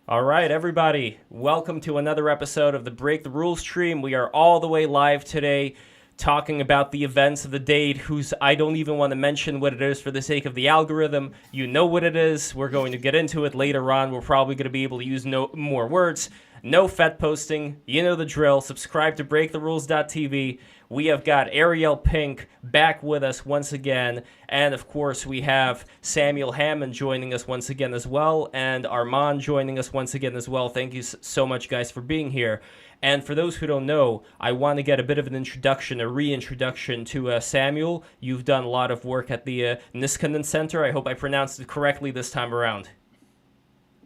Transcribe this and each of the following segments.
All right, everybody, welcome to another episode of the Break the Rules stream. We are all the way live today talking about the events of the day, whose I don't even want to mention what it is for the sake of the algorithm. You know what it is. We're going to get into it later on. We're probably going to be able to use no more words. No fet posting. You know the drill. Subscribe to breaktherules.tv. We have got Ariel Pink back with us once again. And of course, we have Samuel Hammond joining us once again as well. And Armand joining us once again as well. Thank you so much, guys, for being here. And for those who don't know, I want to get a bit of an introduction, a reintroduction to Samuel. You've done a lot of work at the Niskanen Center. I hope I pronounced it correctly this time around.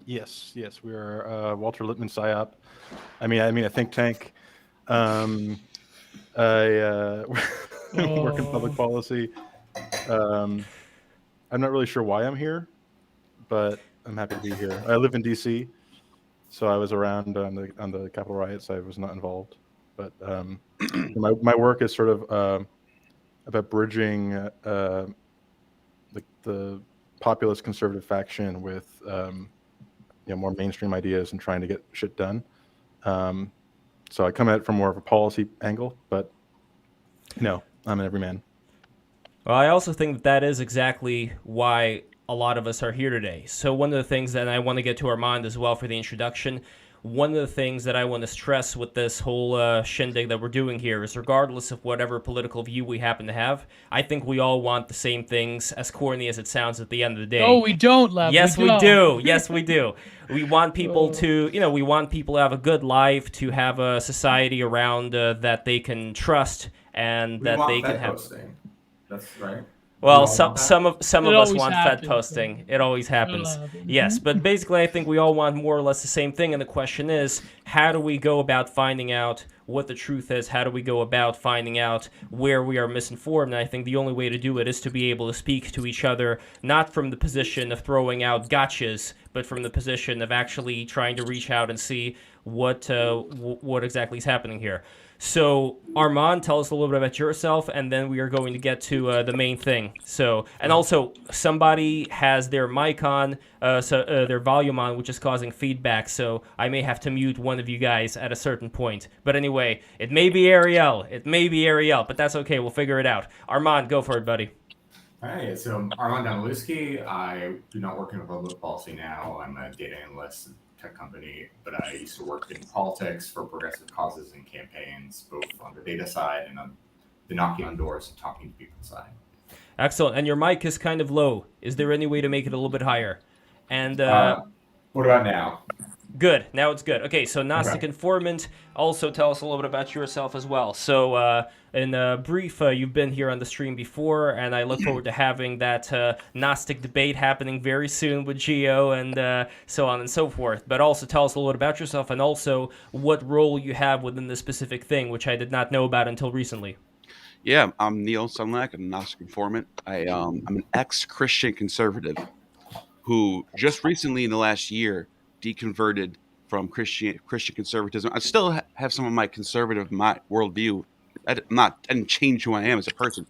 Yes, we are Walter Lippmann PSYOP. I mean a think tank. I work in public policy. I'm not really sure why I'm here, but I'm happy to be here. I live in DC, so I was around on the Capitol riots. I was not involved, but my work is sort of about bridging the populist conservative faction with more mainstream ideas and trying to get shit done. So I come at it from more of a policy angle, but I'm an everyman. Well, I also think that is exactly why a lot of us are here today. So one of the things that I want to get to Armand as well for the introduction, one of the things that I want to stress with this whole shindig that we're doing here is regardless of whatever political view we happen to have, I think we all want the same things, as corny as it sounds at the end of the day. Oh, we don't, Lev. Yes, we don't. do. Yes, we do. We want people to, we want people to have a good life, to have a society around that they can trust and that they can have. Posting. That's right. Well, some of us want happens, Fed posting. It always happens. Mm-hmm. Yes, but basically I think we all want more or less the same thing, and the question is, how do we go about finding out what the truth is? How do we go about finding out where we are misinformed? And I think the only way to do it is to be able to speak to each other, not from the position of throwing out gotchas, but from the position of actually trying to reach out and see what exactly is happening here. So, Armand, tell us a little bit about yourself, and then we are going to get to the main thing. So, and also, somebody has their mic on, their volume on, which is causing feedback, so I may have to mute one of you guys at a certain point. But anyway, it may be Ariel, but that's okay, we'll figure it out. Armand, go for it, buddy. Hi, so I'm Armand Domalewski. I do not work in public policy now. I'm a data analyst at a tech company, but I used to work in politics for progressive causes and campaigns, both on the data side and on the knocking on doors and talking to people side. Excellent. And your mic is kind of low. Is there any way to make it a little bit higher? And what about now? Good. Now it's good. Okay, so Gnostic Informant, also tell us a little bit about yourself as well. So in brief, you've been here on the stream before, and I look forward to having that Gnostic debate happening very soon with Geo and so on and so forth. But also tell us a little bit about yourself and also what role you have within this specific thing, which I did not know about until recently. Yeah, I'm Neil Sunlack. I'm a Gnostic Informant. I'm an ex-Christian conservative who just recently in the last year deconverted from Christian conservatism. I still have some of my conservative worldview. I didn't change who I am as a person,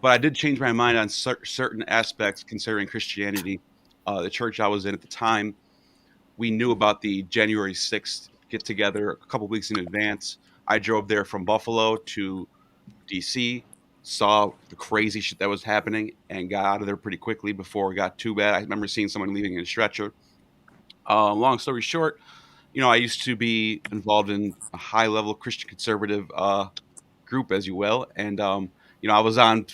but I did change my mind on certain aspects concerning Christianity. The church I was in at the time, we knew about the January 6th get-together a couple weeks in advance. I drove there from Buffalo to DC, saw the crazy shit that was happening, and got out of there pretty quickly before it got too bad. I remember seeing someone leaving in a stretcher. Long story short, I used to be involved in a high-level Christian conservative group, as you will, and I was on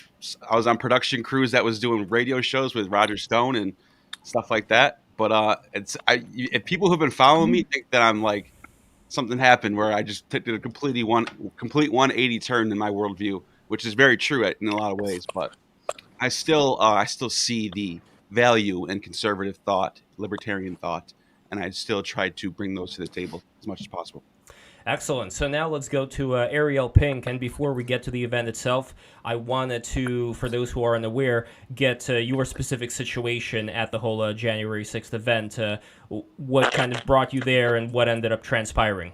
production crews that was doing radio shows with Roger Stone and stuff like that. But if people who've been following me think that I'm like something happened where I just did a complete 180 turn in my worldview, which is very true in a lot of ways. But I still see the value in conservative thought, libertarian thought, and I still try to bring those to the table as much as possible. Excellent. So now let's go to Ariel Pink. And before we get to the event itself, I wanted to, for those who are unaware, get your specific situation at the whole January 6th event. What kind of brought you there and what ended up transpiring?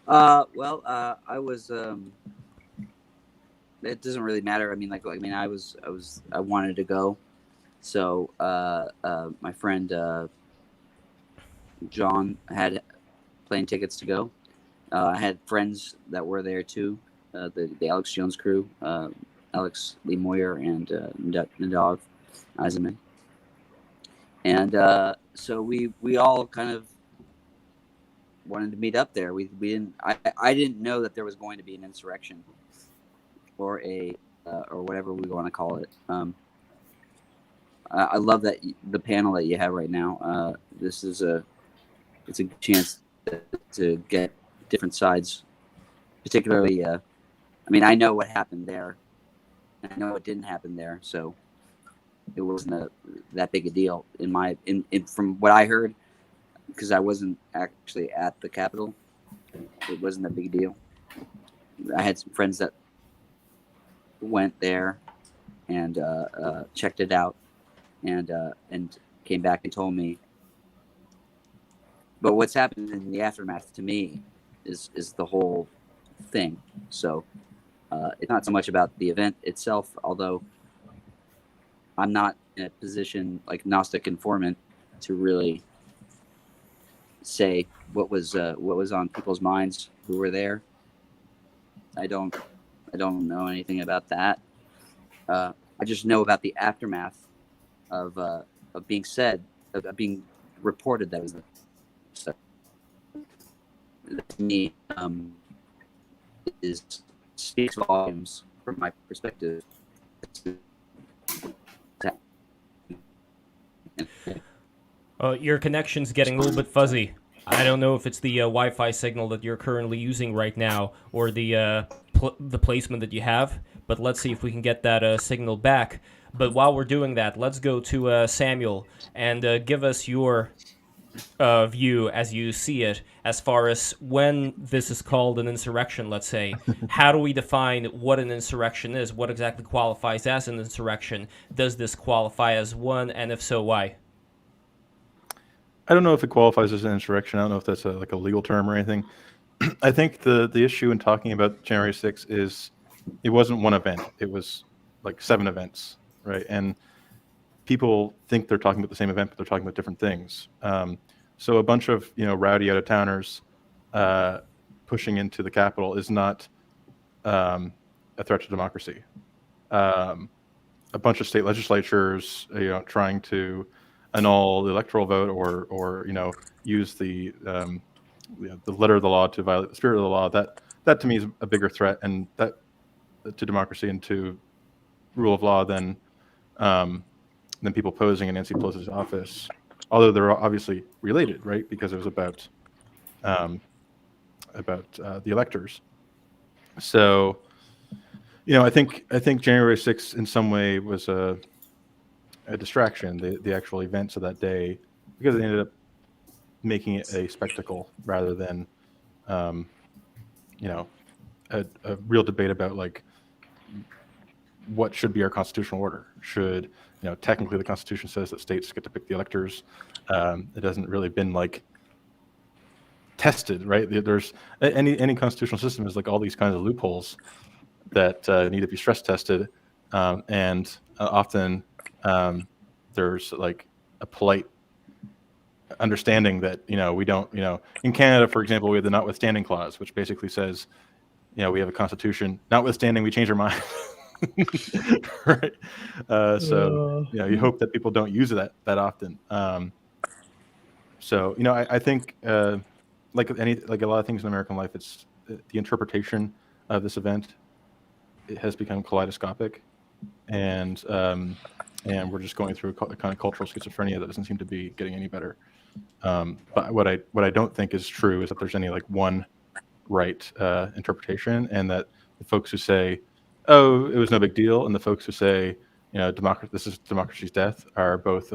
I was. It doesn't really matter. I wanted to go. So my friend John had plane tickets to go. I had friends that were there too, the Alex Jones crew, Alex Lee Moyer and Nadav Eisenman. And so we all kind of wanted to meet up there. We didn't. I didn't know that there was going to be an insurrection or a or whatever we want to call it. I love that the panel that you have right now. It's a chance to get different sides, particularly. I mean, I know what happened there, and I know what didn't happen there, so it wasn't that big a deal in from what I heard, because I wasn't actually at the Capitol. It wasn't a big deal. I had some friends that went there and checked it out, and came back and told me. But what's happened in the aftermath to me is the whole thing. So it's not so much about the event itself, although I'm not in a position like Gnostic informant to really say what was on people's minds who were there. I don't know anything about that. I just know about the aftermath of being said, of being reported that was so. To me, speaks volumes from my perspective. Your connection's getting a little bit fuzzy. I don't know if it's the Wi-Fi signal that you're currently using right now or the placement that you have, but let's see if we can get that signal back. But while we're doing that, let's go to Samuel and give us your view as you see it as far as when this is called an insurrection, let's say. How do we define what an insurrection is? What exactly qualifies as an insurrection? Does this qualify as one, and if so, why? I don't know if it qualifies as an insurrection. I don't know if that's like a legal term or anything. I think the issue in talking about January 6th is it wasn't one event. It was like 7 events, right? And people think they're talking about the same event, but they're talking about different things. So a bunch of rowdy out-of-towners pushing into the Capitol is not a threat to democracy. A bunch of state legislatures, trying to annul the electoral vote or use the letter of the law to violate the spirit of the law. That to me is a bigger threat and that to democracy and to rule of law than people posing in Nancy Pelosi's office. Although they're obviously related, right? Because it was about the electors. So, I think January 6th in some way was a distraction, the actual events of that day, because it ended up making it a spectacle rather than, a real debate about like what should be our constitutional order. Should technically the Constitution says that states get to pick the electors. It hasn't really been like tested, right? There's any constitutional system is like all these kinds of loopholes that need to be stress tested, and often there's like a polite understanding that we don't in Canada, for example, we have the notwithstanding clause, which basically says we have a constitution notwithstanding we change our mind. Right. So you hope that people don't use it that often. So I think like a lot of things in American life, it's the interpretation of this event. It has become kaleidoscopic, and we're just going through a kind of cultural schizophrenia that doesn't seem to be getting any better. But what I don't think is true is that there's any like one right interpretation, and that the folks who say, "Oh, it was no big deal," and the folks who say, this is democracy's death, are both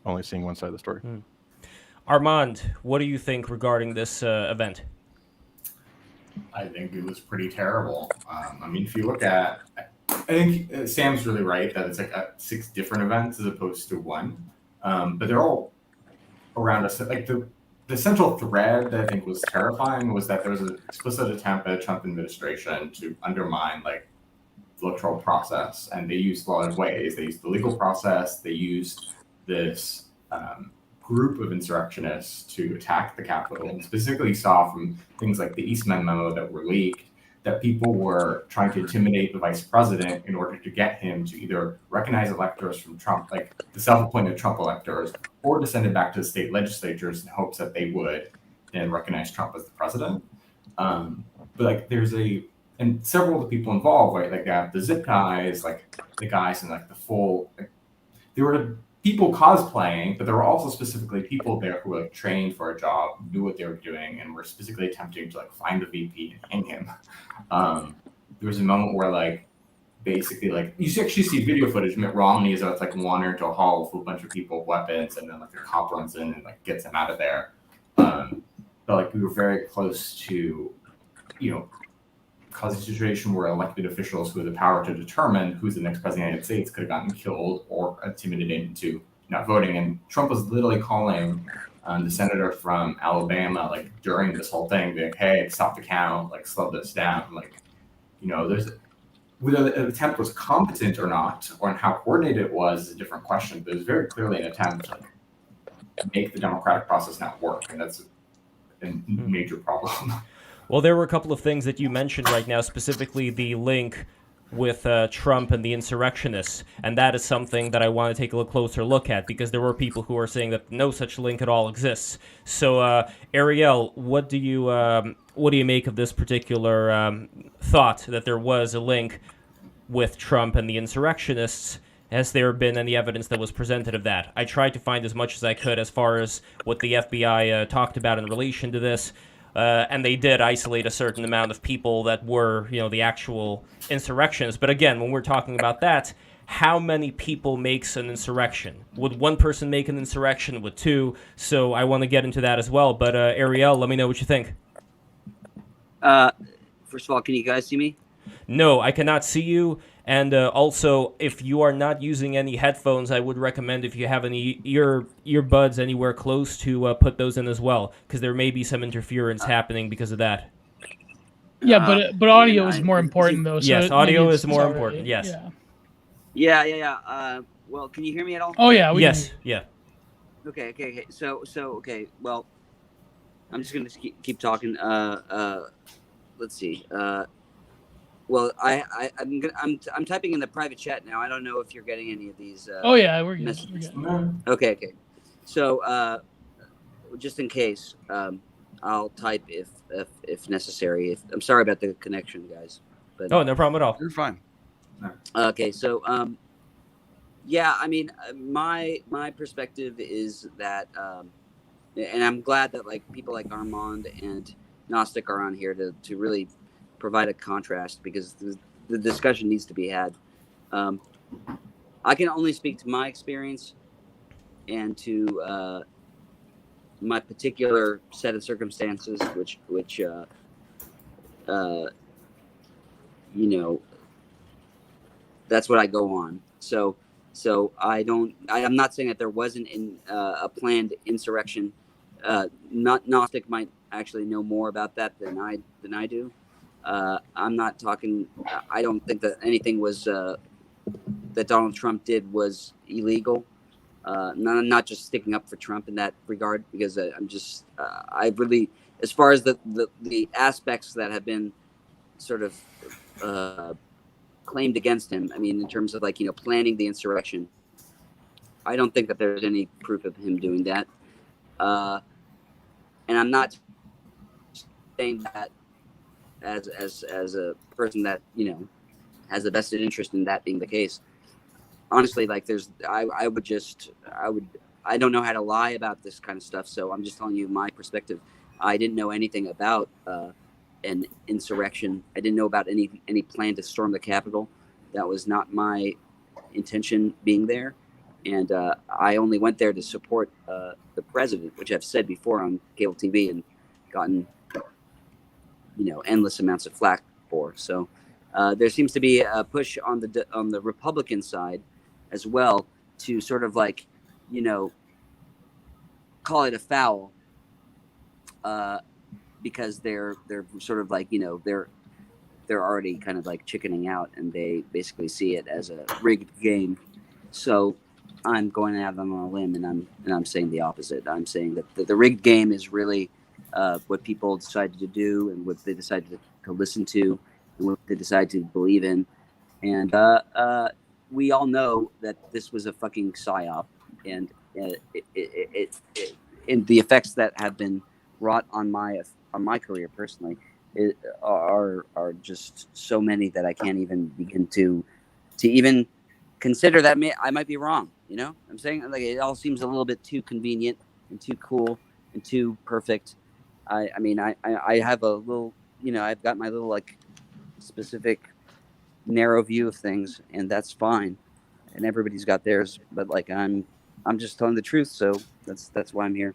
only seeing one side of the story. Armand, what do you think regarding this event? I think it was pretty terrible. I mean, if you look at, I think Sam's really right that it's like 6 different events as opposed to one, but they're all around us. Like the central thread that I think was terrifying was that there was an explicit attempt by the Trump administration to undermine like electoral process, and they used a lot of ways. They used the legal process. They used this group of insurrectionists to attack the Capitol, and specifically saw from things like the Eastman memo that were leaked that people were trying to intimidate the vice president in order to get him to either recognize electors from Trump, like the self-appointed Trump electors, or to send it back to the state legislatures in hopes that they would then recognize Trump as the president. But like and several of the people involved, right? Like they have the zip ties, like the guys in like the full, like, there were people cosplaying, but there were also specifically people there who were like trained for a job, knew what they were doing, and were specifically attempting to like find the VP and hang him. There was a moment where like basically like you actually see video footage of Mitt Romney is like wandering into a hall with a bunch of people with weapons, and then like the cop runs in and like gets him out of there. But like we were very close to, causing a situation where elected officials who have the power to determine who's the next president of the United States could have gotten killed or intimidated into not voting. And Trump was literally calling the senator from Alabama, like during this whole thing, being like, hey, stop the count, like slow this down. Like, there's whether the attempt was competent or not, or how coordinated it was is a different question. But it was very clearly an attempt to make the democratic process not work. And that's a major problem. Well, there were a couple of things that you mentioned right now, specifically the link with Trump and the insurrectionists, and that is something that I want to take a closer look at, because there were people who are saying that no such link at all exists. So, Ariel, what do you make of this particular thought that there was a link with Trump and the insurrectionists? Has there been any evidence that was presented of that? I tried to find as much as I could as far as what the FBI talked about in relation to this. And they did isolate a certain amount of people that were, the actual insurrections. But again, when we're talking about that, how many people makes an insurrection? Would one person make an insurrection? Would two? So I want to get into that as well. But Ariel, let me know what you think. First of all, can you guys see me? No, I cannot see you. And also, if you are not using any headphones, I would recommend, if you have any earbuds anywhere close, to put those in as well, because there may be some interference happening because of that. Yeah, but audio is more important, though. So yes, audio is more important, yes. Yeah. Well, can you hear me at all? Oh, yeah. Yes, yeah. Okay. So, okay. Well, I'm just going to keep talking. Let's see. Well, I'm typing in the private chat now. I don't know if you're getting any of these. We're good. Messages. Okay. So, just in case, I'll type if necessary. I'm sorry about the connection, guys. But no problem at all. You're fine. Okay. So, I mean, my perspective is that, and I'm glad that like people like Armand and Gnostic are on here to really provide a contrast, because the discussion needs to be had. I can only speak to my experience and to my particular set of circumstances, which that's what I go on. So I'm not saying that there wasn't a planned insurrection. Gnostic might actually know more about that than I do. I'm not talking. I don't think that anything was that Donald Trump did was illegal. Not just sticking up for Trump in that regard, because I really, as far as the aspects that have been sort of claimed against him, I mean, in terms of like planning the insurrection, I don't think that there's any proof of him doing that. And I'm not saying that as a person that has a vested interest in that being the case. Honestly, like I don't know how to lie about this kind of stuff, so I'm just telling you my perspective. I didn't know anything about an insurrection. I didn't know about any plan to storm the Capitol. That was not my intention being there, and I only went there to support the president, which I've said before on cable TV and gotten endless amounts of flack for. So there seems to be a push on the Republican side as well to sort of like call it a foul because they're sort of like they're they're already kind of like chickening out, and they basically see it as a rigged game. So I'm going out on a limb, and I'm saying the opposite. I'm saying that the rigged game is really what people decided to do, and what they decided to listen to, and what they decided to believe in. And we all know that this was a fucking psyop, and and the effects that have been wrought on my career personally are just so many that I can't even begin to even consider that I might be wrong. You know, I'm saying, like, it all seems a little bit too convenient and too cool and too perfect. I mean, I have a little, you know, I've got my little like specific narrow view of things, and that's fine. And everybody's got theirs, but like I'm just telling the truth, so that's why I'm here.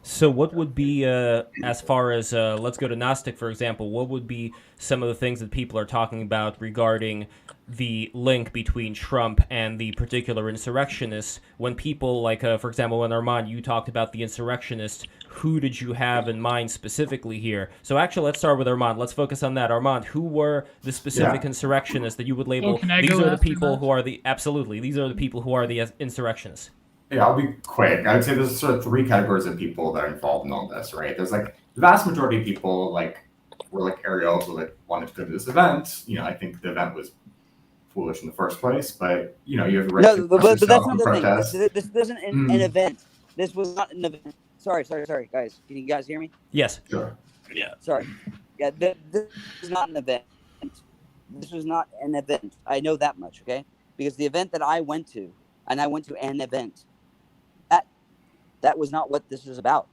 So what would be, as far as, let's go to Gnostic, for example, what would be some of the things that people are talking about regarding the link between Trump and the particular insurrectionists? When people, like, for example, when Armand, you talked about the insurrectionists, who did you have in mind specifically here? So actually, let's start with Armand. Let's focus on that. Armand, who were the specific insurrectionists that you would label, these are the people who are the, absolutely, these are the people who are the insurrectionists? Yeah, I'll be quick. I would say there's sort of three categories of people that are involved in all this, right? There's like the vast majority of people like were like Ariel who like wanted to go to this event. You know, I think the event was foolish in the first place, but you know, you have the right to but that's not the protest. thing. This isn't an event. This was not an event. Sorry, guys. Can you guys hear me? Yes. Sure. Yeah. Sorry. Yeah, this is not an event. This was not an event. I know that much, okay? Because the event that I went to, and I went to an event, that was not what this was about.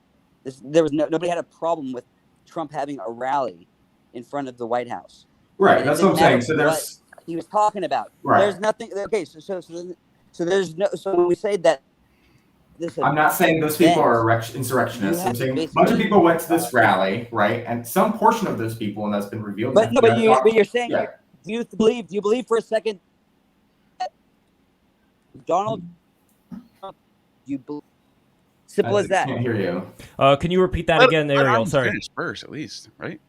There was nobody had a problem with Trump having a rally in front of the White House. Right, that's what I'm saying. So there's he was talking about. Right. There's nothing. Okay, so there's no. So when we say that this, I'm not saying those people are insurrectionists. I'm saying a bunch of people went to this rally, right? And some portion of those people, and that's been revealed. But you're saying, do you believe for a second that Donald Trump? Do you believe? Simple as that. I can't hear you. Can you repeat that again, Ariel? Sorry. First, at least, right?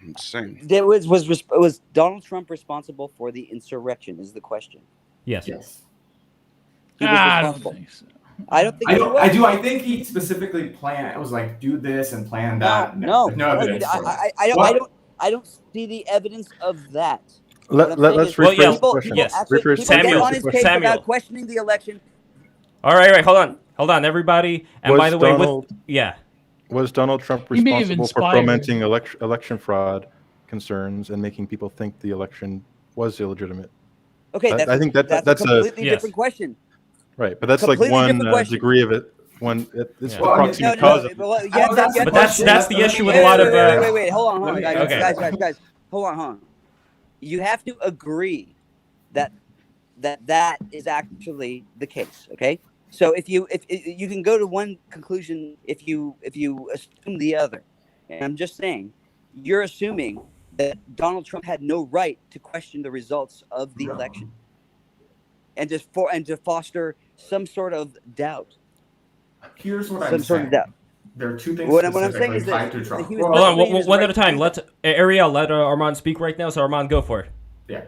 I'm just saying. Was Donald Trump responsible for the insurrection? Is the question. Yes. He was responsible. I don't think so. I don't think he was. I think he specifically planned. It was like do this and plan that. No evidence. I don't see the evidence of that. Let's rephrase the question. People Samuel, get on his case about questioning the election. All right, hold on, everybody. And by the way, was Donald Trump responsible for fomenting election fraud concerns and making people think the election was illegitimate? Okay, I think that's a completely different question. Right, but that's completely like one degree of it. When it's the proximate cause of it. But that's the issue with a lot of. Wait, hold on, guys, hold on. You have to agree that is actually the case, okay? So if you can go to one conclusion if you assume the other, and I'm just saying, you're assuming that Donald Trump had no right to question the results of the election, and to foster some sort of doubt. Here's what I'm saying. There are two things. What I'm saying is that hold on, one at a time. Let Ariel, let Armand speak right now. So Armand, go for it. Yeah.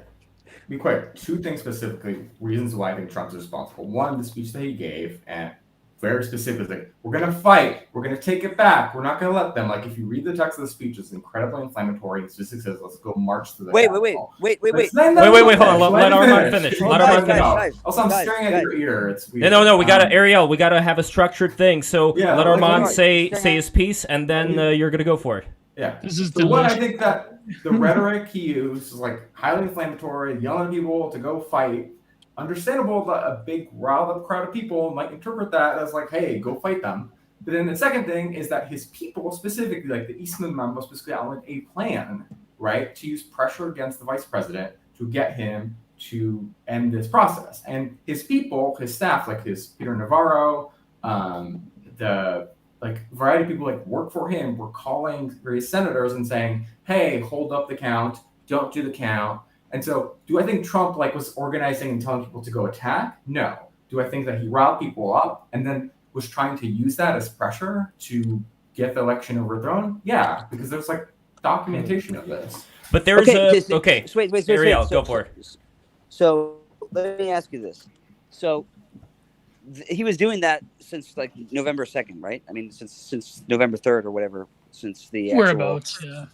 Be quick. Two things specifically, reasons why I think Trump's responsible. One, the speech that he gave, and very specifically, we're going to fight. We're going to take it back. We're not going to let them. Like, if you read the text of the speech, it's incredibly inflammatory. It just says, let's go march to the Wait. Hold on. Let Armand finish. Also, I'm staring at your ear. It's weird. No. We gotta have a structured thing. So let Armand say his piece, and then you're gonna go for it. Yeah. This is the one. I think that the rhetoric he used is like highly inflammatory, yelling at people to go fight. Understandable that a big riled up crowd of people might interpret that as like, hey, go fight them. But then the second thing is that his people, specifically like the Eastman memo, specifically outlined a plan, right, to use pressure against the vice president to get him to end this process. And his people, his staff, like his Peter Navarro, the like variety of people like work for him were calling various senators and saying, hey, hold up the count, don't do the count. And so do I think Trump like was organizing and telling people to go attack? No. Do I think that he riled people up and then was trying to use that as pressure to get the election overthrown? Yeah, because there's like documentation of this. But there's okay. Wait, Ariel, go for it. So let me ask you this. So he was doing that since like November 2nd, right? I mean, since November 3rd or whatever, since the actual... Whereabouts, yeah.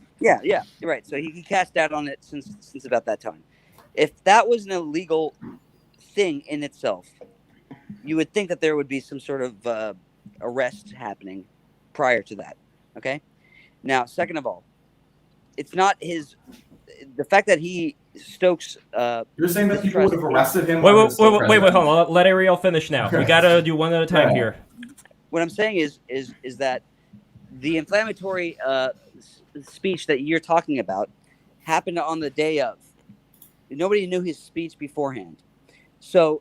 Yeah, you're right. So he cast doubt on it since about that time. If that was an illegal thing in itself, you would think that there would be some sort of arrest happening prior to that. Okay. Now, second of all, it's not the fact that he stokes. You're saying that people would have arrested him? Wait, hold on. Let Ariel finish now. We gotta do one at a time here. What I'm saying is that the inflammatory speech that you're talking about happened on the day of. Nobody knew his speech beforehand, so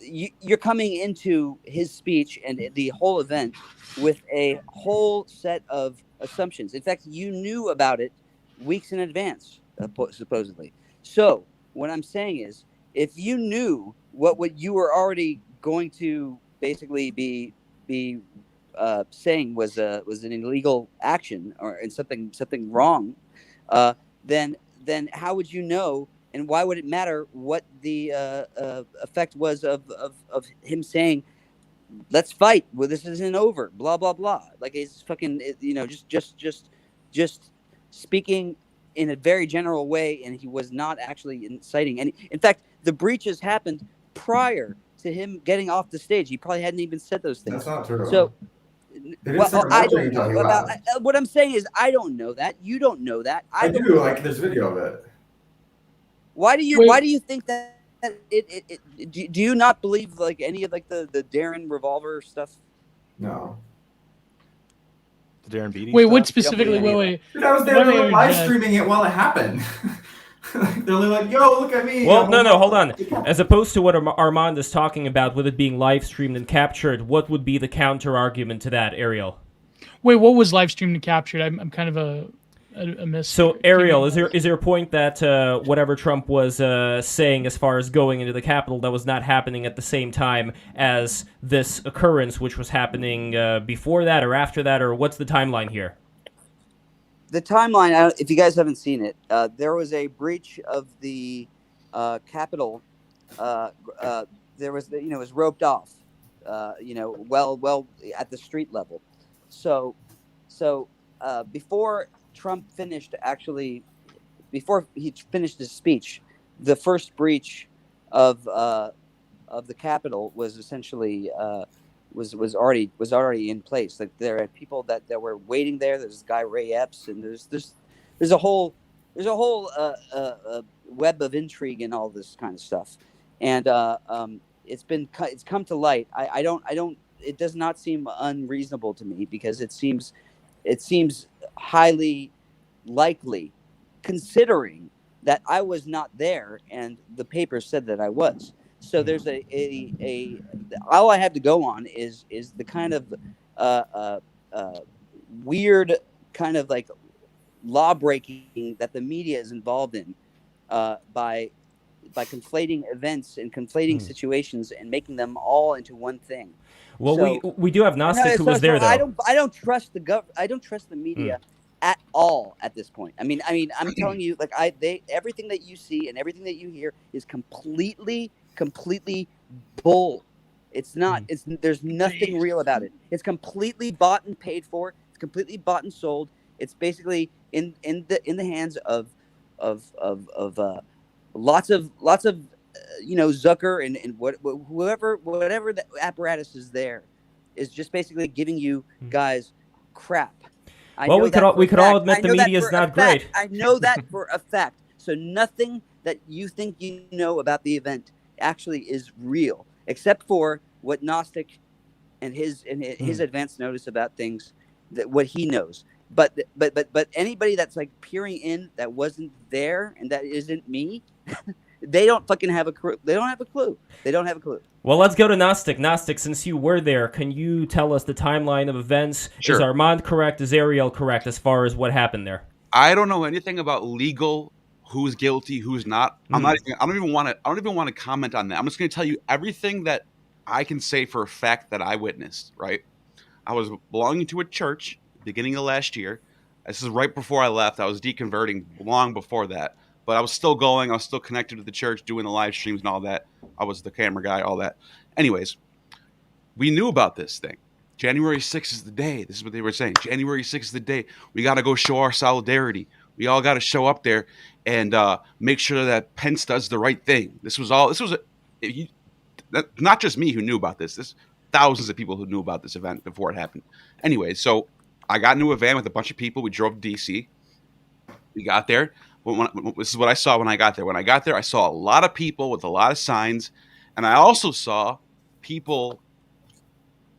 you're coming into his speech and the whole event with a whole set of assumptions. In fact, you knew about it weeks in advance, supposedly. So what I'm saying is, if you knew what you were already going to basically be saying was an illegal action and something wrong, then how would you know? And why would it matter what the effect was of him saying, "Let's fight"? Well, this isn't over. Blah blah blah. Like it's fucking, just speaking in a very general way, and he was not actually inciting any. In fact, the breaches happened prior to him getting off the stage. He probably hadn't even said those things. That's not true. So, I don't know about. What I'm saying is, I don't know that. You don't know that. I do. Like, there's video of it. Why do you think that do you not believe like any of like the Darren revolver stuff? No. The Darren Beatty Wait, stuff? what specifically? Wait. Dude, I was there. They were live streaming it while it happened. They're like, "Yo, look at me." Well, no, hold on. As opposed to what Armand is talking about, with it being live streamed and captured, what would be the counter argument to that, Ariel? Wait, what was live streamed and captured? I'm kind of a miss. So, Ariel, is there a point that whatever Trump was saying as far as going into the Capitol, that was not happening at the same time as this occurrence, which was happening before that or after that, or what's the timeline here? The timeline, if you guys haven't seen it, there was a breach of the Capitol. There was, it was roped off, well at the street level. So before Trump before he finished his speech, the first breach of the Capitol was essentially was already in place. Like there are people that were waiting there. There's this guy Ray Epps, and there's a whole web of intrigue and all this kind of stuff. And it's come to light. I don't. It does not seem unreasonable to me because it seems highly likely, considering that I was not there and the paper said that I was. So there's a all I have to go on is the kind of weird kind of like law breaking that the media is involved in by conflating events and conflating situations and making them all into one thing. Well, so, we do have Gnostic who was there though. I don't trust I don't trust the media at all at this point. I mean I'm telling you, like everything that you see and everything that you hear is completely bull. It's not. There's nothing real about it. It's completely bought and paid for. It's completely bought and sold. It's basically in the hands of lots of Zucker and whatever the apparatus is there is just basically giving you guys crap. We could all admit the media is not great. I know that for a fact. So nothing that you think you know about the event actually is real, except for what Gnostic and his advance notice about things, that what he knows. But anybody that's like peering in that wasn't there and that isn't me, they don't fucking have a clue. They don't have a clue. Well, let's go to Gnostic. Gnostic, since you were there, can you tell us the timeline of events? Sure. Is Armand correct? Is Ariel correct as far as what happened there? I don't know anything about legal, who's guilty, who's not. I don't even want to comment on that. I'm just going to tell you everything that I can say for a fact that I witnessed, right? I was belonging to a church beginning of last year. This is right before I left. I was deconverting long before that, but I was still going. I was still connected to the church, doing the live streams and all that. I was the camera guy, all that. Anyways, we knew about this thing. January 6th is the day. This is what they were saying. January 6th is the day. We got to go show our solidarity. We all got to show up there and make sure that Pence does the right thing. Not just me who knew about this. This thousands of people who knew about this event before it happened. Anyway, so I got into a van with a bunch of people. We drove to D.C. We got there. This is what I saw when I got there. When I got there, I saw a lot of people with a lot of signs, and I also saw people,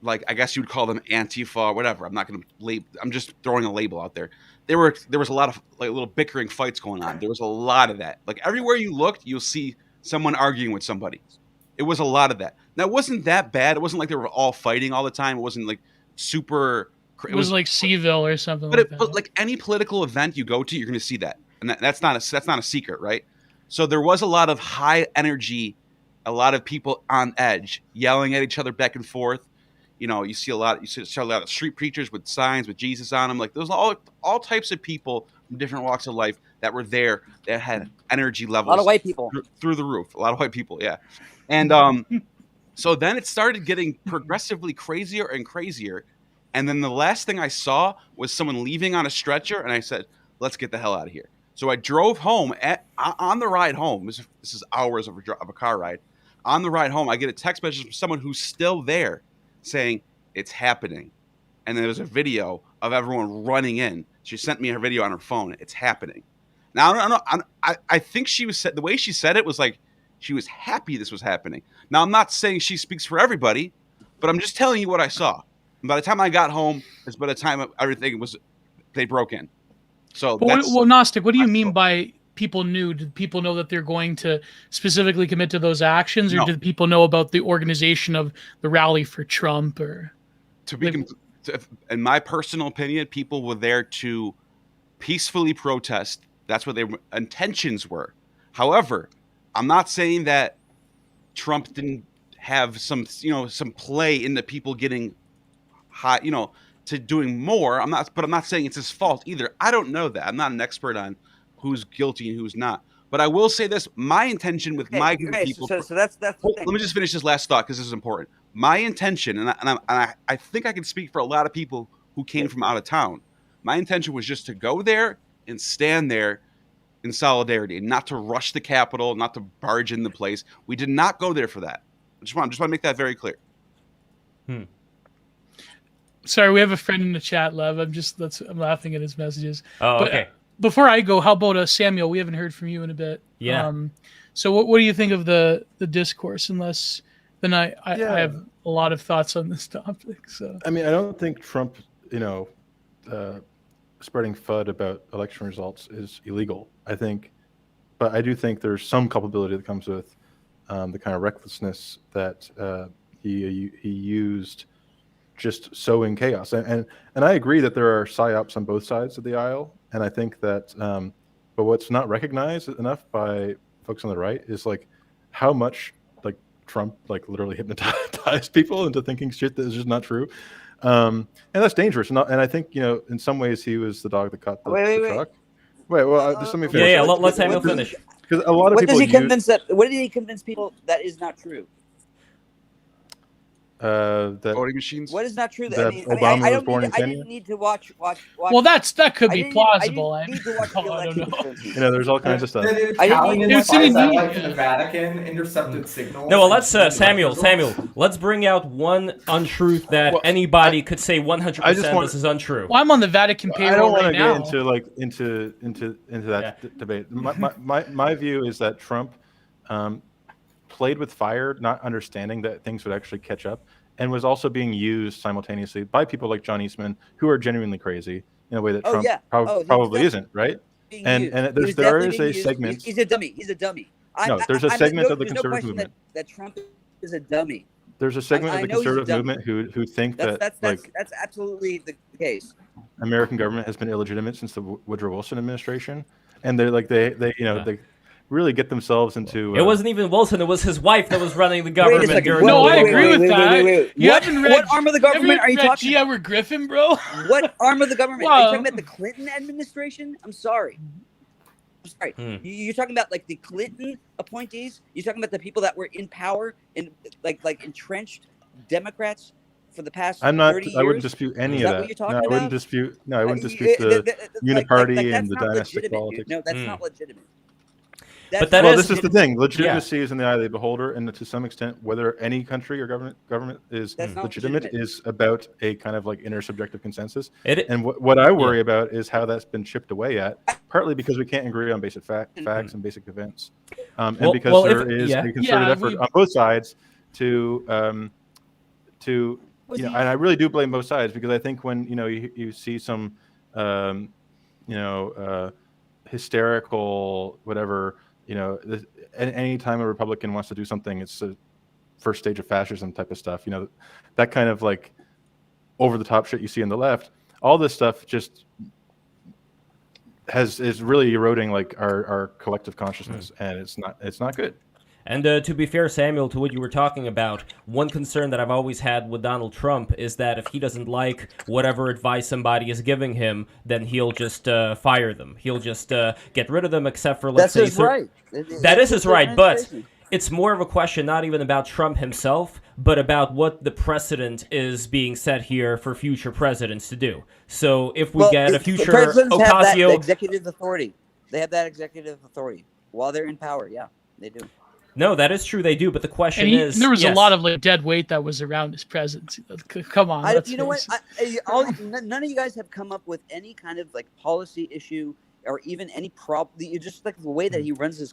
like, I guess you would call them Antifa or whatever. I'm not going to I'm just throwing a label out there. There was a lot of like little bickering fights going on. There was a lot of that. Like everywhere you looked, you'll see someone arguing with somebody. It was a lot of that. Now, it wasn't that bad. It wasn't like they were all fighting all the time. It wasn't like super. It was like Seville or something But like any political event you go to, you're going to see that. And that's not a secret, right? So there was a lot of high energy, a lot of people on edge, yelling at each other back and forth. You know, you see a lot of street preachers with signs with Jesus on them. Like there's all types of people from different walks of life that were there that had energy levels. A lot of white people through the roof. A lot of white people, yeah. And so then it started getting progressively crazier and crazier. And then the last thing I saw was someone leaving on a stretcher, and I said, "Let's get the hell out of here." So I drove home. On the ride home, this is hours of a car ride. On the ride home, I get a text message from someone who's still there saying, "It's happening." And then there's a video of everyone running in. She sent me her video on her phone. It's happening. Now, I think the way she said it was like she was happy this was happening. Now, I'm not saying she speaks for everybody, but I'm just telling you what I saw. And by the time I got home, it's by the time they broke in. So, Gnostic, what do you mean by people knew? Did people know that they're going to specifically commit to those actions, or No. did people know about the organization of the rally for Trump? Or in my personal opinion, people were there to peacefully protest. That's what their intentions were. However, I'm not saying that Trump didn't have some play in the people getting high, to doing more. I'm not saying it's his fault either. I don't know that. I'm not an expert on who's guilty and who's not. But I will say this: my intention with my group of people. So that's the thing. Let me just finish this last thought because this is important. My intention, and I think I can speak for a lot of people who came from out of town. My intention was just to go there and stand there in solidarity, and not to rush the Capitol, not to barge in the place. We did not go there for that. I just want to make that very clear. Sorry, we have a friend in the chat, Lev. I'm laughing at his messages. Oh, okay. Before I go, how about Samuel? We haven't heard from you in a bit. Yeah. So what do you think of the discourse? Unless then I have a lot of thoughts on this topic. So I mean, I don't think Trump, spreading FUD about election results is illegal. But I do think there's some culpability that comes with the kind of recklessness that he used, just sowing chaos. And I agree that there are psyops on both sides of the aisle. And I think that, but what's not recognized enough by folks on the right is like how much like Trump like literally hypnotized people into thinking shit that is just not true. And that's dangerous. And I think, in some ways he was the dog that caught the truck. Wait, well, just let me finish. Yeah, let Samuel finish. Because a lot of people what did he convince people that is not true? That Voting machines. What is not true? That Obama was born in I Kenya? didn't need to watch. Well, that could be plausible. I didn't need to watch the I don't election. know. there's all kinds of stuff. The I didn't Italian need- spies that, It's like in the Vatican intercepted signals. No, well, let's Samuel. Let's bring out one untruth that anybody could say 100% this is untrue. Well, I'm on the Vatican I payroll don't right want to now. get into that debate. My view is that Trump played with fire, not understanding that things would actually catch up, and was also being used simultaneously by people like John Eastman, who are genuinely crazy in a way that Trump probably isn't, right? And there is a segment. He's a dummy. He's a dummy. There's a segment of the there's conservative no question movement. that Trump is a dummy. There's a segment of the I know he's a conservative dummy. movement who think That's that absolutely the case. American government has been illegitimate since the Woodrow Wilson administration, and they're like they really get themselves into. It wasn't even Wilson; it was his wife that was running the government. second. During No, the I war. agree with that. Wait. You What, haven't read, what arm of the government are you talking G. about? Edward Griffin, bro? What arm of the government? Are Well- you talking about the Clinton administration? I'm sorry. You're talking about like the Clinton appointees? You're talking about the people that were in power and like entrenched Democrats for the past 30 years? I wouldn't dispute any Is of that that. what you're talking I about? wouldn't dispute. No, I wouldn't dispute the uniparty and the dynastic politics. No, that's not legitimate. But that Well, is- this is the thing. Legitimacy is in the eye of the beholder, and to some extent, whether any country or government is That's not legitimate is about a kind of like inner subjective consensus. And what I worry about is how that's been chipped away at, partly because we can't agree on basic facts and basic events, and because there is a concerted effort on both sides to and I really do blame both sides, because I think when you see some hysterical whatever. Any time a Republican wants to do something, it's the first stage of fascism type of stuff. That kind of like over the top shit you see on the left. All this stuff just is really eroding like our collective consciousness, and it's not good. And to be fair, Samuel, to what you were talking about, one concern that I've always had with Donald Trump is that if he doesn't like whatever advice somebody is giving him, then he'll just fire them. He'll just get rid of them, except for, let's say... That's his right. That is his right, but it's more of a question not even about Trump himself, but about what the precedent is being set here for future presidents to do. So if we get a future presidents have that Ocasio... executive authority. They have that executive authority while they're in power. Yeah, they do. No, that is true. They do, but the question is, there was a lot of like dead weight that was around his presidency. Come on, You know what? None of you guys have come up with any kind of like policy issue or even any problem. Just like the way that he runs his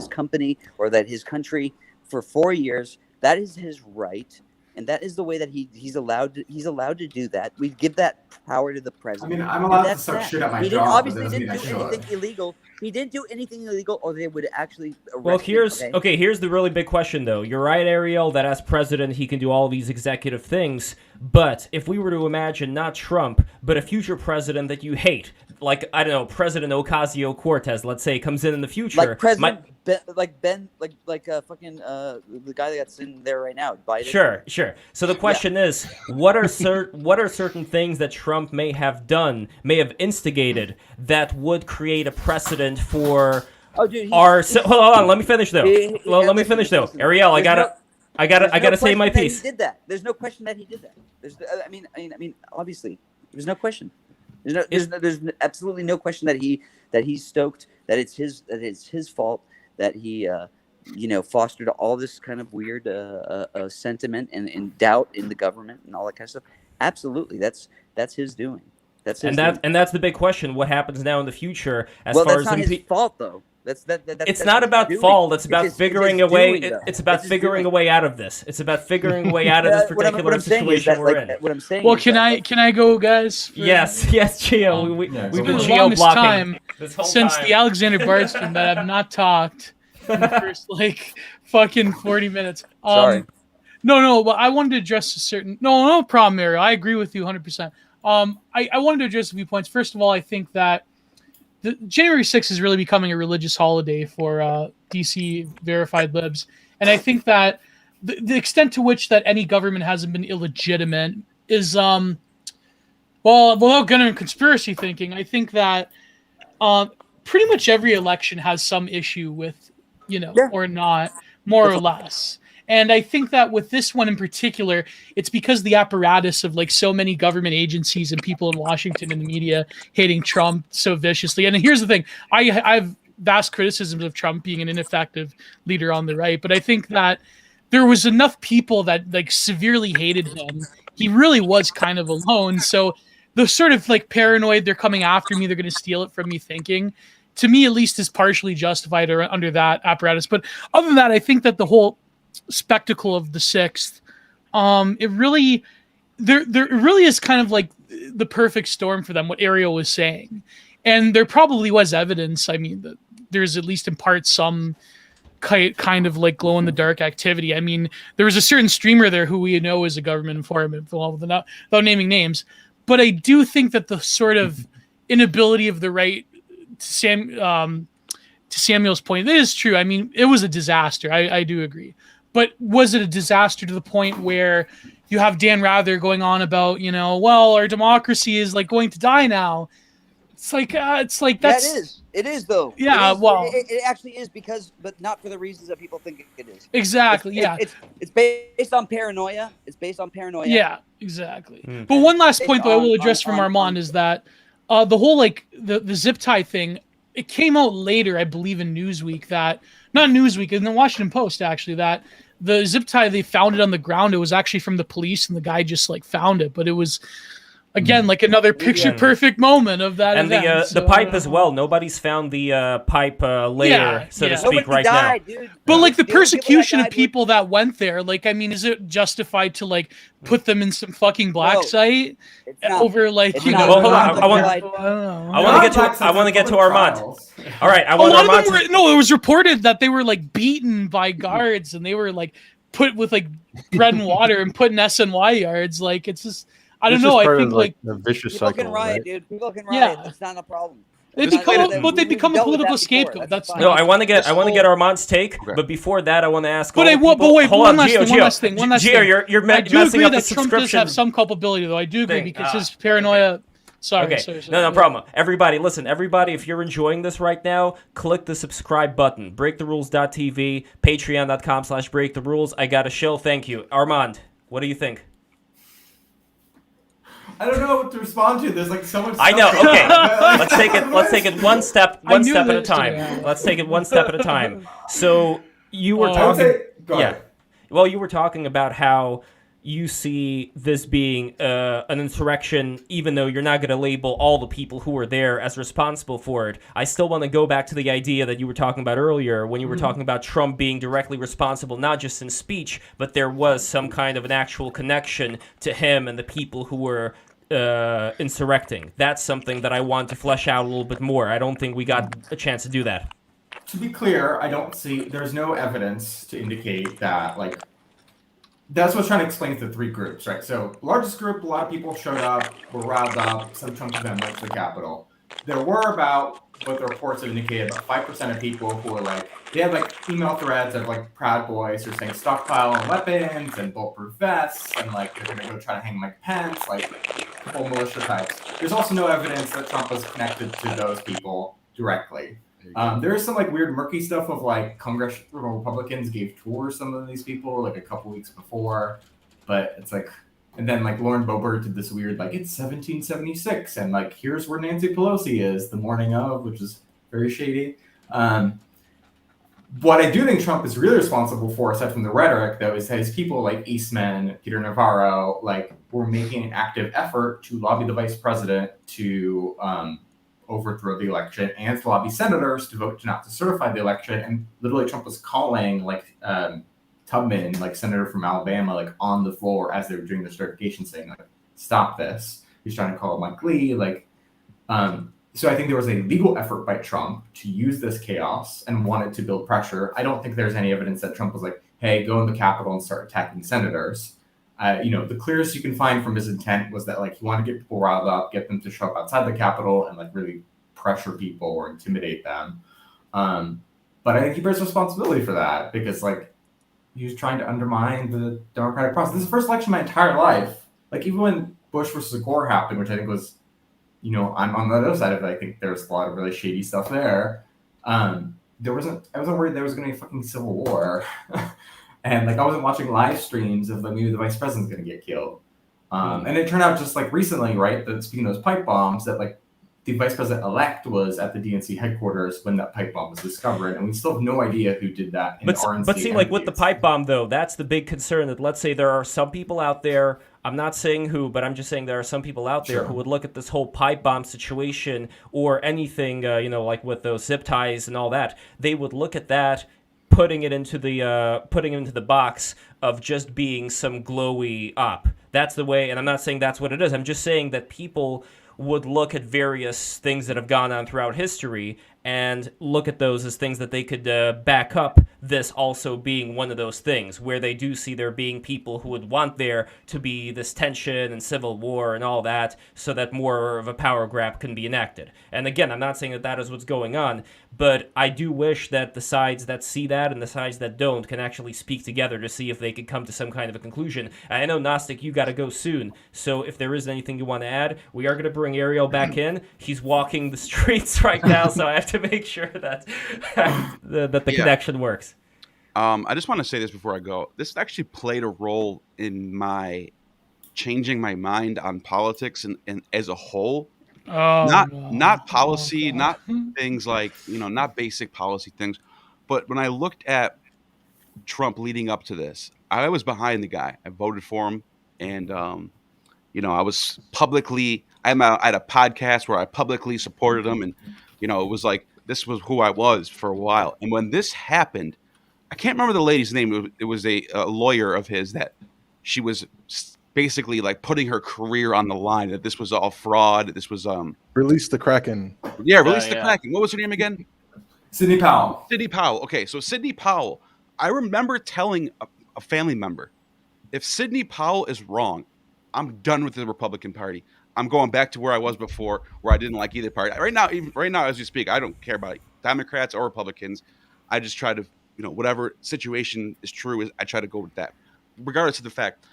company or that his country for 4 years. That is his right, and that is the way that he's allowed to do that. We give that power to the president. I mean, I'm allowed to suck shit at my job. Obviously didn't do anything illegal. He didn't do anything illegal, or they would actually arrest him, here's the really big question, though. You're right, Ariel, that as president, he can do all these executive things. But if we were to imagine not Trump, but a future president that you hate, like, I don't know, President Ocasio-Cortez, let's say, comes in the future. Like President the guy that's in there right now, Biden. Sure. So the question is, what are certain things that Trump may have instigated that would create a precedent for hold on, let me finish though. Ariel, I gotta say my piece. He did that. There's no question that he did that. I mean, obviously, there's no question. There's absolutely no question that he's stoked, that it's his fault, that he fostered all this kind of weird sentiment and doubt in the government and all that kind of stuff. Absolutely, that's his doing. That's the big question. What happens now in the future? That's not his fault, though. It's not about fault. It's about figuring a way. It's about figuring a way out of this. It's about figuring a way out of this particular situation we're in. What I'm saying. Well, can I go, guys? Yes, Geo. We've been geo blocking since the Alexander Bard stream that I've not talked in the first fucking 40 minutes. Sorry. No, but I wanted to address a certain. No problem, Ariel. I agree with you 100%. I wanted to address a few points. First of all, I think that January 6th is really becoming a religious holiday for DC verified libs. And I think that the extent to which that any government hasn't been illegitimate is, without getting into conspiracy thinking, I think that pretty much every election has some issue with, or not, more or less. And I think that with this one in particular, it's because the apparatus of like so many government agencies and people in Washington and the media hating Trump so viciously. And here's the thing, I have vast criticisms of Trump being an ineffective leader on the right, but I think that there was enough people that like severely hated him. He really was kind of alone. So the sort of like paranoid, they're coming after me, they're going to steal it from me thinking, to me at least, is partially justified under that apparatus. But other than that, I think that the whole spectacle of the 6th, it really is kind of like the perfect storm for them, what Ariel was saying. And there probably was evidence, I mean, that there's at least in part some kind of like glow in the dark activity. I mean, there was a certain streamer there who we know is a government informant, without naming names, but I do think that the sort of inability of the right to to Samuel's point, it is true. I mean, it was a disaster. I do agree. But was it a disaster to the point where you have Dan Rather going on about, well, our democracy is like going to die now? It's like that's. Yeah, it is though. Yeah, it actually is but not for the reasons that people think it is. Exactly. It's based on paranoia. It's based on paranoia. Yeah, exactly. But one last point that I will address from Armand is that the whole the zip tie thing. It came out later, I believe, in Newsweek in the Washington Post actually, that the zip tie they found it on the ground. It was actually from the police, and the guy just found it, but it was. Again, another picture-perfect moment of that and event. The pipe as well. Nobody's found the pipe layer, so to speak, right now. Dude. But the persecution of people that went there, is it justified to put them in some fucking black site over Well, hold on. I want to get to Armand. All right, I want Armand. No, it was reported that they were beaten by guards, and they were put with bread and water and put in SNY yards. It's just. I don't know. I think the vicious people cycle, can riot, right? dude. People can riot. It's not a problem. They become a political scapegoat. That's fine. No, I want to get Armand's take, but before that, I want to ask. But wait, one last thing. Gio, you're I do messing agree up the that Trump does subscription. have some culpability, though. I do agree because his paranoia. Sorry. No problem. Everybody, listen. Everybody, if you're enjoying this right now, click the subscribe button. BreakTheRules.tv, Patreon.com/BreakTheRules. I got a show. Thank you, Armand. What do you think? I don't know what to respond to. There's so much. I know. Okay, let's take it one step at a time. Let's take it one step at a time. So you were talking. Well, you were talking about how you see this being an insurrection, even though you're not going to label all the people who were there as responsible for it. I still want to go back to the idea that you were talking about earlier when you were talking about Trump being directly responsible, not just in speech, but there was some kind of an actual connection to him and the people who were insurrecting. That's something that I want to flesh out a little bit more. I don't think we got a chance to do that. To be clear, there's no evidence to indicate that, that's what I was trying to explain to the three groups, right? So, largest group, a lot of people showed up, were riled up, some chunk of them went to the Capitol. There were about, what the reports have indicated, about 5% of people who were they had email threads of Proud Boys who are saying stockpile on weapons and bulletproof vests, and they're going to go try to hang Mike Pence, full militia types. There's also no evidence that Trump was connected to those people directly. There is some weird murky stuff of congressional Republicans gave tours some of these people a couple weeks before, but it's and then Lauren Boebert did this weird it's 1776 and here's where Nancy Pelosi is the morning of, which is very shady. What I do think Trump is really responsible for, aside from the rhetoric, though, is that his people like Eastman, Peter Navarro, were making an active effort to lobby the vice president to overthrow the election and to lobby senators to vote not to certify the election. And literally Trump was calling Tubman, senator from Alabama, on the floor as they were doing the certification, saying stop this. He's trying to call Mike Lee. So I think there was a legal effort by Trump to use this chaos and wanted to build pressure. I don't think there's any evidence that Trump was hey, go in the Capitol and start attacking senators. The clearest you can find from his intent was that he wanted to get people riled up, get them to show up outside the Capitol and really pressure people or intimidate them. But I think he bears responsibility for that because he was trying to undermine the democratic process. This is the first election of my entire life. Even when Bush versus Gore happened, which I think was, I'm on the other side of it. I think there was a lot of really shady stuff there. I wasn't worried there was going to be a fucking civil war. And I wasn't watching live streams of maybe the vice president's going to get killed. And it turned out just recently, right, that speaking of those pipe bombs, that the vice president-elect was at the DNC headquarters when that pipe bomb was discovered. And we still have no idea who did that in the RNC. But see, with the pipe bomb, though, that's the big concern that let's say there are some people out there, I'm not saying who, but I'm just saying there are some people out there who would look at this whole pipe bomb situation or anything, with those zip ties and all that. They would look at that, putting it into the box of just being some glowy op. That's the way, and I'm not saying that's what it is. I'm just saying that people would look at various things that have gone on throughout history and look at those as things that they could back up this also being one of those things where they do see there being people who would want there to be this tension and civil war and all that so that more of a power grab can be enacted. And again, I'm not saying that that is what's going on, but I do wish that the sides that see that and the sides that don't can actually speak together to see if they could come to some kind of a conclusion. And I know, Gnostic, you got to go soon, so if there is anything you want to add, we are going to bring Ariel back in. He's walking the streets right now, so I have to make sure that the connection works. I just want to say this before I go. This actually played a role in my changing my mind on politics and as a whole. Not policy, not things like, not basic policy things. But when I looked at Trump leading up to this, I was behind the guy. I voted for him. And, I was publicly, I had a podcast where I publicly supported him. And, it was like, this was who I was for a while. And when this happened, I can't remember the lady's name. It was a lawyer of his that she was basically like putting her career on the line, that this was all fraud. This was Release the Kraken. Yeah, release the Kraken. What was her name again? Sidney Powell. Sidney Powell. Okay, so Sidney Powell. I remember telling a family member, if Sidney Powell is wrong, I'm done with the Republican Party. I'm going back to where I was before, where I didn't like either party. Right now, as we speak, I don't care about Democrats or Republicans. I just try to, whatever situation is true, I try to go with that, regardless of the fact.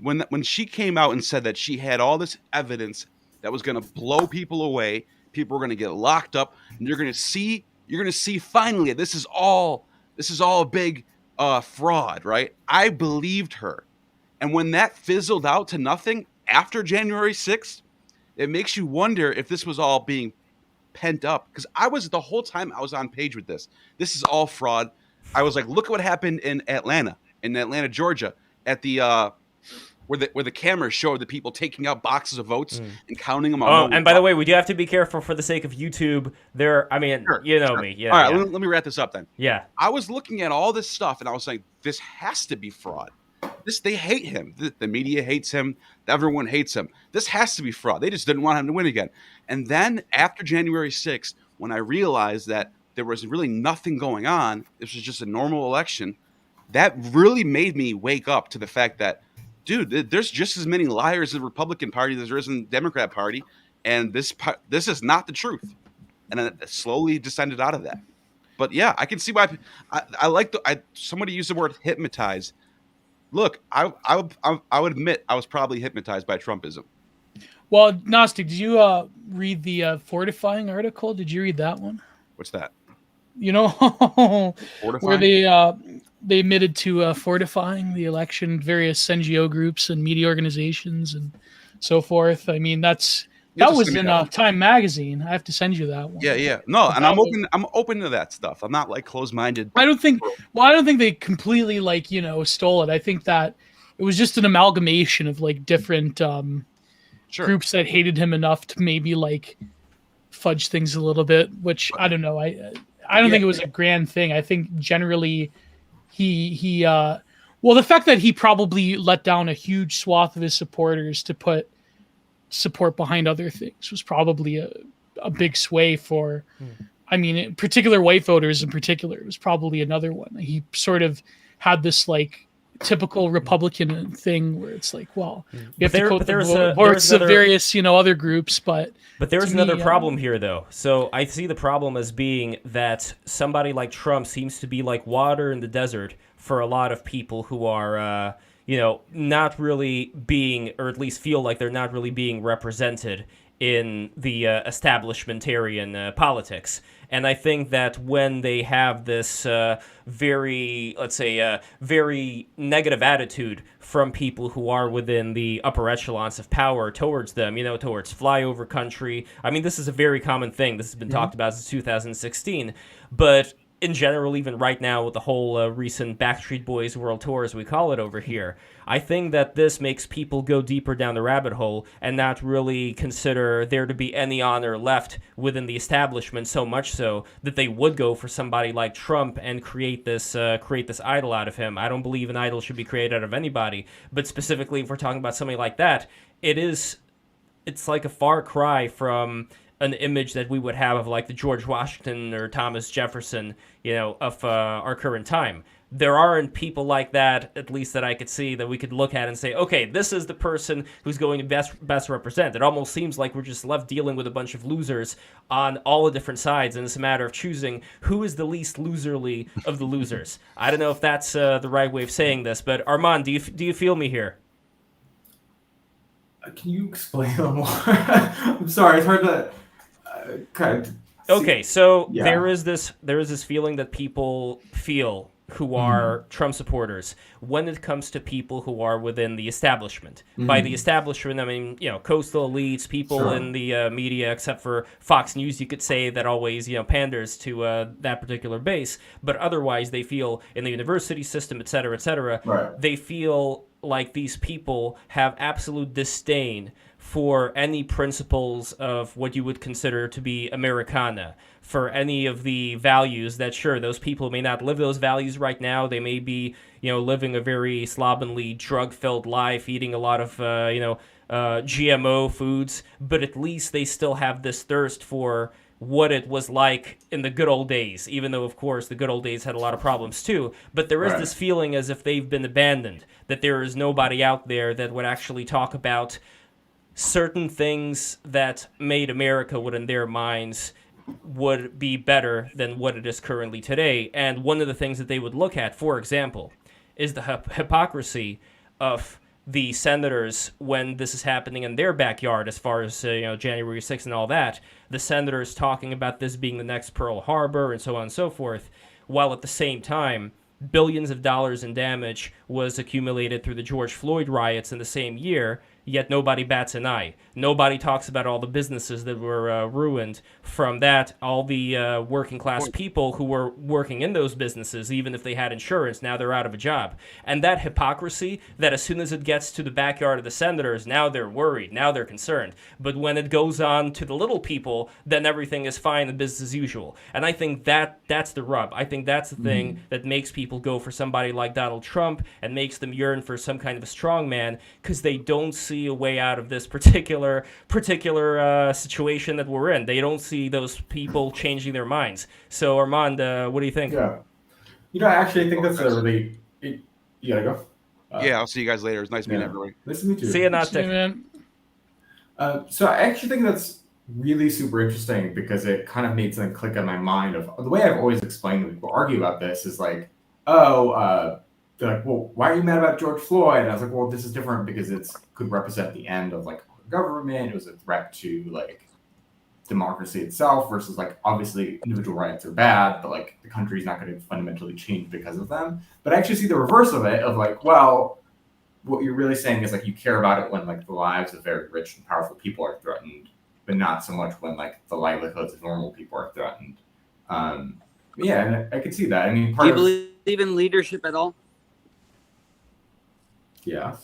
When she came out and said that she had all this evidence that was going to blow people away, people were going to get locked up, and you're going to see finally this is all a big fraud, right? I believed her, and when that fizzled out to nothing after January 6th, it makes you wonder if this was all being pent up. Because the whole time I was on page with this. This is all fraud. I was like, look at what happened in Atlanta, Georgia, at the where the cameras showed the people taking out boxes of votes and counting them. And by the way, we do have to be careful for the sake of YouTube. Me. Yeah. All right, let me wrap this up then. Yeah. I was looking at all this stuff and I was like, this has to be fraud. They hate him. The media hates him. Everyone hates him. This has to be fraud. They just didn't want him to win again. And then after January 6th, when I realized that there was really nothing going on, this was just a normal election, that really made me wake up to the fact that, dude, there's just as many liars in the Republican Party as there is in the Democrat Party, and this is not the truth. And then it slowly descended out of that. But yeah, I can see why I like somebody used the word hypnotize. Look, I would admit I was probably hypnotized by Trumpism. Well, Gnostic, did you read the fortifying article? Did you read that one? What's that? Where they admitted to fortifying the election, various NGO groups and media organizations and so forth. I mean, that was in Time magazine. I have to send you that one. Yeah. No, and I'm open to that stuff. I'm not like closed-minded. I don't think they completely stole it. I think that it was just an amalgamation of like different groups that hated him enough to maybe like fudge things a little bit, which I don't know. I don't think it was a grand thing. I think generally he the fact that he probably let down a huge swath of his supporters to put support behind other things was probably a big sway for, particular white voters in particular was probably another one. He sort of had this like typical Republican thing where it's like, well, we have to quote the votes of various, other groups, but there's another problem here, though. So I see the problem as being that somebody like Trump seems to be like water in the desert for a lot of people who are, not really being, or at least feel like they're not really being represented in the establishmentarian politics. And I think that when they have this very negative attitude from people who are within the upper echelons of power towards them, towards flyover country. I mean, this is a very common thing. This has been talked about since 2016. But in general, even right now with the whole recent Backstreet Boys World Tour, as we call it over here, I think that this makes people go deeper down the rabbit hole and not really consider there to be any honor left within the establishment, so much so that they would go for somebody like Trump and create this idol out of him. I don't believe an idol should be created out of anybody, but specifically if we're talking about somebody like that, it's like a far cry from an image that we would have of like the George Washington or Thomas Jefferson, of our current time. There aren't people like that, at least that I could see, that we could look at and say, okay, this is the person who's going to best represent. It almost seems like we're just left dealing with a bunch of losers on all the different sides, and it's a matter of choosing who is the least loserly of the losers. I don't know if that's the right way of saying this, but Armand, do you feel me here? Can you explain a little more? I'm sorry, it's hard to kind of. Okay, so Yeah. there is this feeling that people feel who are Trump supporters when it comes to people who are within the establishment. By the establishment, I mean, coastal elites, people in the media, except for Fox News, you could say, that always, panders to that particular base. But otherwise, they feel in the university system, et cetera, Right. they feel like these people have absolute disdain for any principles of what you would consider to be Americana, for any of the values that, sure, those people may not live those values right now. They may be, living a very slovenly, drug-filled life, eating a lot of, GMO foods, but at least they still have this thirst for what it was like in the good old days, even though, of course, the good old days had a lot of problems too. But there is this feeling as if they've been abandoned, that there is nobody out there that would actually talk about certain things that made America, what in their minds would be better than what it is currently today. And one of the things that they would look at, for example, is the hypocrisy of the senators when this is happening in their backyard, as far as January 6th and all that. The senators talking about this being the next Pearl Harbor and so on and so forth, while at the same time billions of dollars in damage was accumulated through the George Floyd riots in the same year, yet nobody bats an eye. Nobody talks about all the businesses that were ruined from that, all the working class people who were working in those businesses, even if they had insurance, now they're out of a job. And that hypocrisy, that as soon as it gets to the backyard of the senators, now they're worried, now they're concerned. But when it goes on to the little people, then everything is fine and business as usual. And I think that's the rub. I think that's the thing that makes people go for somebody like Donald Trump and makes them yearn for some kind of a strong man, because they don't see a way out of this particular situation that we're in. They don't see those people changing their minds. So, Armand, what do you think? Yeah. I actually think that's a really. You gotta go. Yeah, I'll see you guys later. It's nice meeting everybody. Nice to meet you. See you, Gnostic. Man. So I actually think that's really super interesting, because it kind of made something click in my mind. Of the way I've always explained when people argue about this is like, they're like, well, why are you mad about George Floyd? And I was like, well, this is different because it could represent the end of like government. It was a threat to like democracy itself, versus like, obviously individual rights are bad, but like the country's not going to fundamentally change because of them. But I actually see the reverse of it, of like, well, what you're really saying is like you care about it when like the lives of very rich and powerful people are threatened, but not so much when like the livelihoods of normal people are threatened. Yeah, and I could see that. I mean, Do you believe in leadership at all? Yeah.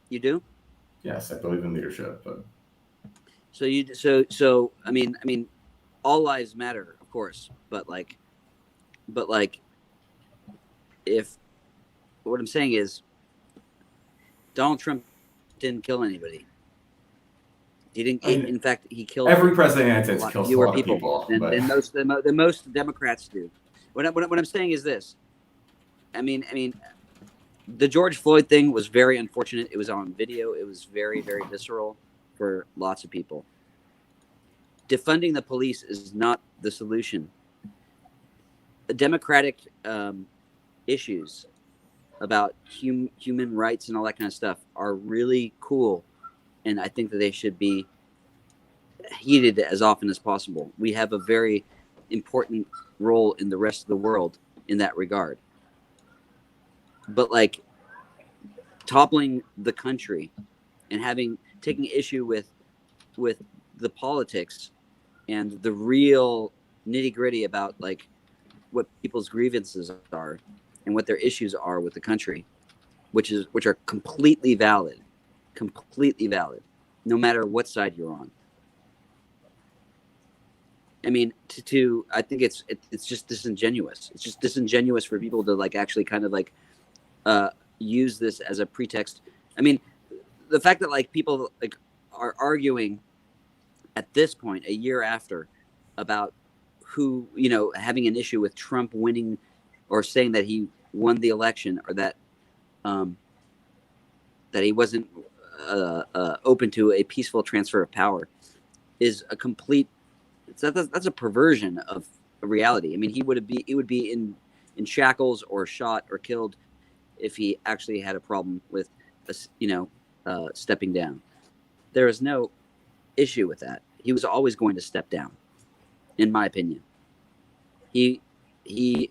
You do? Yes, I believe in leadership, but So I mean, all lives matter, of course, but if what I'm saying is, Donald Trump didn't kill anybody. He didn't. In fact, he killed every president in the United States kills a lot of people. than most Democrats do. What I'm saying is this. I mean, the George Floyd thing was very unfortunate. It was on video. It was very, very visceral for lots of people. Defunding the police is not the solution. The democratic issues about human rights and all that kind of stuff are really cool, and I think that they should be heeded as often as possible. We have a very important role in the rest of the world in that regard. But like toppling the country and taking issue with the politics and the real nitty-gritty about like what people's grievances are and what their issues are with the country, which are completely valid, no matter what side you're on. I mean, I think it's just disingenuous. It's just disingenuous for people to like actually kind of like use this as a pretext. I mean, the fact that like people like are arguing at this point, a year after, about who, having an issue with Trump winning or saying that he won the election, or that he wasn't open to a peaceful transfer of power, is a complete. That's a perversion of reality. I mean, he would be in shackles or shot or killed if he actually had a problem with, stepping down. There is no issue with that. He was always going to step down, in my opinion. He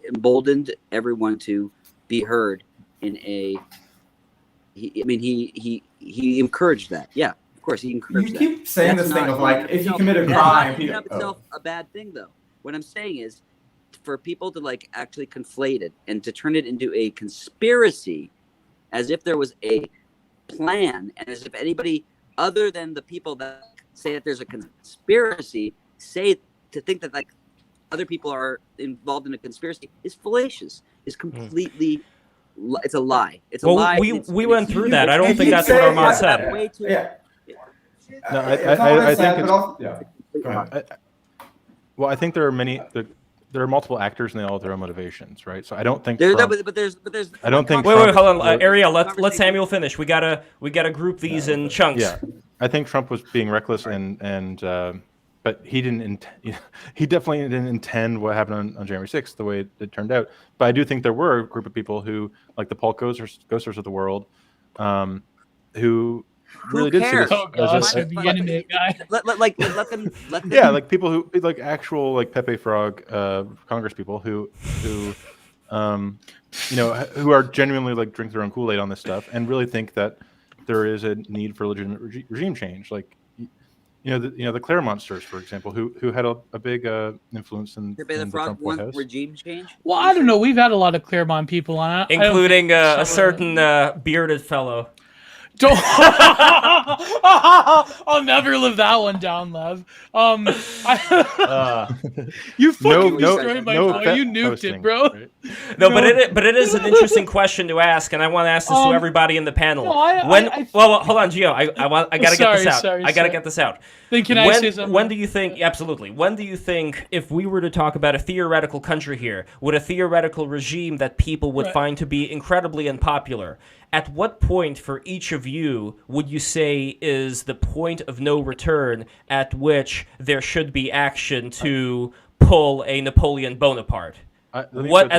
emboldened everyone to be heard in a. He encouraged that. Yeah, of course, he encouraged that. You keep saying That's this thing not of like, in if you itself- commit a that's crime, not in and of itself a bad thing, though. What I'm saying is, for people to like actually conflate it and to turn it into a conspiracy, as if there was a plan, and as if anybody other than the people that say that there's a conspiracy to think that like other people are involved in a conspiracy, is fallacious. Is completely. It's a lie. It's a lie. We went through that. I don't think that's what Armand said. Way too. Yeah. No, I think it's. Go ahead. Well, I think there are multiple actors and they all have their own motivations, right? So I don't think. There's I don't think. Wait, hold on, Trump- Ariel. Let Samuel finish. We gotta group these in chunks. Yeah, I think Trump was being reckless and but he didn't. He definitely didn't intend what happened on January 6th the way it turned out. But I do think there were a group of people who, like the Paul Ghosters of the world, who really did see this Oh gosh, as the internet guy. Let them. yeah, like people who like actual like Pepe Frog Congress people who who are genuinely like drink their own Kool-Aid on this stuff and really think that there is a need for legitimate regime change. Like the Claremontsters, for example, who had a big influence in the Trump White House. Regime change. Well, I don't know. We've had a lot of Claremont people on it, Including a certain bearded fellow. Don't. I'll never live that one down, Lev. You fucking destroyed my phone. You nuked it, bro. Right? No, but it is an interesting question to ask, and I want to ask this to everybody in the panel. No, well, hold on, Gio. I gotta get this out. Sorry. I gotta get this out. Then can I say something? When do you think? Absolutely. When do you think, if we were to talk about a theoretical country here, with a theoretical regime that people would find to be incredibly unpopular, at what point for each of you would you say is the point of no return at which there should be action to pull a Napoleon Bonaparte? At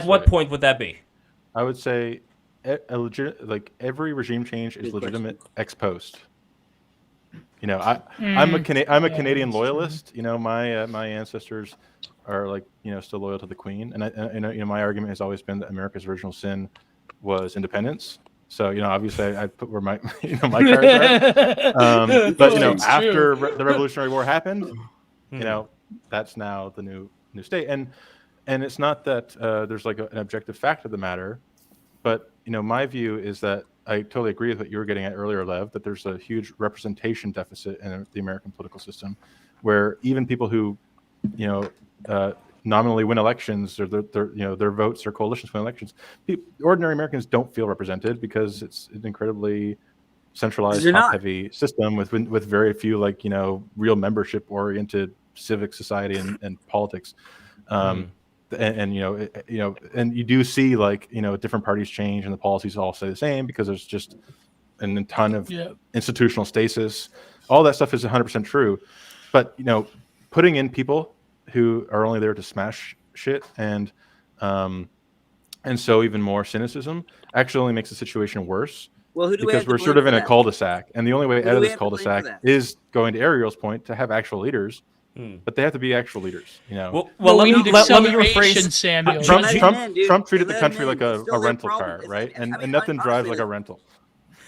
what point would that be? I would say every regime change is legitimate ex post. I'm a Canadian loyalist. My ancestors are still loyal to the Queen, and my argument has always been that America's original sin was independence. So obviously I put where my my cards are. But after the Revolutionary War happened, that's now the new state, and it's not that there's like an objective fact of the matter, but my view is that I totally agree with what you were getting at earlier, Lev, that there's a huge representation deficit in the American political system, where even people who nominally win elections, or their votes or coalitions win elections, ordinary Americans don't feel represented because it's an incredibly centralized, top-heavy system with very few real membership-oriented civic society and politics. And you do see different parties change and the policies all stay the same because there's just a ton of institutional stasis. All that stuff is 100% true, but putting in people who are only there to smash shit and so even more cynicism actually only makes the situation worse. Well, because we're sort of in a cul-de-sac, and the only way out of this cul-de-sac is, going to Ariel's point, to have actual leaders. But they have to be actual leaders, Well, let me rephrase. Samuel. Trump treated the country like a rental car, right? And nothing drives like a rental.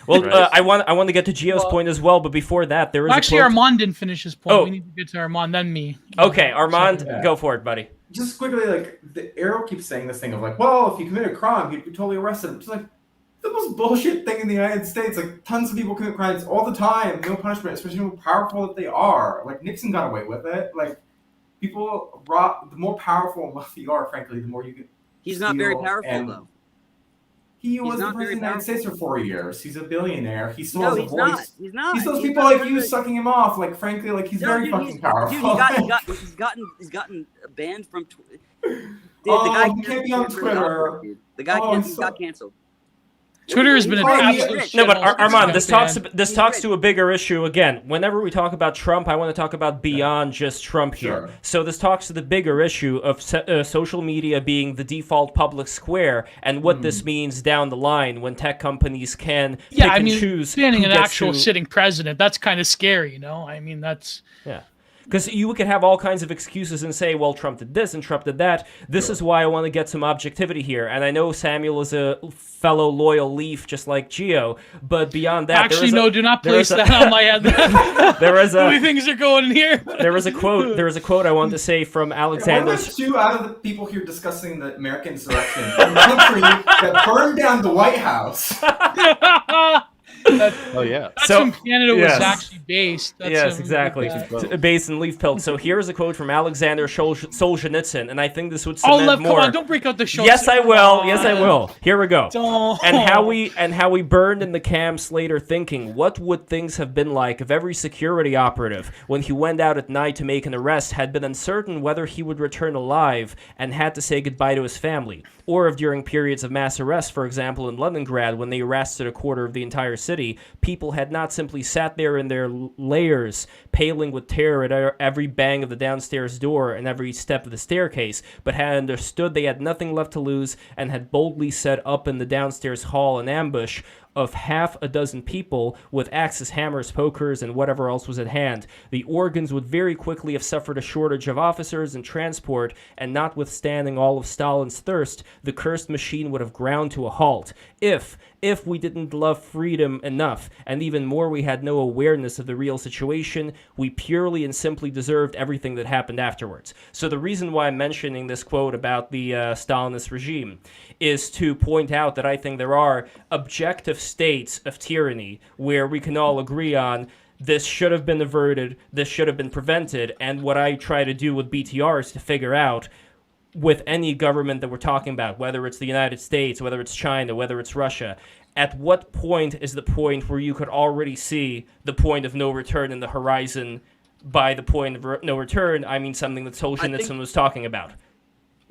Well, right. I want to get to Gio's point as well, but before that, there is actually Armand didn't finish his point. Oh. We need to get to Armand, then me. Okay, Armand, go for it, buddy. Just quickly, the Ariel keeps saying this thing of well, if you commit a crime, you'd be totally arrested. It's the most bullshit thing in the United States. Tons of people commit crimes all the time, no punishment, especially how powerful that they are. Nixon got away with it. People rob. The more powerful and wealthy you are, frankly, the more you get. He's not very powerful though. He was the not president of very the United States for 4 years. He's a billionaire. He still has a voice. He's not. He's those He's people not like you sucking him off. Like, frankly, like he's very fucking powerful. Dude, he's gotten banned from. Dude, the guy he can't be on Twitter. The guy got canceled. Twitter has been an absolute No, but shithole. Armand, this Banned. talks to a bigger issue. Again, whenever we talk about Trump, I want to talk about beyond just Trump here. Sure. So this talks to the bigger issue of social media being the default public square, and what this means down the line when tech companies can pick and choose. Banning who an gets actual who. sitting president, that's kind of scary, you know? I mean, that's... Yeah. Because you could have all kinds of excuses and say, well, Trump did this and Trump did that. This is why I want to get some objectivity here. And I know Samuel is a fellow loyal Leaf, just like Gio. But beyond that, Actually, no, do not place that on my head. There is How many things are going in here? There was a quote. There was a quote I wanted to say from Alexander. There's 2 out of the people here discussing the American insurrection in the country that burned down the White House. Oh yeah. That's So- when Canada was yes. actually based. That's Yes, exactly. Based in leaf pilt. So here's a quote from Alexander Solzhenitsyn, and I think this would Oh, cement Lev, more. come on, don't break out the show. Yes, I will. Yes, I will. Here we go. Don't. And how we burned in the camps later, thinking, what would things have been like if every security operative, when he went out at night to make an arrest, had been uncertain whether he would return alive and had to say goodbye to his family, or if during periods of mass arrest, for example in Leningrad, when they arrested a quarter of the entire city, people had not simply sat there in their layers, paling with terror at every bang of the downstairs door and every step of the staircase, but had understood they had nothing left to lose and had boldly set up in the downstairs hall an ambush of half a dozen people with axes, hammers, pokers, and whatever else was at hand. The organs would very quickly have suffered a shortage of officers and transport, and notwithstanding all of Stalin's thirst, the cursed machine would have ground to a halt. If we didn't love freedom enough, and even more we had no awareness of the real situation, we purely and simply deserved everything that happened afterwards. So the reason why I'm mentioning this quote about the Stalinist regime is to point out that I think there are objective states of tyranny where we can all agree on this should have been averted, this should have been prevented, and what I try to do with BTR is to figure out with any government that we're talking about, whether it's the United States, whether it's China, whether it's Russia, at what point is the point where you could already see the point of no return in the horizon? By the point of no return, I mean something that Solzhenitsyn was talking about.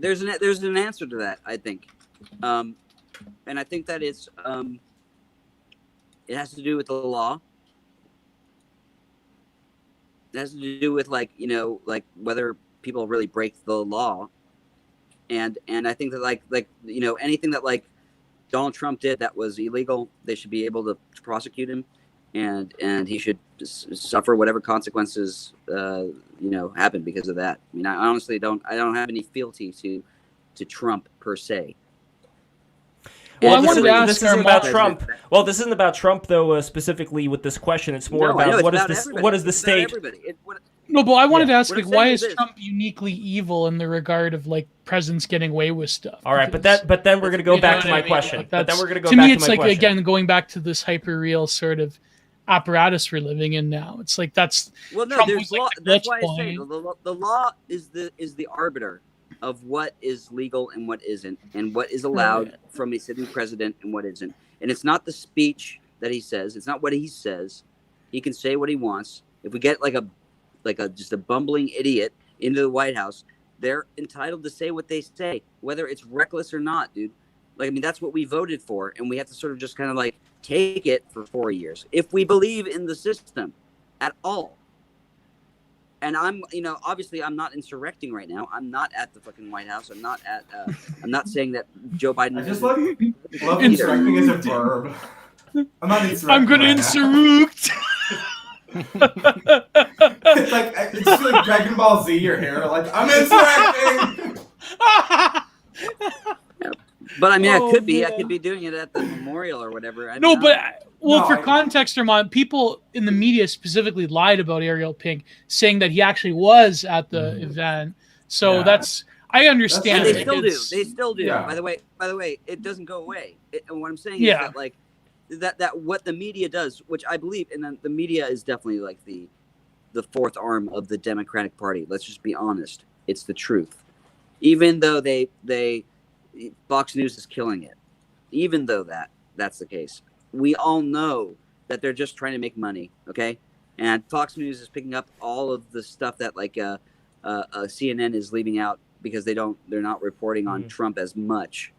There's an answer to that, I think, and I think that it's it has to do with the law. It has to do with like whether people really break the law, and I think that like anything that like Donald Trump did that was illegal, they should be able to prosecute him, and he should suffer whatever consequences happen because of that. I mean, I honestly don't have any fealty to Trump per se. Well, Well, I wanted to ask this isn't Armand- about Trump. Well, this isn't about Trump, though, specifically with this question. It's more about what is the state. No, but I wanted to ask, What I'm like, why saying is is this. Trump uniquely evil in the regard of like presidents getting away with stuff? All right, but Because- then we're gonna go You know back what to I my mean? question. Like, But then that's- we're gonna go to back me, to it's my like question. again going back to this hyper real sort of apparatus we're living in now. It's like that's Well, no, Trump there's was, like, law. the That's glitch why I say point. the law is the arbiter of what is legal and what isn't, and what is allowed from a sitting president and what isn't. And it's not the speech that he says. It's not what he says. He can say what he wants. If we get like a just a bumbling idiot into the White House, they're entitled to say what they say, whether it's reckless or not, dude. Like, I mean, that's what we voted for, and we have to sort of just kind of like take it for 4 years if we believe in the system at all. And I'm, obviously I'm not insurrecting right now. I'm not at the fucking White House. I'm not at. I'm not saying that Joe Biden. I just love insurrecting as a verb. I'm not insurrecting. I'm gonna right now. insurrect. It's like Dragon Ball Z. Your hair, like I'm insurrecting. But I mean, Oh, I could be. I man. could be doing it at the memorial or whatever. I No, don't but know. for context, Armand, people in the media specifically lied about Ariel Pink, saying that he actually was at the event. So Yeah. that's I understand. And it. they still do. It's- They still do. Yeah. By the way, it doesn't go away. And what I'm saying Yeah. is that like that what the media does, which I believe, and then the media is definitely like the fourth arm of the Democratic Party. Let's just be honest. It's the truth. Even though they Fox News is killing it. even though that's the case, we all know that they're just trying to make money, okay? And Fox News is picking up all of the stuff that like CNN is leaving out because they're not reporting on Trump as much,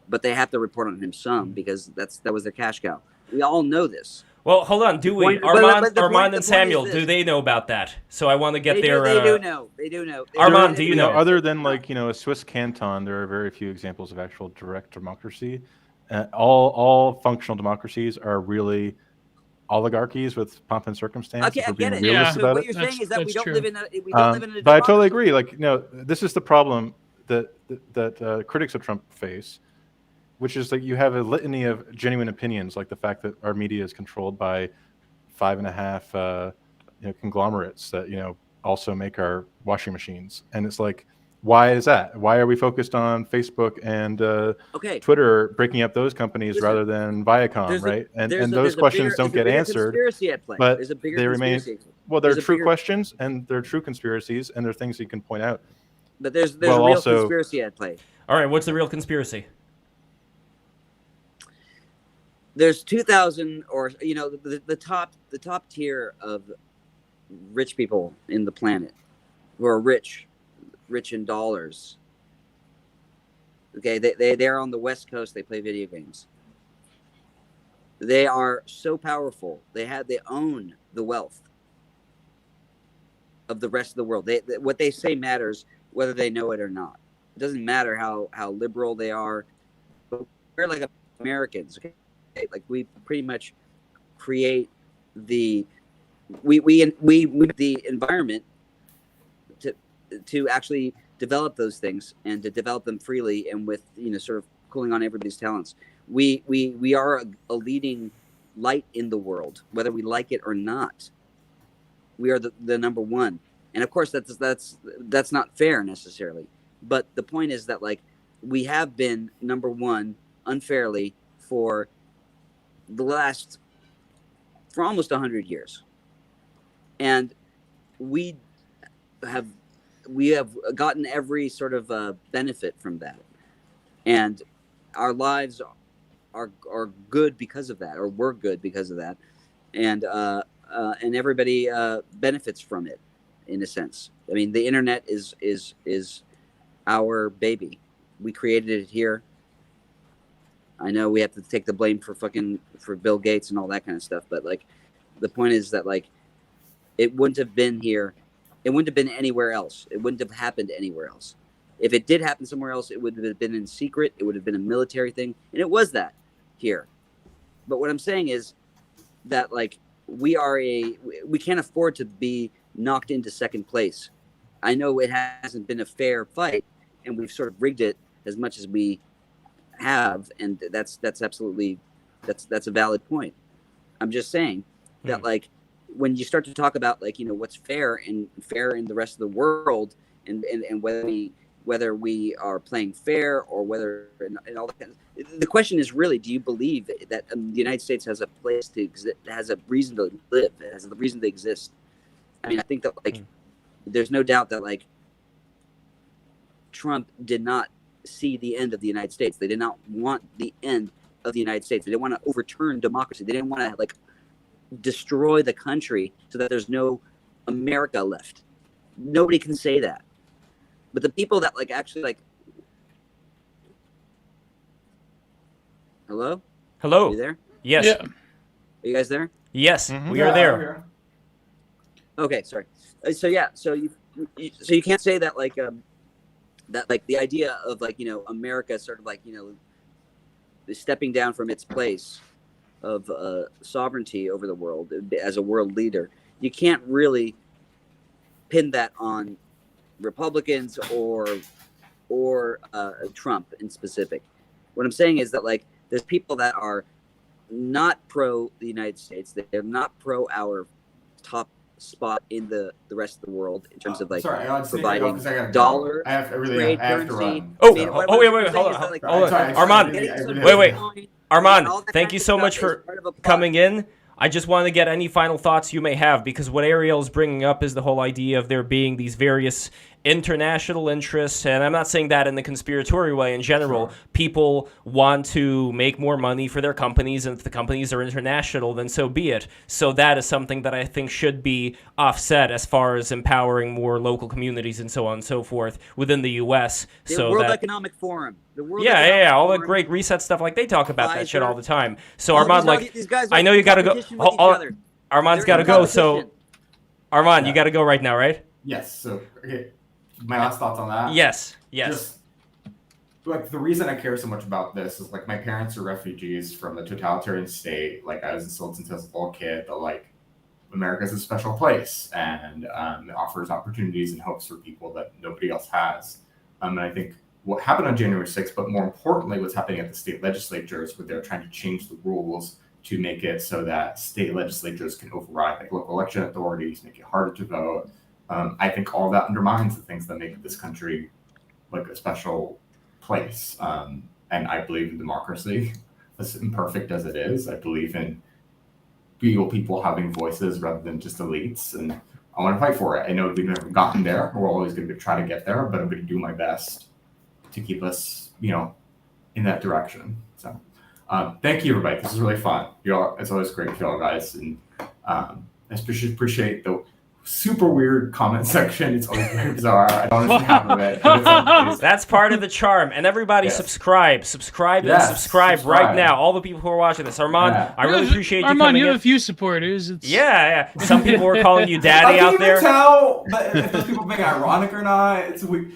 but they have to report on him some because that was their cash cow. We all know this. Well, hold on. Do we? Armand and Samuel, do they know about that? So I want to get their... They do know. They do know. Armand, do you know? Other than like, a Swiss canton, there are very few examples of actual direct democracy. All functional democracies are really oligarchies with pomp and circumstance. Okay, I get it. So what you're saying is that we don't live in a democracy. But I totally agree. Like, this is the problem that critics of Trump face, which is that you have a litany of genuine opinions, like the fact that our media is controlled by 5.5 conglomerates that also make our washing machines, and it's like, why is that? Why are we focused on Facebook and Twitter breaking up those companies rather than Viacom, right? And those questions don't get answered, but they remain. Well, there are true questions and there are true conspiracies, and there are things you can point out. But there's a real conspiracy at play. All right, what's the real conspiracy? There's 2,000, or the top tier of rich people in the planet who are rich in dollars. Okay, they're on the West Coast. They play video games. They are so powerful. They own the wealth of the rest of the world. What they say matters, whether they know it or not. It doesn't matter how liberal they are. But we're like Americans. Okay, like we pretty much create the the environment to actually develop those things and to develop them freely and with sort of pulling on everybody's talents. We are a leading light in the world, whether we like it or not. We are the number one, and of course that's not fair necessarily. But the point is that like we have been number one unfairly for almost 100 years, and we have gotten every sort of benefit from that, and our lives are good because of that, or were good because of that, and everybody benefits from it in a sense. I mean, the internet is our baby. We created it here. I know we have to take the blame for Bill Gates and all that kind of stuff, but like the point is that like it wouldn't have been here. It wouldn't have been anywhere else. It wouldn't have happened anywhere else. If it did happen somewhere else, it would have been in secret. It would have been a military thing, and it was that here. But what I'm saying is that like we can't afford to be knocked into second place. I know it hasn't been a fair fight, and we've sort of rigged it as much as we have, and that's absolutely that's a valid point. I'm just saying that like when you start to talk about like what's fair in the rest of the world, and whether we are playing fair or whether and all that, the question is really, do you believe that the United States has a place to exist, has a reason to live, has a reason to exist? I mean, I think that like there's no doubt that like Trump did not see the end of the United States. They did not want the end of the United States. They didn't want to overturn democracy. They didn't want to like destroy the country so that there's no America left. Nobody can say that. But the people that like actually like, hello? Hello. Are you there? Yes. Yeah. Are you guys there? Yes, we are there. Okay, sorry. So yeah, so you can't say that like that like the idea of like America sort of like stepping down from its place of sovereignty over the world as a world leader. You can't really pin that on Republicans or Trump in specific. What I'm saying is that like there's people that are not pro the United States. They're not pro our top spot in the rest of the world in terms of like providing dollar, trade, currency. Wait, hold on. Armand, wait. Armand, thank you so much for coming in. I just want to get any final thoughts you may have, because what Ariel is bringing up is the whole idea of there being these various international interests, and I'm not saying that in the conspiratorial way. In general, people want to make more money for their companies, and if the companies are international, then so be it. So that is something that I think should be offset as far as empowering more local communities and so on and so forth within the U.S. The World Economic Forum. The World Economic Yeah, all the Forum, great reset stuff, like they talk about that shit all the time. So all Armand, these guys I know you got to go. competition with each other. Armand's They're got to in go. So competition. Armand, you got to go right now, right? Yes. So, okay. My last thoughts on that. Yes. Just, like, the reason I care so much about this is, like, my parents are refugees from a totalitarian state. Like, I was instilled into as a little kid that, like, America's a special place, and it offers opportunities and hopes for people that nobody else has. And I think what happened on January 6th, but more importantly, what's happening at the state legislatures, where they're trying to change the rules to make it so that state legislatures can override, like, local election authorities, make it harder to vote. I think all that undermines the things that make this country like a special place. And I believe in democracy, as imperfect as it is. I believe in real people having voices rather than just elites. And I want to fight for it. I know we've never gotten there. We're always going to try to get there, but I'm going to do my best to keep us, in that direction. So thank you, everybody. This is really fun. It's always great with y'all guys. And I especially appreciate the super weird comment section. It's always very bizarre. I don't understand half of it. That's part of the charm. And everybody subscribe right now. All the people who are watching this. Armand, I really appreciate you Armand, coming you have in. a few supporters. Yeah. Some people were calling you daddy out there. I can't even tell if those people being ironic or not. It's weird.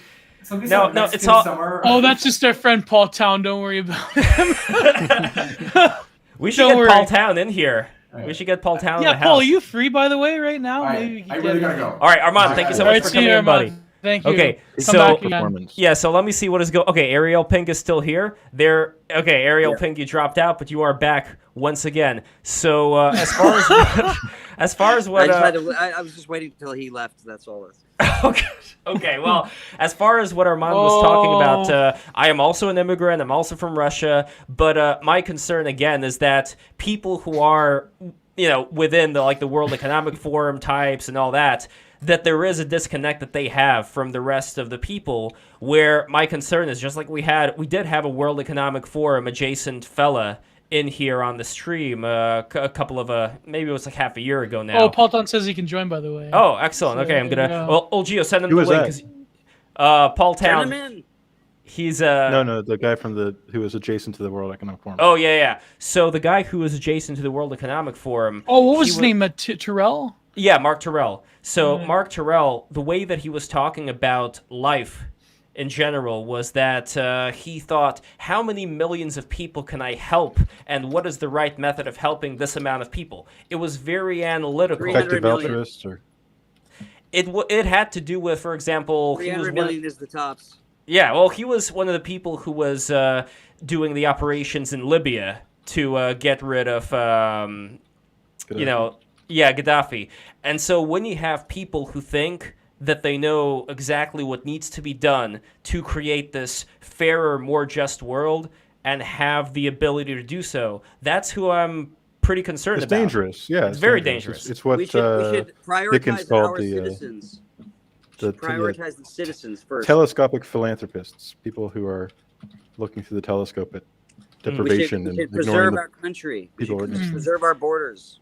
No, it's all. Summer. Oh, that's just our friend Paul Town. Don't worry about him. We should get Paul Town in here. We should get Paul Town in the house. Paul, are you free, by the way, right now? I really gotta go. All right, Armand, thank you so much for coming in, buddy. Thank you. Okay, so so let me see what is going. Okay, Ariel Pink is still here. Ariel Pink, you dropped out, but you are back once again. So as far as what I was just waiting until he left. That's all. Okay. Well, as far as what Armand was talking about, I am also an immigrant. I'm also from Russia. But my concern again is that people who are, within the World Economic Forum types and all that there is a disconnect that they have from the rest of the people. Where my concern is just like we did have a World Economic Forum adjacent fella in here on the stream a couple of maybe it was like half a year ago now. Oh, Paul Town says he can join, by the way. Oh, excellent. Okay, I'm gonna. Well, Gio, send him the link. Paul Town. He's no, the guy who was adjacent to the World Economic Forum. Oh yeah. So the guy who was adjacent to the World Economic Forum. Oh, what was his name? Terrell. Yeah, Mark Terrell. So Mark Terrell, the way that he was talking about life in general was that he thought, how many millions of people can I help, and what is the right method of helping this amount of people? It was very analytical. Effective altruist, or it had to do with, for example, 300 million is the tops. Yeah, well, he was one of the people who was doing the operations in Libya to get rid of, Gaddafi. And so when you have people who think that they know exactly what needs to be done to create this fairer, more just world and have the ability to do so, that's who I'm pretty concerned about. It's dangerous. Yeah, it's very dangerous. It's what we should prioritize our citizens. Prioritize the citizens first. Telescopic philanthropists, people who are looking through the telescope at deprivation we should and preserve our country. We should preserve our borders.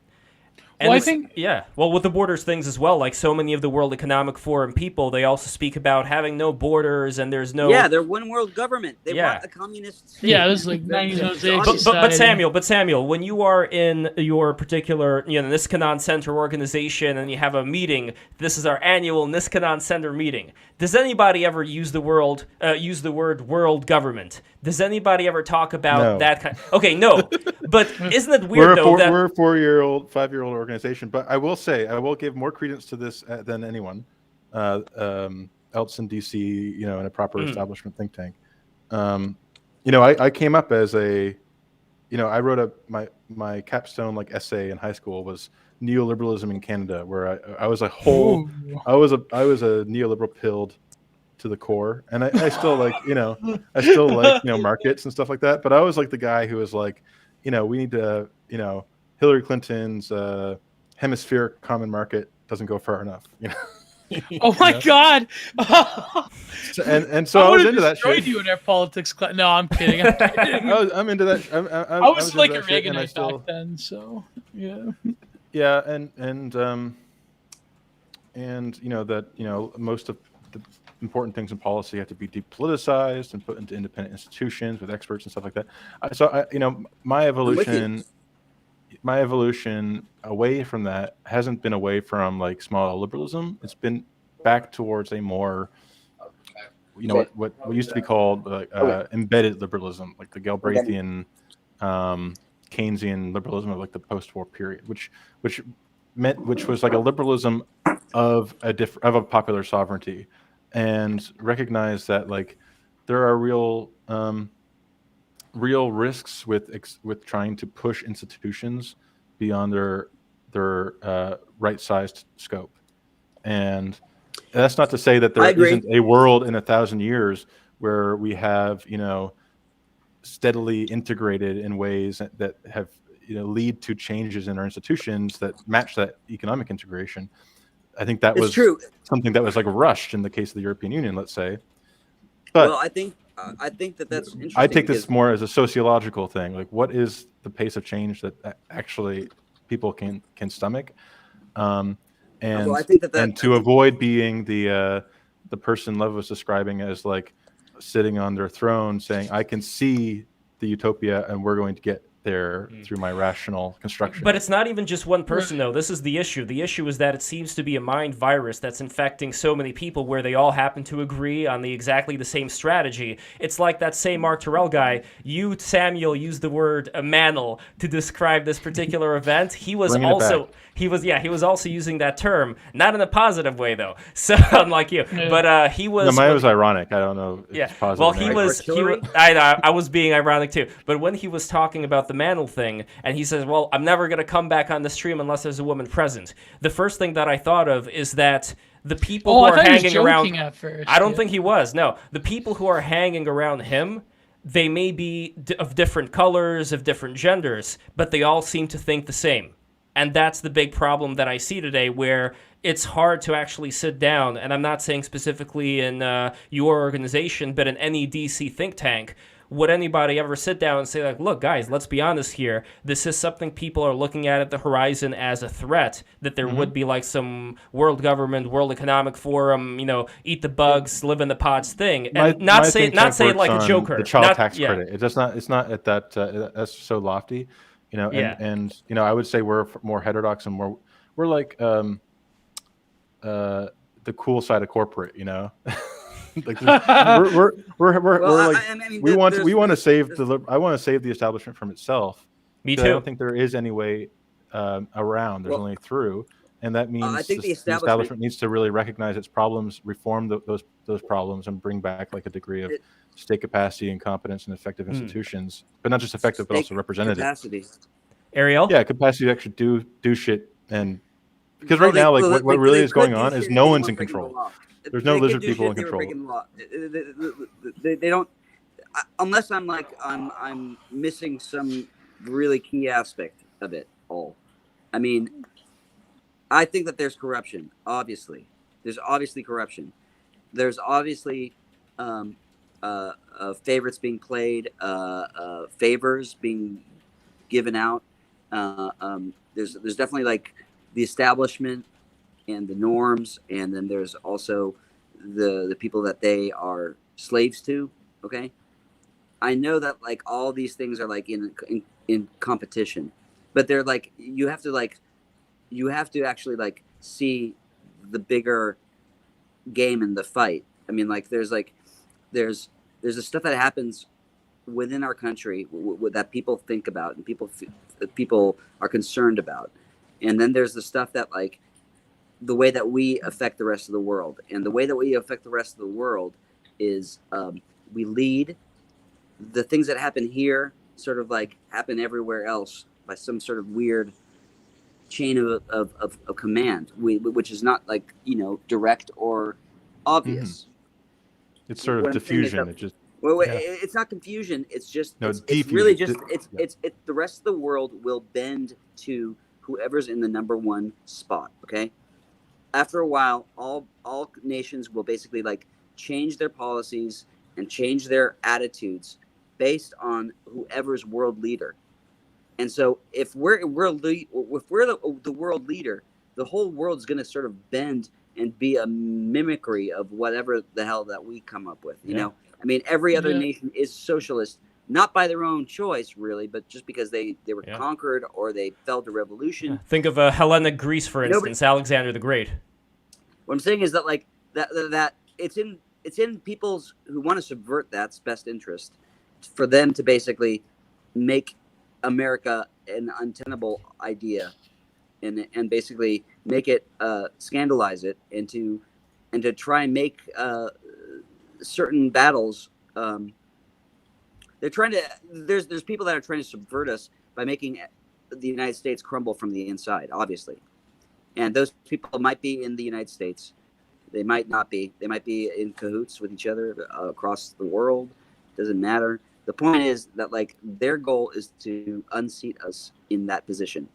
And with the borders things as well, like so many of the World Economic Forum people, they also speak about having no borders and there's no... Yeah, they're one world government. They want a communist state. Yeah, this is like 1906. But Samuel, when you are in your particular Niskanen Center organization and you have a meeting, this is our annual Niskanen Center meeting. Does anybody ever use the word world government? Does anybody ever talk about that kind? Okay, no. But isn't it weird we're a 5-year-old organization, but I will say I will give more credence to this than anyone else in DC, in a proper establishment think tank. I came up as I wrote my capstone essay in high school was neoliberalism in Canada, where I was a neoliberal pilled to the core, and I still markets and stuff like that. But I was the guy who was we need to Hillary Clinton's hemispheric common market doesn't go far enough. Oh my God! And so I was into that destroyed shit. you in our politics class. No, I'm kidding. I'm kidding. I'm into that. I was like a into that shit, and I Reaganite still, back then, so yeah. yeah, and most of the important things in policy have to be depoliticized and put into independent institutions with experts and stuff like that. My evolution away from that hasn't been away from like small liberalism. It's been back towards a more, what used to be called embedded liberalism, like the Galbraithian, Keynesian liberalism of like the post-war period, which was like a liberalism of a popular sovereignty, and recognize that like there are real risks with trying to push institutions beyond their right-sized scope. And that's not to say that there isn't a world in 1,000 years where we have steadily integrated in ways that have lead to changes in our institutions that match that economic integration. I think that was true. Something that was like rushed in the case of the European Union, let's say. But well, I think that's interesting. I take this more as a sociological thing. Like, what is the pace of change that actually people can stomach? And I think and to avoid being the person Lev was describing as like sitting on their throne, saying, "I can see the utopia, and we're going to get there through my rational construction." But it's not even just one person, though. This is the issue. The issue is that it seems to be a mind virus that's infecting so many people where they all happen to agree on exactly the same strategy. It's like that same Mark Terrell guy. You, Samuel, used the word "mantle" to describe this particular event. He was also using that term, not in a positive way, though. So unlike you, but he was. No, mine was ironic. I don't know. If it's positive. Well, he was. I was being ironic too. But when he was talking about the mantle thing, and he says, "Well, I'm never going to come back on the stream unless there's a woman present." The first thing that I thought of is that the people who are hanging around. At first, I don't think he was. No, the people who are hanging around him, they may be of different colors, of different genders, but they all seem to think the same. And that's the big problem that I see today, where it's hard to actually sit down, and I'm not saying specifically in your organization, but in any DC think tank, would anybody ever sit down and say, like, look, guys, let's be honest here. This is something people are looking at the horizon as a threat, that there would be like some world government, World Economic Forum, eat the bugs, live in the pods thing. And not say it like a joker. The child tax credit. It's not at that, that's so lofty. And I would say we're more heterodox and we're like the cool side of corporate, like we want to save I want to save the establishment from itself. Me too. I don't think there is any way around. There's only through, and that means I think the establishment needs to really recognize its problems, reform those problems, and bring back like a degree of state capacity and competence and effective institutions, but not just effective, but also representative. Capacity. Ariel? Yeah, capacity to actually do shit, and because right now, what really is going on is no one's in control. There's no lizard people in control. They don't, unless I'm missing some really key aspect of it all. I mean, I think that there's corruption. Obviously, there's obviously corruption. There's obviously favorites being played, favors being given out. There's definitely like the establishment and the norms, and then there's also the people that they are slaves to. Okay, I know that like all these things are like in competition, but they're like you have to actually like see the bigger game in the fight. I mean, like there's the stuff that happens within our country that people think about and people are concerned about, and then there's the stuff that like the way that we affect the rest of the world. And the way that we affect the rest of the world is we lead. The things that happen here sort of like happen everywhere else by some sort of weird chain of command, which is not like, direct or obvious. Mm-hmm. It's sort of diffusion. It's not confusion. It's just, it's really just, it's the rest of the world will bend to whoever's in the number one spot. Okay. after a while, all nations will basically like change their policies and change their attitudes based on whoever's world leader. And so if we're the world leader, the whole world's going to sort of bend and be a mimicry of whatever the hell that we come up with. You know, I mean, every other nation is socialist, not by their own choice, really, but just because they were conquered or they felt a revolution. Think of Hellenic Greece, for instance, Alexander the Great. What I'm saying is that like that it's in people's who want to subvert that's best interest for them to basically make America an untenable idea and basically make it scandalize it and to try and make certain battles they're trying to there's people that are trying to subvert us by making the United States crumble from the inside, obviously. And those people might be in the United States. They might not be. They might be in cahoots with each other across the world. Doesn't matter. The point is that like their goal is to unseat us in that position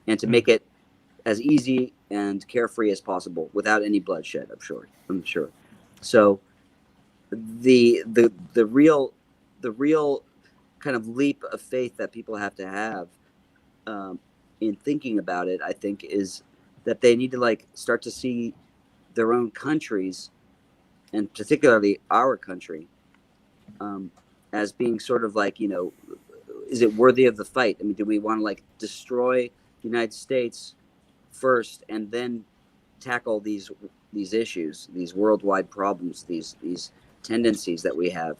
and to make it as easy and carefree as possible without any bloodshed, I'm sure. So the real kind of leap of faith that people have to have in thinking about it, I think, is that they need to like start to see their own countries, and particularly our country, as being sort of like, you know, is it worthy of the fight? I mean, do we want to like destroy the United States first and then tackle these issues, these worldwide problems, these tendencies that we have?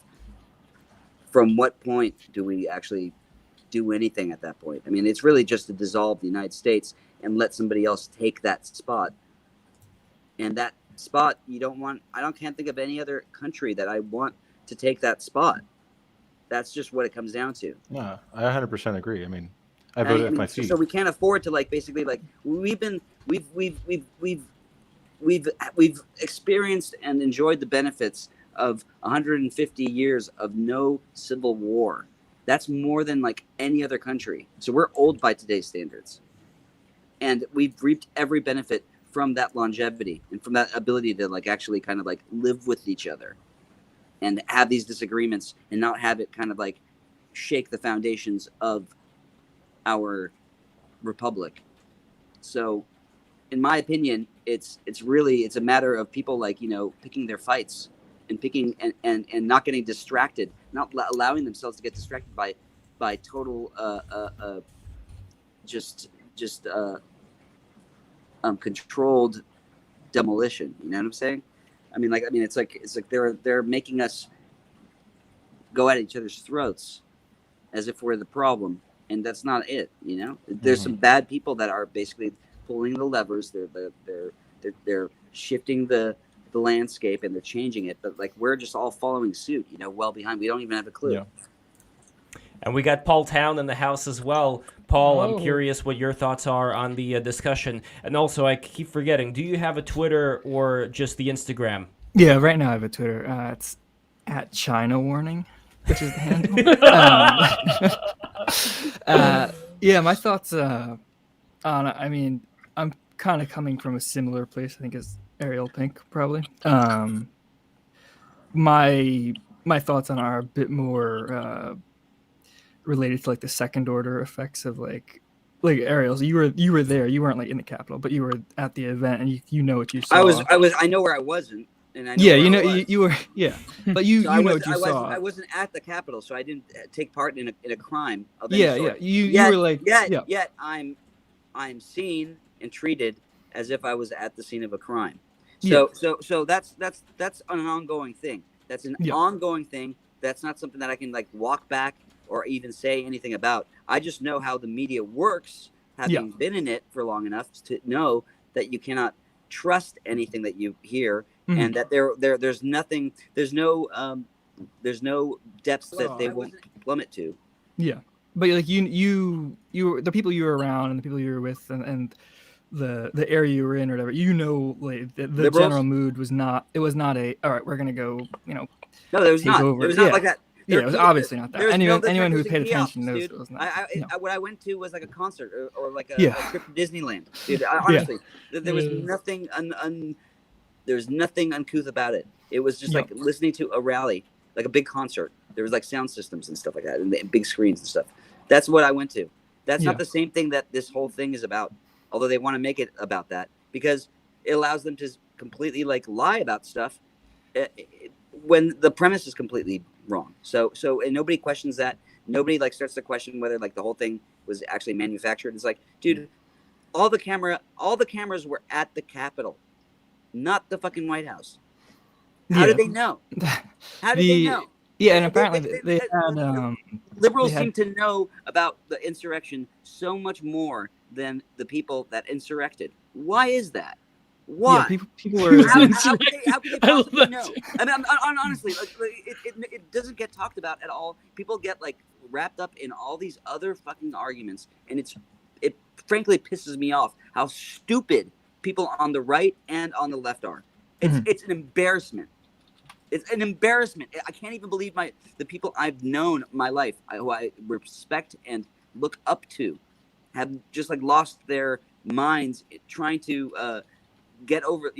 From what point do we actually do anything at that point? I mean, it's really just to dissolve the United States and let somebody else take that spot. And that spot, can't think of any other country that I want to take that spot. That's just what it comes down to. Yeah, I 100% agree. I mean, I voted with my feet. So we can't afford to like basically like we've experienced and enjoyed the benefits of 150 years of no civil war. That's more than like any other country. So we're old by today's standards. And we've reaped every benefit from that longevity and from that ability to like actually kind of like live with each other and have these disagreements and not have it kind of like shake the foundations of our republic. So in my opinion, it's a matter of people like, you know, picking their fights and picking and not getting distracted, not allowing themselves to get distracted by total controlled demolition. You know what I'm saying? I mean, it's like they're making us go at each other's throats as if we're the problem, and that's not it. You know, there's some bad people that are basically pulling the levers. They're shifting the landscape and they're changing it, but like we're just all following suit. You know, well behind. We don't even have a clue. Yeah. And we got Paul Town in the house as well. Paul, I'm curious what your thoughts are on the discussion. And also, I keep forgetting, do you have a Twitter or just the Instagram? Yeah, right now I have a Twitter. It's at China Warning, which is the handle. Yeah, my thoughts on it. I mean, I'm kind of coming from a similar place, I think, as Ariel Pink, probably. My thoughts on it are a bit more related to like the second order effects of like Ariel, you were there, you weren't like in the Capitol, but you were at the event and you know what you saw. I know where I wasn't, and I know you were but you so know what you saw. I wasn't at the Capitol, so I didn't take part in a crime of any any sort. You were like yet I'm seen and treated as if I was at the scene of a crime. So that's an ongoing thing. That's an ongoing thing. That's not something that I can like walk back or even say anything about. I just know how the media works, having been in it for long enough to know that you cannot trust anything that you hear, and that there's nothing, there's no depths that they won't plummet to. Yeah, but like you the people you were around and the people you were with and the area you were in or whatever, you know, like the general mood was not. It was not a all right. We're gonna go. You know. No, there was not. Over. It was not like that. Yeah, it was obviously not that. There's Anyone who there's paid kiosks, attention knows dude. it was not. What I went to was like a concert or like a, Yeah. a trip to Disneyland, dude. Honestly, there was Yeah. nothing there's nothing uncouth about it. It was just like listening to a rally, like a big concert. There was like sound systems and stuff like that, and big screens and stuff. That's what I went to. That's not the same thing that this whole thing is about. Although they want to make it about that because it allows them to completely like lie about stuff when the premise is completely wrong. So and nobody questions that. Nobody like starts to question whether like the whole thing was actually manufactured. It's like, dude, all the cameras were at the Capitol, not the fucking White House. How did they know? How did they know? Yeah, and apparently they had liberals seem to know about the insurrection so much more than the people that insurrected. Why is that? Why? Yeah, people were. How could they possibly know? I mean, honestly, it doesn't get talked about at all. People get like wrapped up in all these other fucking arguments, and it frankly pisses me off how stupid people on the right and on the left are. It's an embarrassment. It's an embarrassment. I can't even believe the people I've known my life, who I respect and look up to, have just like lost their minds trying to get over,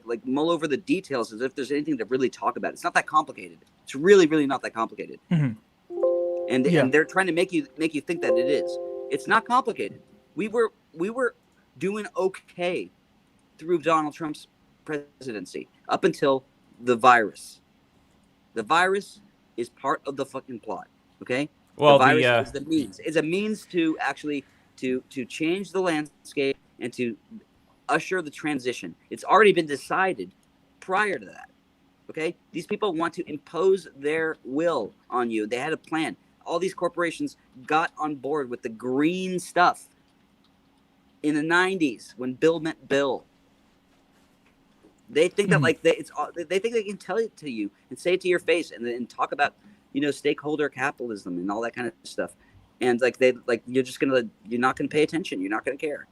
like mull over the details as if there's anything to really talk about. It's not that complicated. It's really, really not that complicated. And they're trying to make you think that it is. It's not complicated. We were doing okay through Donald Trump's presidency up until the virus. The virus is part of the fucking plot. Okay. Well, the virus is the means. It's a means to actually to change the landscape and to usher the transition. It's already been decided prior to that. Okay. These people want to impose their will on you. They had a plan. All these corporations got on board with the green stuff in the 90s when Bill met Bill. They think that they think they can tell it to you and say it to your face and then talk about stakeholder capitalism and all that kind of stuff, and you're not gonna pay attention, you're not gonna care.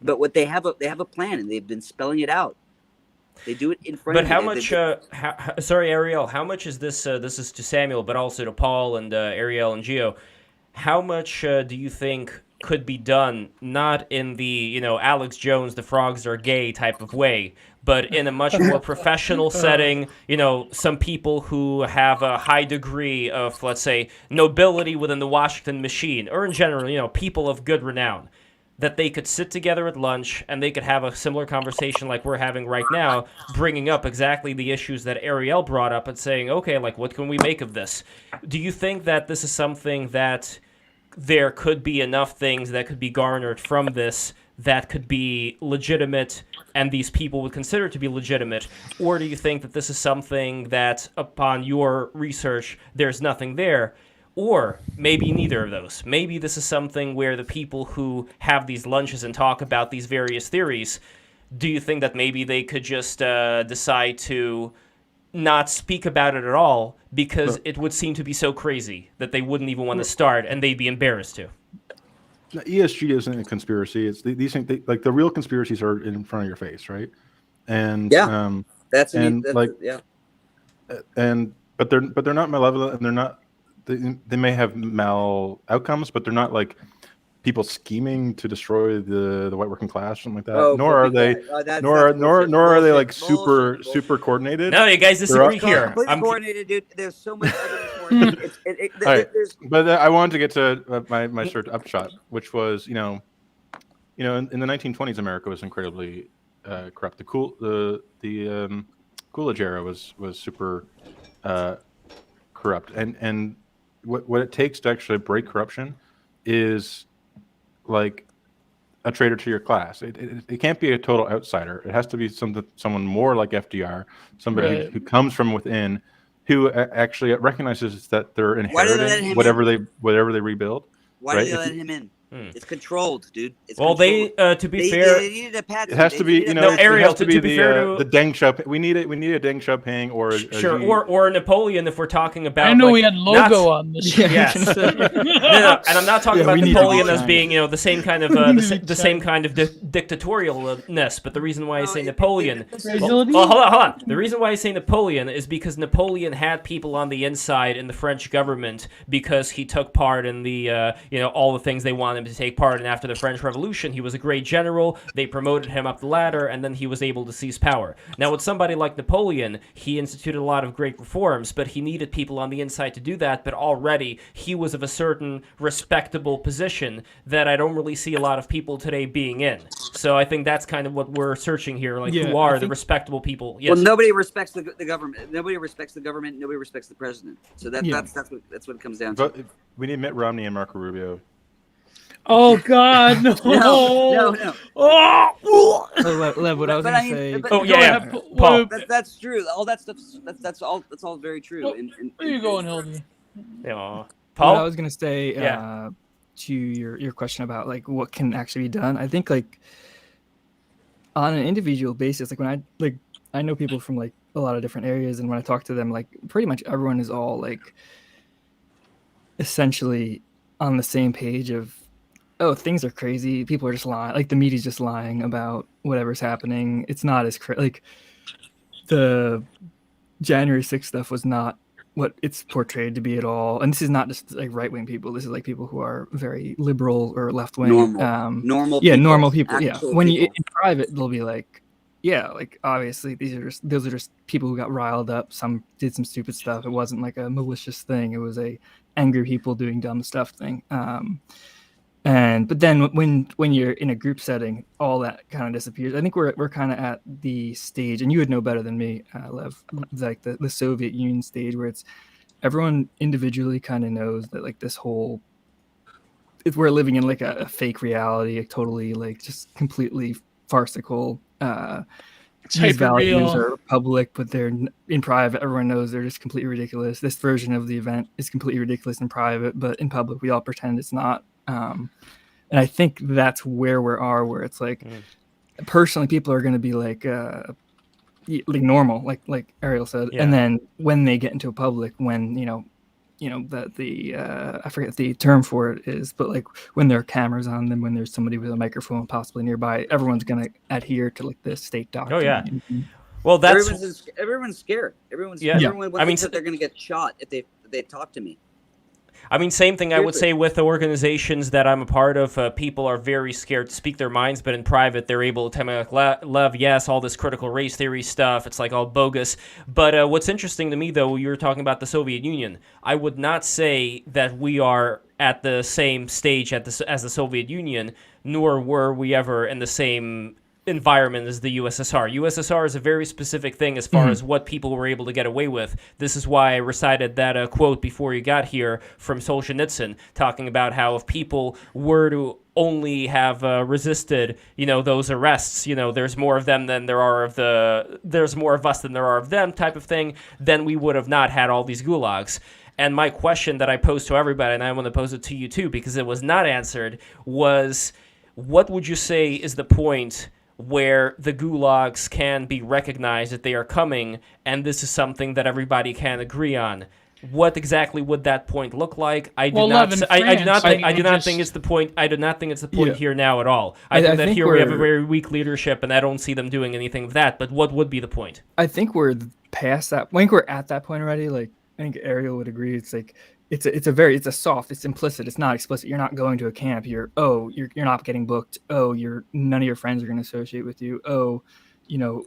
But what they have a plan and they've been spelling it out. They do it in front of you. But how much? Sorry, Ariel. How much is this? This is to Samuel, but also to Paul and Ariel and Gio. How much do you think could be done, not in the Alex Jones, the frogs are gay type of way, but in a much more professional setting, some people who have a high degree of, let's say, nobility within the Washington machine, or in general, people of good renown, that they could sit together at lunch and they could have a similar conversation like we're having right now, bringing up exactly the issues that Ariel brought up and saying, okay, like, what can we make of this? Do you think that this is something that there could be enough things that could be garnered from this that could be legitimate and these people would consider to be legitimate? Or do you think that this is something that upon your research, there's nothing there? Or maybe neither of those. Maybe this is something where the people who have these lunches and talk about these various theories, do you think that maybe they could just decide to not speak about it at all because it would seem to be so crazy that they wouldn't even want to start and they'd be embarrassed to? No, ESG isn't a conspiracy. It's these things, like the real conspiracies are in front of your face, right? And but they're not malevolent, and they're not. They may have mal outcomes, but they're not like people scheming to destroy the white working class, something like that. Nor are they like super coordinated. No, you guys disagree here. I'm coordinated, dude. There's so much evidence for it. But I wanted to get to my sort of upshot, which was in the 1920s, America was incredibly corrupt. The Coolidge era was super corrupt, and what it takes to actually break corruption is like a traitor to your class. It can't be a total outsider. It has to be someone more like FDR, somebody who comes from within, who actually recognizes that they're inheriting whatever they rebuild. Why did they let him in? It's controlled, dude. It's Well, controlled. to be fair, they needed a patsy. It has to be, you know, No, it Ariel, has to to be be fair to- the Deng Xiaoping. We need a Deng Xiaoping or a sure, Xi. or Napoleon if we're talking about. I know like, we had logo not- on this. Yes. No, and I'm not talking Yeah, about we need Napoleon to be as China. being, the same kind of the same kind of dictatorialness. But the reason why I say Napoleon, well, hold on. The reason why I say Napoleon is because Napoleon had people on the inside in the French government because he took part in the all the things they wanted him to take part in after the French Revolution. He was a great general. They promoted him up the ladder, and then he was able to seize power. Now, with somebody like Napoleon, he instituted a lot of great reforms, but he needed people on the inside to do that. But already he was of a certain respectable position that I don't really see a lot of people today being in. So I think that's kind of what we're searching here. Like, Yeah, who are I the think- respectable people? Yes. Well, nobody respects the government. Nobody respects the government. Nobody respects the president. So that's what it comes down to. But we need Mitt Romney and Marco Rubio. Oh God, no! No. Oh, Lev, what I was But gonna I mean, say. but- Oh, Go yeah, ahead, Paul. That's true. All that stuff. That's all very true. Where are you going, Hildy? Aw. What Paul? I was gonna say Yeah. to your question about like what can actually be done. I think like on an individual basis, like when I know people from like a lot of different areas, and when I talk to them, like pretty much everyone is all like essentially on the same page of, oh, things are crazy. People are just lying. Like the media's just lying about whatever's happening. It's not as like the January 6th stuff was not what it's portrayed to be at all. And this is not just like right wing people. This is like people who are very liberal or left wing. Normal. Yeah, people, normal people. Yeah, actual when you people. in private, they'll be like, yeah, like obviously those are just people who got riled up. Some did some stupid stuff. It wasn't like a malicious thing. It was a angry people doing dumb stuff thing. But then when you're in a group setting, all that kind of disappears. I think we're kind of at the stage, and you would know better than me, Lev, like the Soviet Union stage, where it's everyone individually kind of knows that like this whole, if we're living in like a fake reality, a totally like just completely farcical. These values are public, but they're in private. Everyone knows they're just completely ridiculous. This version of the event is completely ridiculous in private, but in public, we all pretend it's not. And I think that's where we are, where it's like, personally, people are going to be like normal, like Ariel said. Yeah. And then when they get into a public, when that the I forget the term for it is, but like when there are cameras on them, when there's somebody with a microphone possibly nearby, everyone's going to adhere to like the state doctrine. Oh, yeah. Well, that's Everyone's scared. Everyone I mean, that they're going to get shot if they talk to me. I mean, same thing I would say with the organizations that I'm a part of. People are very scared to speak their minds, but in private, they're able to tell me, like, Lev, yes, all this critical race theory stuff, it's like all bogus. But what's interesting to me, though, you were talking about the Soviet Union. I would not say that we are at the same stage as the Soviet Union, nor were we ever in the same environment as the USSR. USSR is a very specific thing as far as what people were able to get away with. This is why I recited that quote before you got here from Solzhenitsyn, talking about how if people were to only have resisted, those arrests, there's more of them than there are of there's more of us than there are of them type of thing, then we would have not had all these gulags. And my question that I posed to everybody, and I want to pose it to you too, because it was not answered, was what would you say is the point where the gulags can be recognized that they are coming, and this is something that everybody can agree on? What exactly would that point look like? I do not think it's the point. I do not think it's the point here now at all. I think that here we have a very weak leadership, and I don't see them doing anything of that. But what would be the point? I think we're past that. I think we're at that point already. Like I think Ariel would agree. It's like it's a soft, it's implicit, it's not explicit. You're not going to a camp. You're not getting booked. None of your friends are going to associate with you.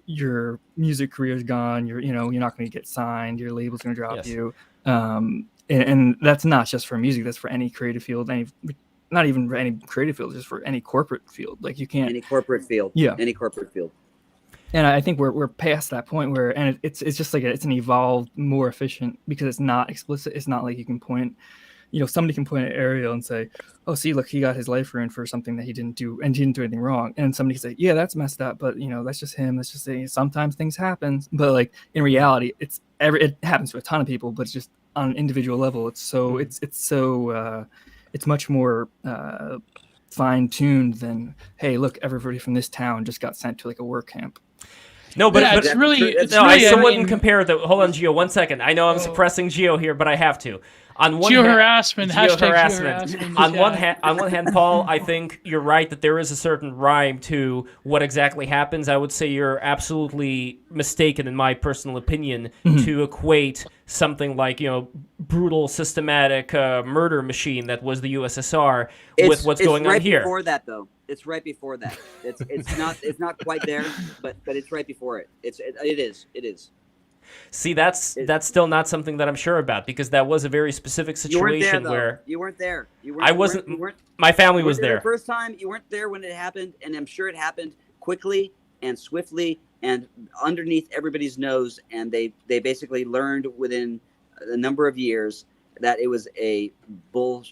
Your music career is gone. You're not going to get signed. Your label's going to drop you. And that's not just for music. That's for any creative field. Not even for any creative field, just for any corporate field. Like you can't. Any corporate field. Yeah. Any corporate field. And I think we're past that point where, and it's just like it's an evolved, more efficient, because it's not explicit. It's not like you can point, somebody can point at Ariel and say, "Oh, see, look, he got his life ruined for something that he didn't do, and he didn't do anything wrong." And somebody can say, "Yeah, that's messed up, but that's just him. That's just sometimes things happen." But like in reality, it happens to a ton of people, but it's just on an individual level. It's so it's much more fine-tuned than, hey, look, everybody from this town just got sent to like a work camp. No, but, Yeah, but it's really. It's no, really, I still wouldn't mean, compare the. Hold on, Gio, 1 second. I know I'm suppressing Gio here, but I have to. On one Geo-harassment, hand, hashtag geo-harassment. geo-harassment, On yeah. one hand, Paul, I think you're right that there is a certain rhyme to what exactly happens. I would say you're absolutely mistaken, in my personal opinion, to equate something like brutal, systematic murder machine that was the USSR with what's going on here. It's right before that, though. It's right before that. It's not quite there, but it's right before it. It is. See, that's still not something that I'm sure about, because that was a very specific situation where you weren't there. I wasn't. My family was there. The first time you weren't there when it happened, and I'm sure it happened quickly and swiftly and underneath everybody's nose. And they basically learned within a number of years that it was a bull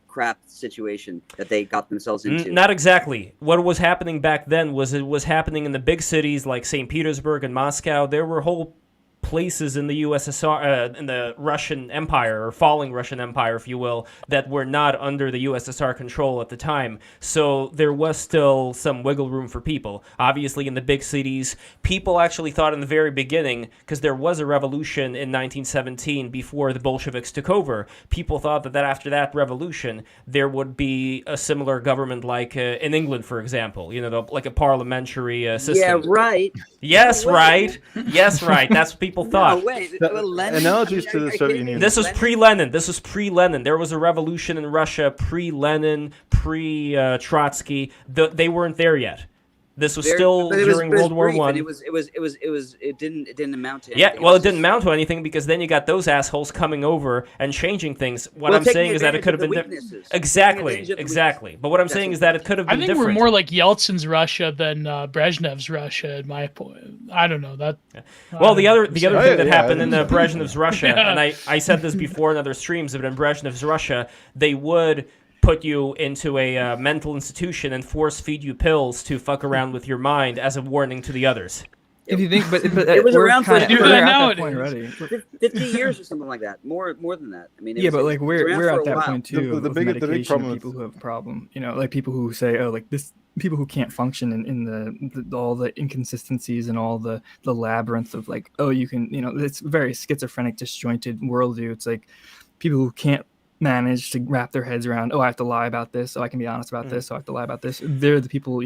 crap situation that they got themselves into. Not exactly. What was happening back then was it was happening in the big cities like St. Petersburg and Moscow. There were whole places in the USSR, in the Russian Empire, or falling Russian Empire, if you will, that were not under the USSR control at the time. So there was still some wiggle room for people. Obviously, in the big cities, people actually thought in the very beginning, because there was a revolution in 1917 before the Bolsheviks took over, people thought that after that revolution, there would be a similar government like in England, for example, like a parliamentary system. Yeah, right. Yes, right. Yes, right. That's what people thought. No, wait. Analogies to the Soviet Union. This was pre-Lenin. There was a revolution in Russia pre-Lenin, pre-Trotsky. They weren't there yet. This was still during World War I. It didn't amount to anything. Yeah, well, it didn't amount to anything because then you got those assholes coming over and changing things. What I'm saying is that it could have been different. Exactly. But what I'm saying is that it could have been different. I think we're more like Yeltsin's Russia than Brezhnev's Russia. At my point, I don't know that. Well, the other thing that happened in Brezhnev's Russia, and I said this before in other streams, but in Brezhnev's Russia, they would put you into a mental institution and force feed you pills to fuck around with your mind as a warning to the others. If you think, but it was around for at that point already. 50 years or something like that. More than that. I mean, but like we're at that point too. The big problem people who have a problem, like people who say, oh, like this, people who can't function in the all the inconsistencies and all the labyrinth of like, oh, you can, it's very schizophrenic, disjointed worldview. It's like people who can't manage to wrap their heads around, oh, I have to lie about this, so I can be honest about this, so I have to lie about this. They're the people,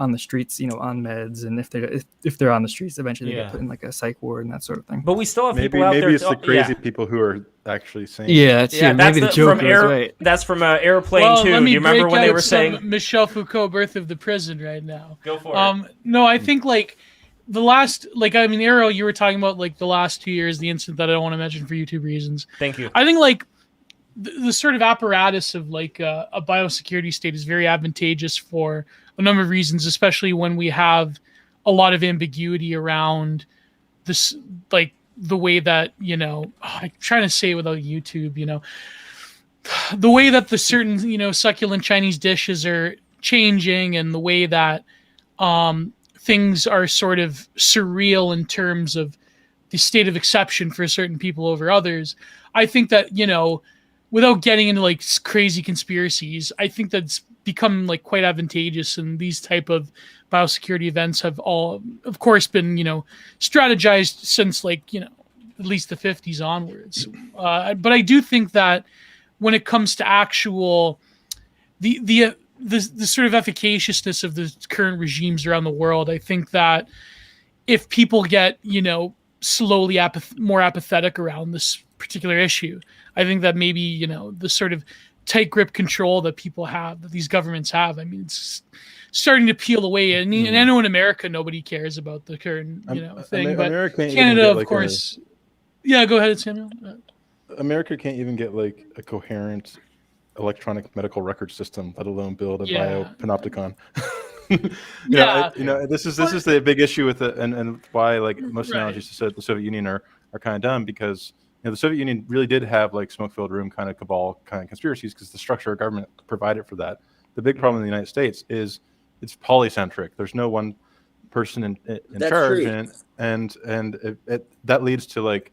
on the streets, on meds, and if they're on the streets, eventually they get put in like a psych ward and that sort of thing. But we still have people out there. Maybe it's the crazy people who are actually saying. Yeah, it's maybe the joke goes right. That's from Airplane 2. Do you remember when they were saying Michel Foucault, Birth of the Prison right now? Go for it. No, I think like the last, Ariel, you were talking about like the last 2 years, the incident that I don't want to mention for YouTube reasons. Thank you. I think like the sort of apparatus of like a biosecurity state is very advantageous for a number of reasons, especially when we have a lot of ambiguity around this, like the way that, I'm trying to say it without YouTube, the way that the certain, succulent Chinese dishes are changing and the way that things are sort of surreal in terms of the state of exception for certain people over others. I think that, without getting into like crazy conspiracies, I think that's become like quite advantageous, and these type of biosecurity events have all, of course, been strategized since like at least the 50s onwards. But I do think that when it comes to actual the sort of efficaciousness of the current regimes around the world, I think that if people get slowly more apathetic around this particular issue, I think that maybe the sort of tight grip control that people have, that these governments have, I mean, it's starting to peel away. And I know in America nobody cares about the current thing, but Canada, of course. Yeah, go ahead, Samuel. America can't even get like a coherent electronic medical record system, let alone build a biopanopticon. This is the big issue with it, and why like most analogies to the Soviet Union are kind of dumb, because the Soviet Union really did have like smoke-filled room kind of cabal kind of conspiracies, because the structure of government provided for that. The big problem in the United States is it's polycentric. There's no one person in charge, and that leads to like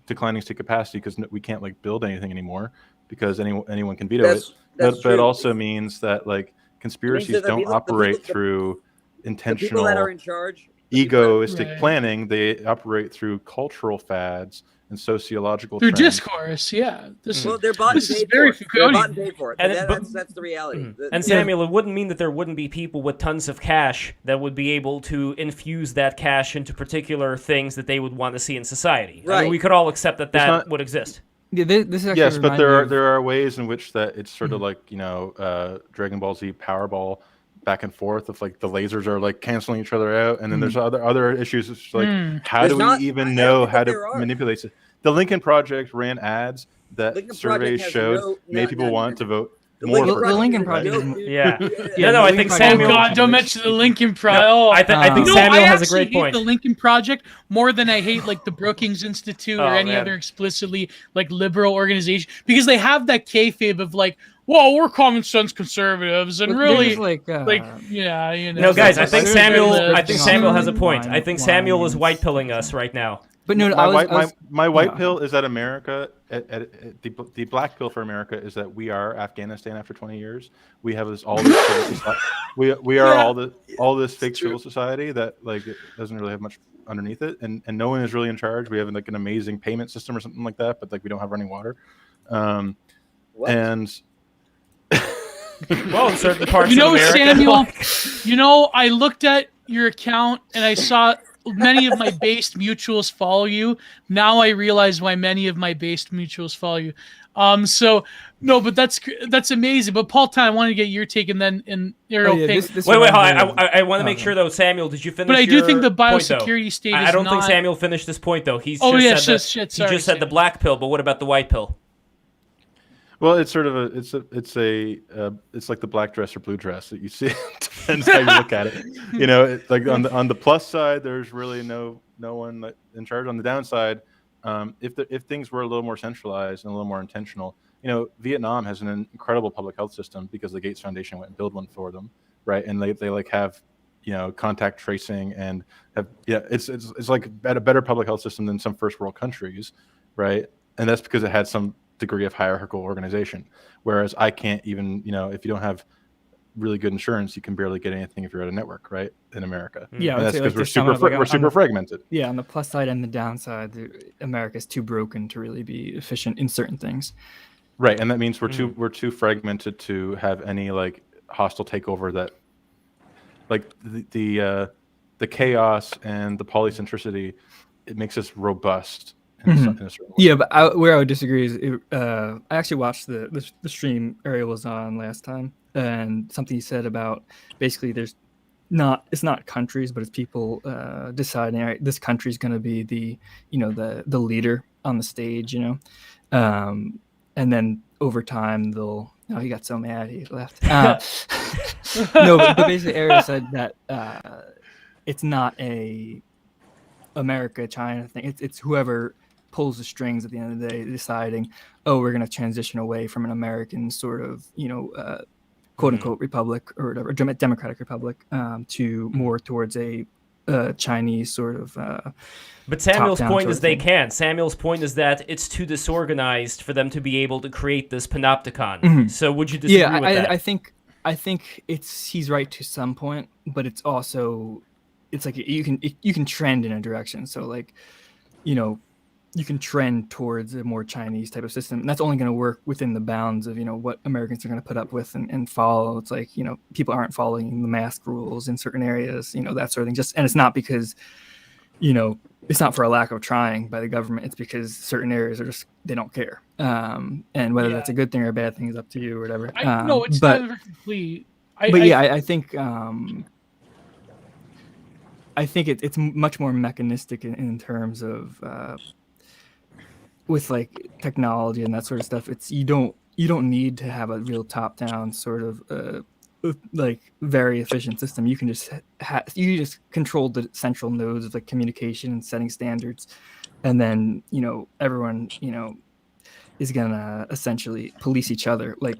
declining state capacity, because we can't like build anything anymore because anyone can veto it. But it also means that like conspiracies the don't people- operate through The people that intentional are in charge. egoistic Right. planning. They operate through cultural fads and sociological Through trends. discourse, yeah. This Well, they're bought and This is paid very for. They're bought and Foucauldian. paid for it. And That's the reality. And Samuel, it wouldn't mean that there wouldn't be people with tons of cash that would be able to infuse that cash into particular things that they would want to see in society. I mean, Right. we could all accept that that not- would exist. Yeah, this actually Yes, but reminded me of- there are ways in which that it's sort of like Dragon Ball Z Powerball back and forth of like the lasers are like canceling each other out, and then there's other issues. It's like how There's do we not- even I know don't how think to there are. manipulate it? The Lincoln Project ran ads that Lincoln surveys Project has showed made people want to vote The more Lincoln for The Trump, Lincoln right? Project is- Yeah. Yeah, no, I the think Lincoln Oh Samuel. God! Don't mention the Lincoln Project. No, I think No, Samuel I has a actually great point. hate the Lincoln Project more than I hate like the Brookings Institute or Oh, any man. other explicitly like liberal organization, because they have that kayfabe of like, well, we're common sense conservatives, and But really, there's like yeah, you know. No, guys, I There's think like- Samuel. there's I think like- Samuel has a point. I think Samuel is lines. white pilling us right now. But no, My white yeah. pill is that America, the black pill for America is that we are Afghanistan after 20 years. We have all this civil society. We are all this fake civil society that like it doesn't really have much underneath it, and no one is really in charge. We have like an amazing payment system or something like that, but like we don't have running water. And Well, in certain parts You know, of America, Samuel, you know, I looked at your account and I saw many of my based mutuals follow you. Now I realize why many of my based mutuals follow you. So no, but that's amazing. But Paul, I wanted to get your take, and then Ariel Pink. Wait, hold on. I want to make sure though, Samuel. Did you finish? But I do your think the point, though? biosecurity state is I don't think not- Samuel finished this point though. He's Oh, just yeah, said shit, he sorry, just said the Samuel. black pill, but what about the white pill? well, it's sort of it's like the black dress or blue dress that you see. Depends how you look at it. You know, like on the plus side, there's really no one in charge. On the downside, if things were a little more centralized and a little more intentional, Vietnam has an incredible public health system because the Gates Foundation went and built one for them, right? And they like have contact tracing and have it's like a better public health system than some first world countries, right? And that's because it had some degree of hierarchical organization. Whereas I can't even, if you don't have really good insurance, you can barely get anything if you're at a network, right? In America. Yeah, and I would that's say, because like, we're to sum up, we're super fragmented. Yeah, on the plus side and the downside, America's too broken to really be efficient in certain things. Right, and that means we're too fragmented to have any like hostile takeover that, like the chaos and the polycentricity, it makes us robust in a certain way. Yeah, but where I would disagree is I actually watched the stream Ariel was on last time, and something he said about basically it's not countries, but it's people deciding, all right, this country's going to be the leader on the stage, and then over time he got so mad he left. No, but basically Ariel said that it's not a America China thing. It's whoever pulls the strings at the end of the day, deciding, we're going to transition away from an American sort of quote unquote republic or whatever, democratic republic, to more towards a Chinese sort of. But Samuel's top-down point sort is of they thing. can. Samuel's point is that it's too disorganized for them to be able to create this panopticon. So would you disagree with that? I think he's right to some point, but it's also like you can trend in a direction. So like, you can trend towards a more Chinese type of system, and that's only going to work within the bounds of what Americans are going to put up with and follow. It's like people aren't following the mask rules in certain areas, that sort of thing. And it's not because it's not for a lack of trying by the government. It's because certain areas are just they don't care, and whether that's a good thing or a bad thing is up to you or whatever. No, it's never complete. I think it's much more mechanistic in terms of with like technology and that sort of stuff. It's you don't need to have a real top down sort of like very efficient system. You can just you just control the central nodes of like communication and setting standards, and then everyone is gonna essentially police each other, like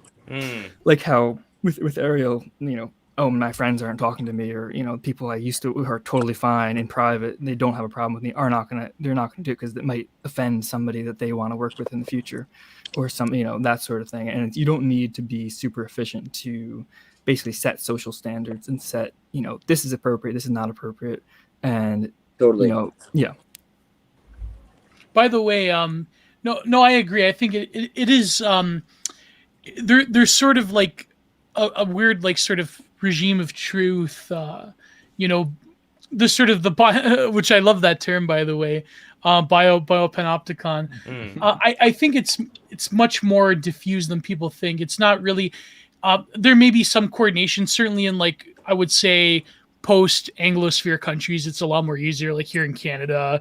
how with Ariel, my friends aren't talking to me, or people I used to who are totally fine in private, they don't have a problem with me, they're not gonna do it because it might offend somebody that they want to work with in the future, or some that sort of thing. And you don't need to be super efficient to basically set social standards and set, this is appropriate, this is not appropriate, and Totally. Yeah. By the way, no, I agree. I think it is. There's sort of like a weird like sort of regime of truth. The sort of which I love that term, by the way, biopanopticon. I think it's much more diffused than people think. It's not really. There may be some coordination, certainly in like I would say post-Anglosphere countries. It's a lot more easier. Like here in Canada,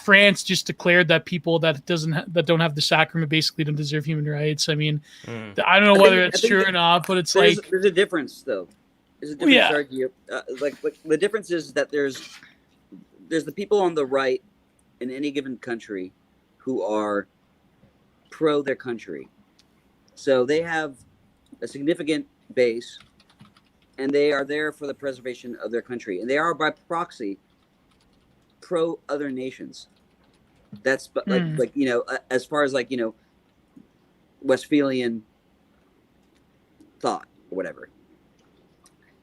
France just declared that people that don't have the sacrament basically don't deserve human rights. I mean, I don't know whether it's true or not, but it's there's like a difference though. There's a difference. Argue. Like the difference is that there's the people on the right in any given country who are pro their country, so they have a significant base, and they are there for the preservation of their country, and they are by proxy pro other nations. That's like as far as like Westphalian thought or whatever.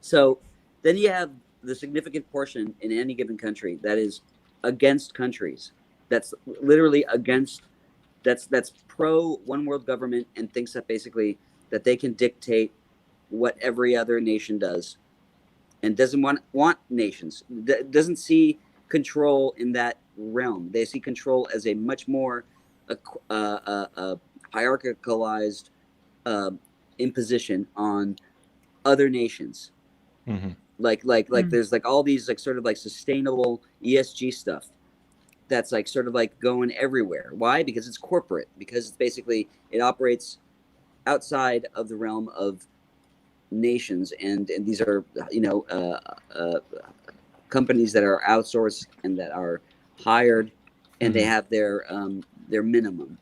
So then you have the significant portion in any given country that is against countries. That's literally against. That's pro one world government and thinks that basically that they can dictate what every other nation does, and doesn't want nations. Doesn't see control in that realm. They see control as a much more hierarchicalized imposition on other nations. Mm-hmm. Like there's like all these like sort of like sustainable ESG stuff that's like sort of like going everywhere. Why? Because it's corporate. Because it's basically it operates outside of the realm of nations, and these are companies that are outsourced and that are hired, and they have their minimum.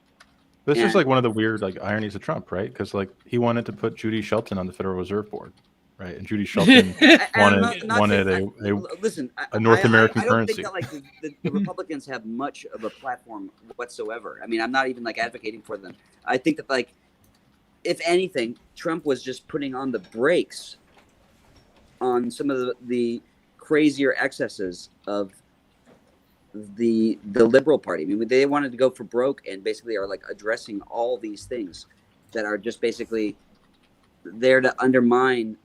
This is like one of the weird like ironies of Trump, right? Because like he wanted to put Judy Shelton on the Federal Reserve Board, right? And Judy Shelton wanted a North American currency. I don't think that like the Republicans have much of a platform whatsoever. I mean, I'm not even like advocating for them. I think that like if anything, Trump was just putting on the brakes on some of the crazier excesses of the Liberal Party. I mean, they wanted to go for broke and basically are like addressing all these things that are just basically there to undermine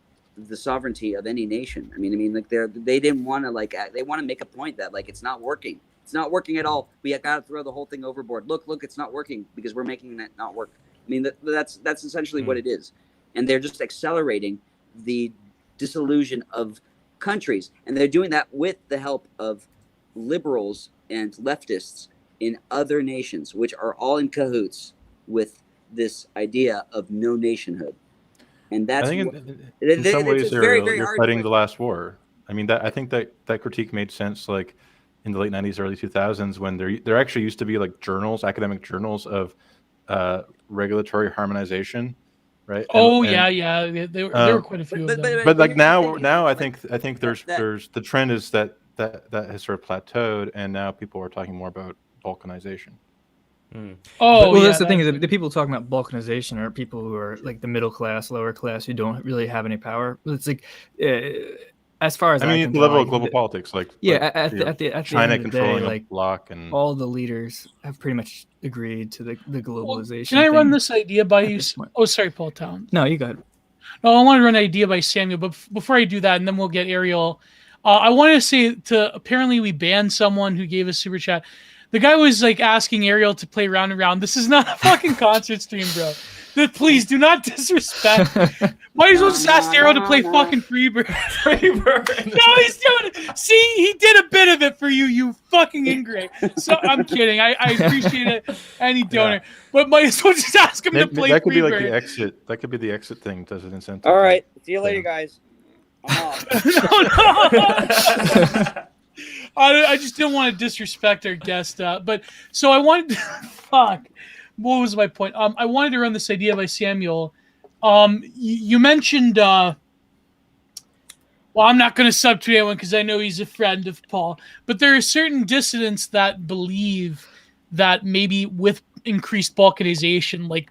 the sovereignty of any nation. I mean, like they didn't want to like they want to make a point that like it's not working. It's not working at all. We got to throw the whole thing overboard. Look, it's not working because we're making that not work. I mean, that's essentially what it is. And they're just accelerating the disillusion of countries. And they're doing that with the help of liberals and leftists in other nations, which are all in cahoots with this idea of no nationhood. And that's I think in some ways you're fighting the last war. I mean, I think that critique made sense like in the late 90s, early 2000s when there actually used to be like journals, academic journals of regulatory harmonization, right? There were quite a few of them. But like now I think there's the trend is that has sort of plateaued, and now people are talking more about balkanization. That's the thing is that the people talking about balkanization are people who are like the middle class, lower class, who don't really have any power. It's like as far as I mean, can the tell, level of global politics, like at the China end of the controlling day, a like bloc, and all the leaders have pretty much agreed to the globalization. Can I run thing this idea by you? Oh, sorry, Paul Town. No, you got it. No, I want to run an idea by Samuel, but before I do that, and then we'll get Ariel. I want to say apparently we banned someone who gave us super chat. The guy was like asking Ariel to play round and round. This is not a fucking concert stream, bro. Please do not disrespect. Might as well just ask Ariel to play fucking Freebird. No, he's doing it. See, he did a bit of it for you, you fucking ingrate. So I'm kidding. I appreciate it. Any donor. But might as well just ask him to play that could Freebird. be like the exit. That could be the exit thing as an incentive. All right. See you later, guys. I just didn't want to disrespect our guest. But so I wanted to, fuck. What was my point? I wanted to run this idea by Samuel. You mentioned, well, I'm not going to sub to anyone because I know he's a friend of Paul, but there are certain dissidents that believe that maybe with increased balkanization, like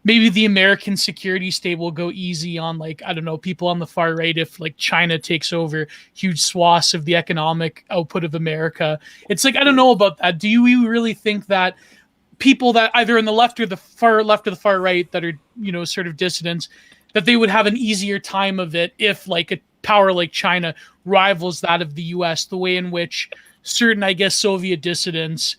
maybe the American security state will go easy on, like, I don't know, people on the far right if like China takes over huge swaths of the economic output of America. It's like, I don't know about that. Do you really think that people that either in the left or the far left or the far right that are, you know, sort of dissidents, that they would have an easier time of it if like a power like China rivals that of the US, the way in which certain, I guess, Soviet dissidents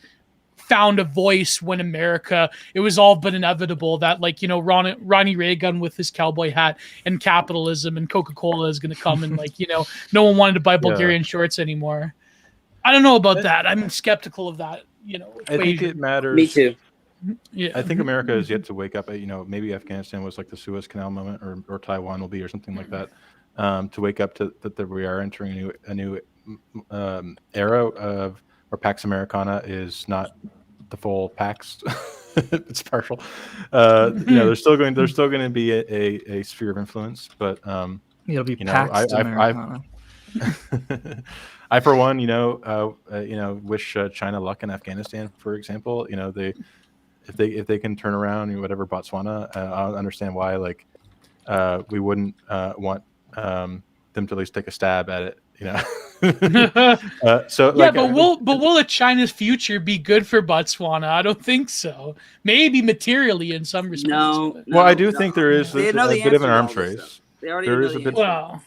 found a voice when America, it was all but inevitable that, like, you know, Ronnie Reagan with his cowboy hat and capitalism and Coca-Cola is going to come and, like, you know, no one wanted to buy Bulgarian shorts anymore. I don't know about that. I'm skeptical of that, you know, equation. I think it matters. Me too. Yeah. I think America is yet to wake up. You know, maybe Afghanistan was like the Suez Canal moment, or Taiwan will be, or something like that, to wake up to that we are entering a new era of where Pax Americana is not the full Pax; it's partial. You know, there's still going to be a sphere of influence, but It'll be you know, Pax Americana. I for one, you know, wish China luck in Afghanistan, for example. You know, if they can turn around, you know, whatever Botswana, I understand why, like, we wouldn't want them to at least take a stab at it, you know. So yeah, like, but will a China's future be good for Botswana? I don't think so. Maybe materially in some respects. No. well, I do think there is They a know the bit of an answer to arms all this race. stuff. They already There know is the a bit. answer. Well,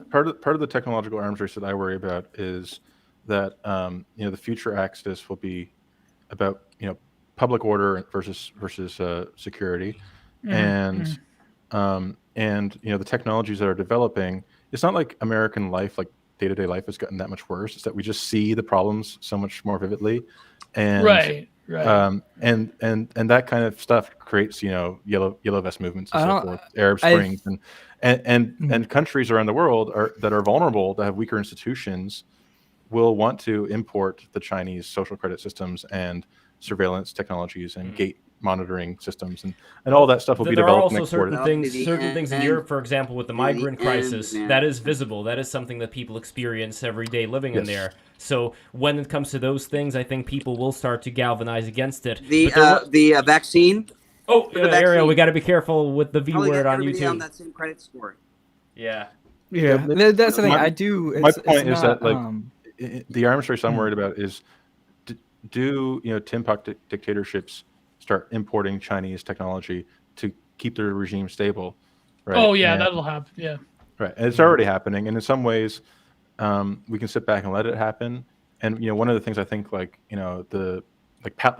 Part of the technological arms race that I worry about is that you know, the future axis will be about, you know, public order versus security, and you know, the technologies that are developing. It's not like American life, like day-to-day life, has gotten that much worse. It's that we just see the problems so much more vividly, and right. and that kind of stuff creates, you know, yellow vest movements and so forth, Arab Springs, and countries around the world that are vulnerable, that have weaker institutions, will want to import the Chinese social credit systems and surveillance technologies and gate monitoring systems, and all that stuff will be There are developed also and exported. certain things in Europe, for example, with the migrant crisis, that is visible. That is something that people experience every day living in there. So when it comes to those things, I think people will start to galvanize against it. The vaccine. Oh, Ariel, we got to be careful with the V word on YouTube. On that same credit score. Yeah. That's the thing. I do. My point is that, like, the arms race I'm worried about is, do you know, tinpock dictatorships start importing Chinese technology to keep their regime stable? Right? Oh yeah, that'll happen. Yeah. Right, and it's already happening, and in some ways, we can sit back and let it happen. And, you know, one of the things I think, like, you know, the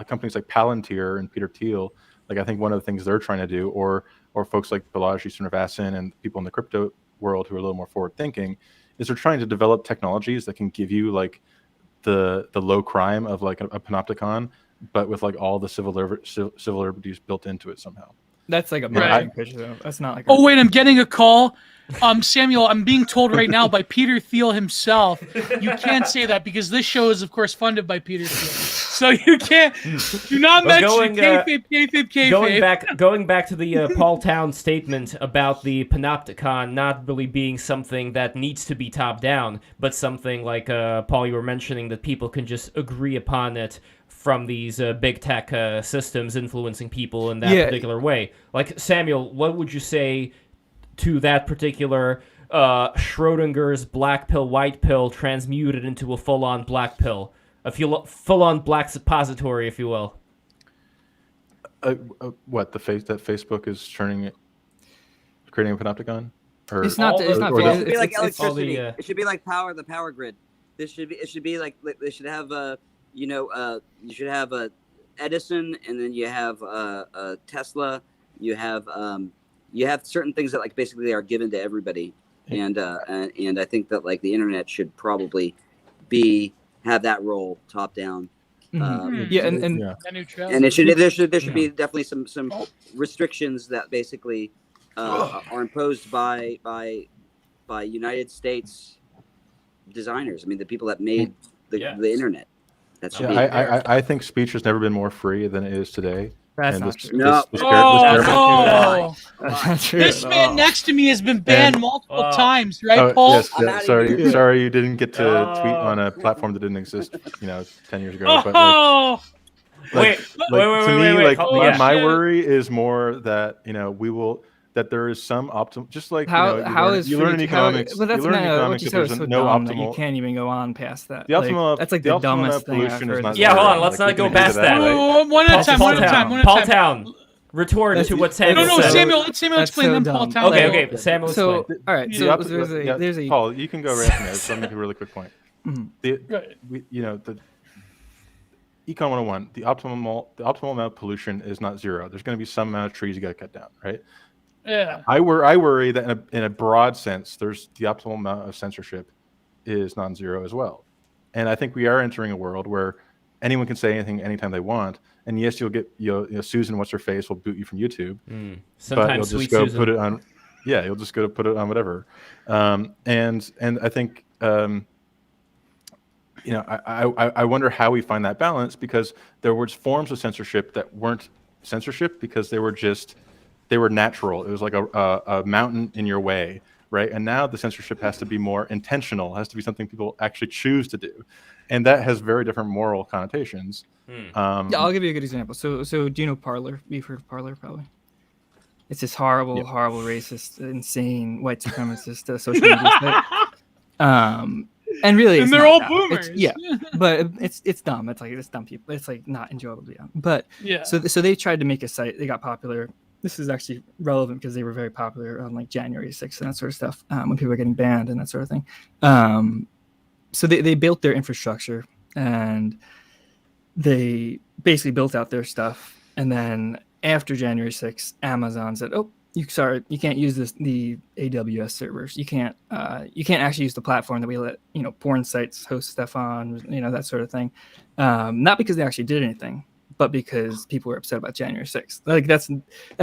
companies like Palantir and Peter Thiel, like, I think one of the things they're trying to do, or folks like Balaji Srinivasan and people in the crypto world who are a little more forward thinking, is they're trying to develop technologies that can give you, like, the low crime of, like, a panopticon, but with, like, all the civil liberties built into it somehow. That's like a marketing pitch, though. That's not like. Oh wait, I'm getting a call. Samuel, I'm being told right now by Peter Thiel himself, you can't say that because this show is, of course, funded by Peter Thiel. So you can't. Do not mention kayfabe. Going back to the Paul Town statement about the panopticon not really being something that needs to be top down, but something like Paul, you were mentioning, that people can just agree upon it from these big tech systems influencing people in that particular way. Like, Samuel, what would you say to that particular Schrodinger's black pill, white pill transmuted into a full-on black pill? A full-on black suppository, if you will. What, that Facebook is creating a panopticon? Or, it's not. It's not. It should be like electricity. It should be like the power grid. It should be like they should have you should have a Edison, and then you have a Tesla. You have certain things that, like, basically are given to everybody, and I think that, like, the internet should probably have that role top down. And there should be definitely some restrictions that basically are imposed by United States designers. I mean, the people that made the internet. I think speech has never been more free than it is today. That's not true. This man next to me has been banned multiple times, right, Paul? Yes, sorry you didn't get to tweet on a platform that didn't exist, 10 years ago. But, Wait, to me, wait. like Oh, yeah. my worry is more that that there is some optimal, just like you learn in economics. But that's you learn in economics what that you there's said was so no dumb that optimal. you can't even go on past that. The optimal, that's like the the optimal dumbest thing I've pollution is heard. not Yeah, zero. hold on, let's Like, not we go can agree past to that. right? One at a time. One at a time. One at a Paul time. Town. Retort to what Samuel No, said. Samuel. Let Samuel That's explain. so Then Paul dumb. Town. Okay. Samuel So explain. all right. So there's a Paul, you can go right from there. So I'll make a really quick point. Mhm. The Right. Econ 101, the optimal amount of pollution is not zero. There's going to be some amount of trees you got to cut down, right? Yeah. I worry that in a broad sense, there's the optimal amount of censorship is non-zero as well. And I think we are entering a world where anyone can say anything anytime they want. And yes, you'll get Susan, what's her face, will boot you from YouTube. But you'll just go put it on. Yeah, you'll just go to put it on whatever. And I think I wonder how we find that balance, because there were forms of censorship that weren't censorship because they were natural. It was like a mountain in your way, right? And now the censorship has to be more intentional, has to be something people actually choose to do. And that has very different moral connotations. Yeah, I'll give you a good example. So do you know Parler? You've heard of Parler, probably. It's this horrible racist, insane white supremacist social media site. And really, And they're all boomers. But it's dumb. It's dumb people. It's like not enjoyable to be on. But Yeah. so they tried to make a site. They got popular. This is actually relevant because they were very popular on like January 6th and that sort of stuff, when people were getting banned and that sort of thing. So they built their infrastructure and they basically built out their stuff. And then after January 6th, Amazon said, "Oh, you can't use the AWS servers. You can't actually use the platform that we let porn sites host stuff on, that sort of thing." Not because they actually did anything, but because people were upset about January 6th. Like that's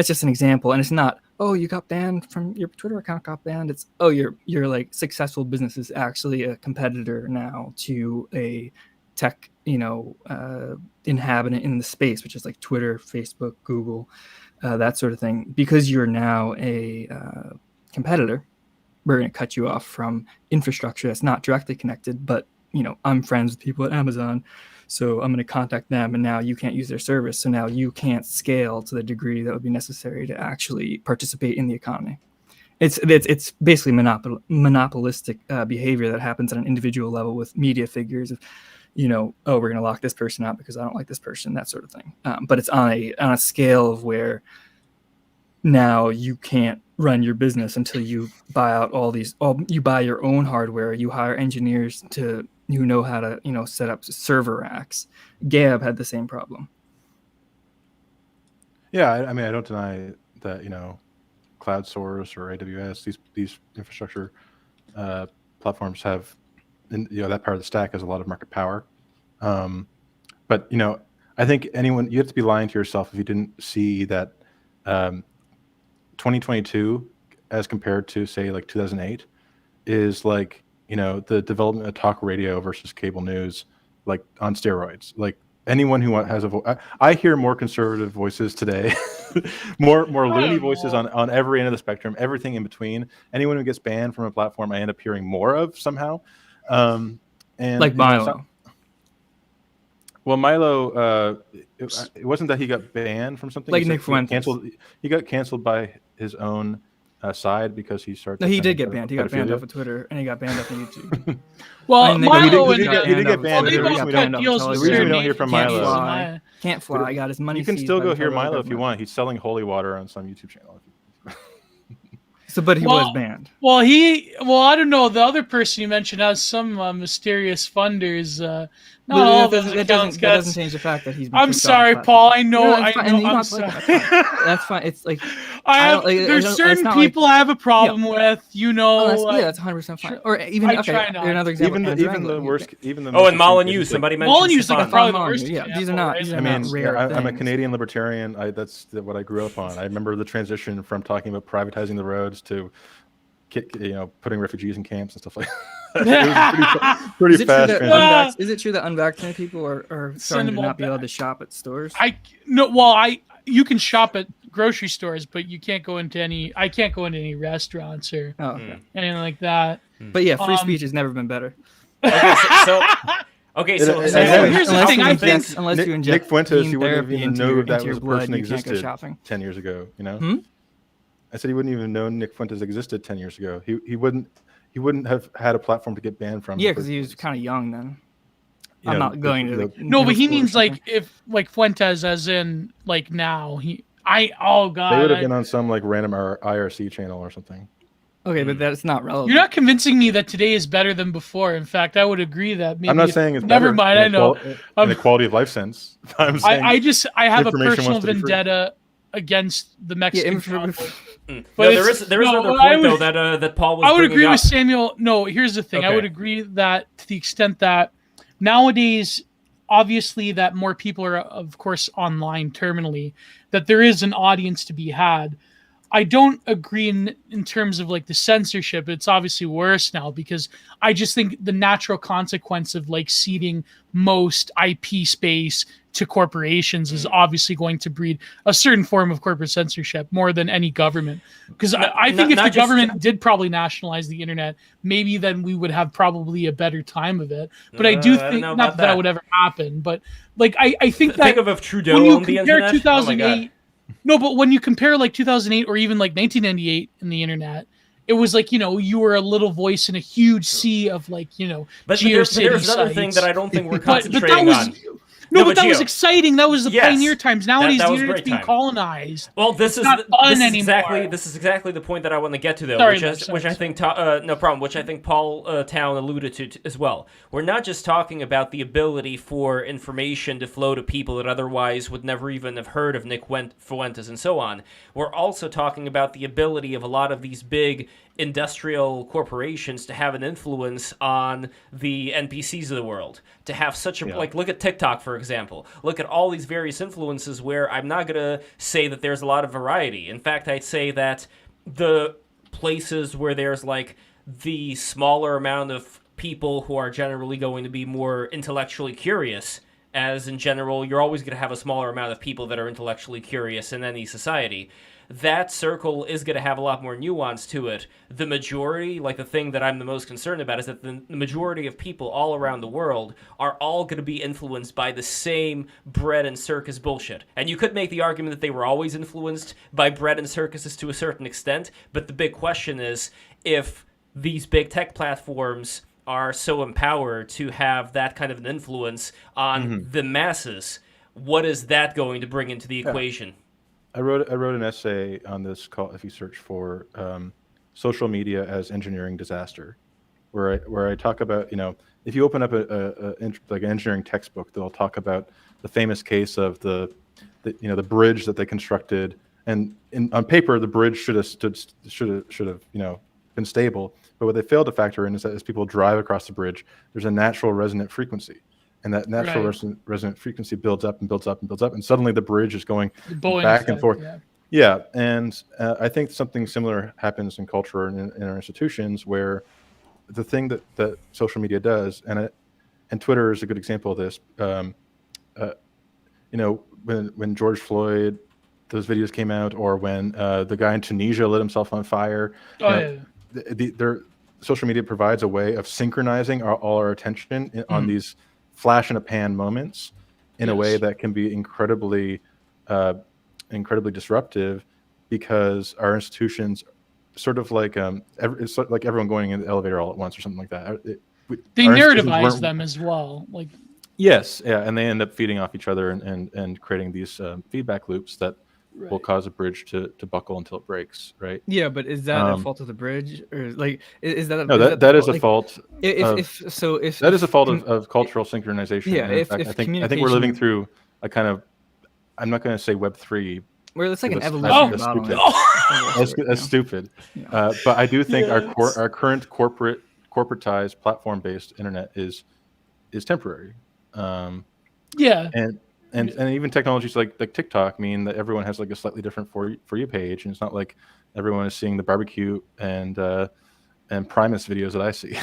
just an example, and it's not, "Oh, you got banned from your Twitter account got banned." It's, "Oh, your like successful business is actually a competitor now to a tech inhabitant in the space, which is like Twitter, Facebook, Google, that sort of thing. Because you're now a competitor, we're going to cut you off from infrastructure that's not directly connected, but I'm friends with people at Amazon, so I'm going to contact them, and now you can't use their service, so now you can't scale to the degree that would be necessary to actually participate in the economy." It's basically monopolistic behavior that happens at an individual level with media figures of, "Oh, we're going to lock this person out because I don't like this person," that sort of thing. But it's on a scale of where now you can't run your business until you buy out you buy your own hardware, you hire engineers who know how to set up server racks. Gab had the same problem. Yeah, I mean, I don't deny that cloud source or AWS, these infrastructure platforms have, that part of the stack has a lot of market power. But I think you have to be lying to yourself if you didn't see that 2022 as compared to say like 2008 is like the development of talk radio versus cable news, like on steroids. Like anyone who has a voice, I hear more conservative voices today, more loony voices on every end of the spectrum, everything in between. Anyone who gets banned from a platform, I end up hearing more of somehow. And like Milo. Well, Milo, it wasn't that he got banned from something. Like Nick Fuentes. He got canceled by his own side because he started. No, he did get banned. He got banned off of Twitter, and he got banned off of YouTube. Well, Milo he did get banned. The reason we don't hear from Milo. Can't fly. Got his money. You can still go hear Milo if you want. He's selling holy water on some YouTube channel. So, but he was banned. Well, I don't know. The other person you mentioned has some mysterious funders. Not all of those accounts. That doesn't change the fact that he's been I'm sorry, Paul. I know. I'm sorry. That's fine. It's like there's certain people I have a problem with. That's 100% fine. Or even another example. Even the worst. And Molyneux. Somebody mentioned Molyneux's like probably the worst. Yeah, these are not. I mean, I'm a Canadian libertarian. That's what I grew up on. I remember the transition from talking about privatizing the roads to putting refugees in camps and stuff like that. It was pretty fast transition. Is it true that unvaccinated people are starting to not be allowed to shop at stores? You can shop at grocery stores, but you can't go into any. I can't go into any restaurants or anything like that. But yeah, free speech has never been better. Okay, Okay, so It- So it- here's the unless thing. you I inject- think unless you Nick inject Fuentes, gene he wouldn't therapy even into know your, that into was your a blood, person you can't go existed shopping. 10 years ago. You know, Hmm? I said he wouldn't even know Nick Fuentes existed 10 years ago. He wouldn't have had a platform to get banned from. Yeah, because he was kind of young then. You I'm know, not going to. Like, no, but he middle means school or like if like Fuentes, as in like now. Oh god, They would have been on some like random IRC channel or something. Okay, but that's not relevant. You're not convincing me that today is better than before. In fact, I would agree that maybe. I'm not saying it's never better mind. in I know. in a quality of life sense. I'm saying I have a information personal wants to be free. vendetta against the Mexican. Congo. No, But there it's- is no, another I point though would- that Paul was. I would bringing agree up. with Samuel. No, here's the thing. I Okay. would agree that to the extent that nowadays, obviously, that more people are, of course, online terminally, that there is an audience to be had. I don't agree in terms of like the censorship. It's obviously worse now because I just think the natural consequence of like ceding most IP space to corporations is obviously going to breed a certain form of corporate censorship more than any government. Because I think if the government did probably nationalize the internet, maybe then we would have probably a better time of it. But I do I don't think know not about that that. would ever happen. But like I think that Think of if Trudeau when you owned the compare internet. Oh my 2008, god. no, but when you compare like 2008 or even like 1998 in the internet, it was like, you know, you were a little voice in a huge sea of like, you know, But GeoCity there's another thing sites. that I don't think we're But concentrating that was on. but that Gio, was exciting. That was the Yes, pioneer times. Nowadays, that the was internet's great being time. colonized. Well, this is not fun this is anymore. exactly the point that I want to get to though, Sorry, which Lev, I sorry. think no problem, which I think Paul Town alluded to as well. We're not just talking about the ability for information to flow to people that otherwise would never even have heard of Nick Fuentes and so on. We're also talking about the ability of a lot of these big industrial corporations to have an influence on the NPCs of the world, to have such a like look at TikTok, for example. Look at all these various influences where I'm not going to say that there's a lot of variety. In fact, I'd say that the places where there's like the smaller amount of people who are generally going to be more intellectually curious, as in general, you're always going to have a smaller amount of people that are intellectually curious in any society. That circle is going to have a lot more nuance to it. The majority, like the thing that I'm the most concerned about, is that the majority of people all around the world are all going to be influenced by the same bread and circus bullshit. And you could make the argument that they were always influenced by bread and circuses to a certain extent, but the big question is if these big tech platforms are so empowered to have that kind of an influence on the masses, what is that going to bring into the equation? I wrote an essay on this called, if you search for social media as engineering disaster, where I talk about, you know, if you open up like an engineering textbook, they'll talk about the famous case of the bridge that they constructed, and on paper the bridge should have been stable, but what they failed to factor in is that as people drive across the bridge, there's a natural resonant frequency. And that natural resonant frequency builds up and builds up and builds up, and suddenly the bridge is going back and forth. Yeah, and I think something similar happens in culture and in our institutions, where the thing that social media does, and Twitter is a good example of this. When George Floyd, those videos came out, or when the guy in Tunisia lit himself on fire. Their social media provides a way of synchronizing all our attention on these flash in a pan moments in a way that can be incredibly disruptive, because our institutions sort of like it's like everyone going in the elevator all at once or something like that. They narrativize them as well, like and they end up feeding off each other and creating these feedback loops that will cause a bridge to buckle until it breaks, right? Yeah, but is that a fault of the bridge, or like is that? That is a fault. If that is a fault of cultural synchronization. Yeah, in fact, I think we're living through a kind of, I'm not going to say Web3. Where it's like an evolution. That's stupid. Yeah. But I do think our current corporatized platform-based internet is temporary. And even technologies like TikTok mean that everyone has like a slightly different for you page, and it's not like everyone is seeing the barbecue and Primus videos that I see.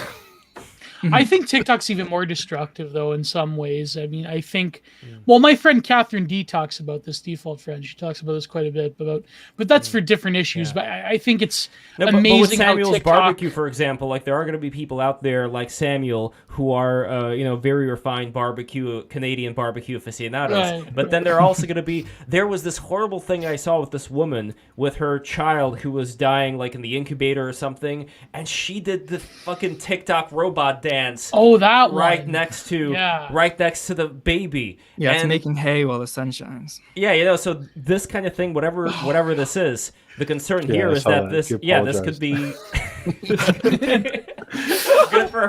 I think TikTok's even more destructive, though, in some ways. I mean, I think, well, my friend Catherine D talks about this, default friend. She talks about this quite a bit, but that's for different issues. Yeah. But I think it's No, amazing but with how Samuel's TikTok... barbecue, for example, like there are going to be people out there like Samuel who are, very refined Canadian barbecue aficionados. Right, but then there are also going to be. There was this horrible thing I saw with this woman with her child who was dying, like in the incubator or something, and she did the fucking TikTok robot dance. Oh, that right one. next to the baby. Yeah, it's And- making hay while the sun shines. Yeah, so this kind of thing, whatever this is, the concern Yeah, here I is saw that that. She this could be good for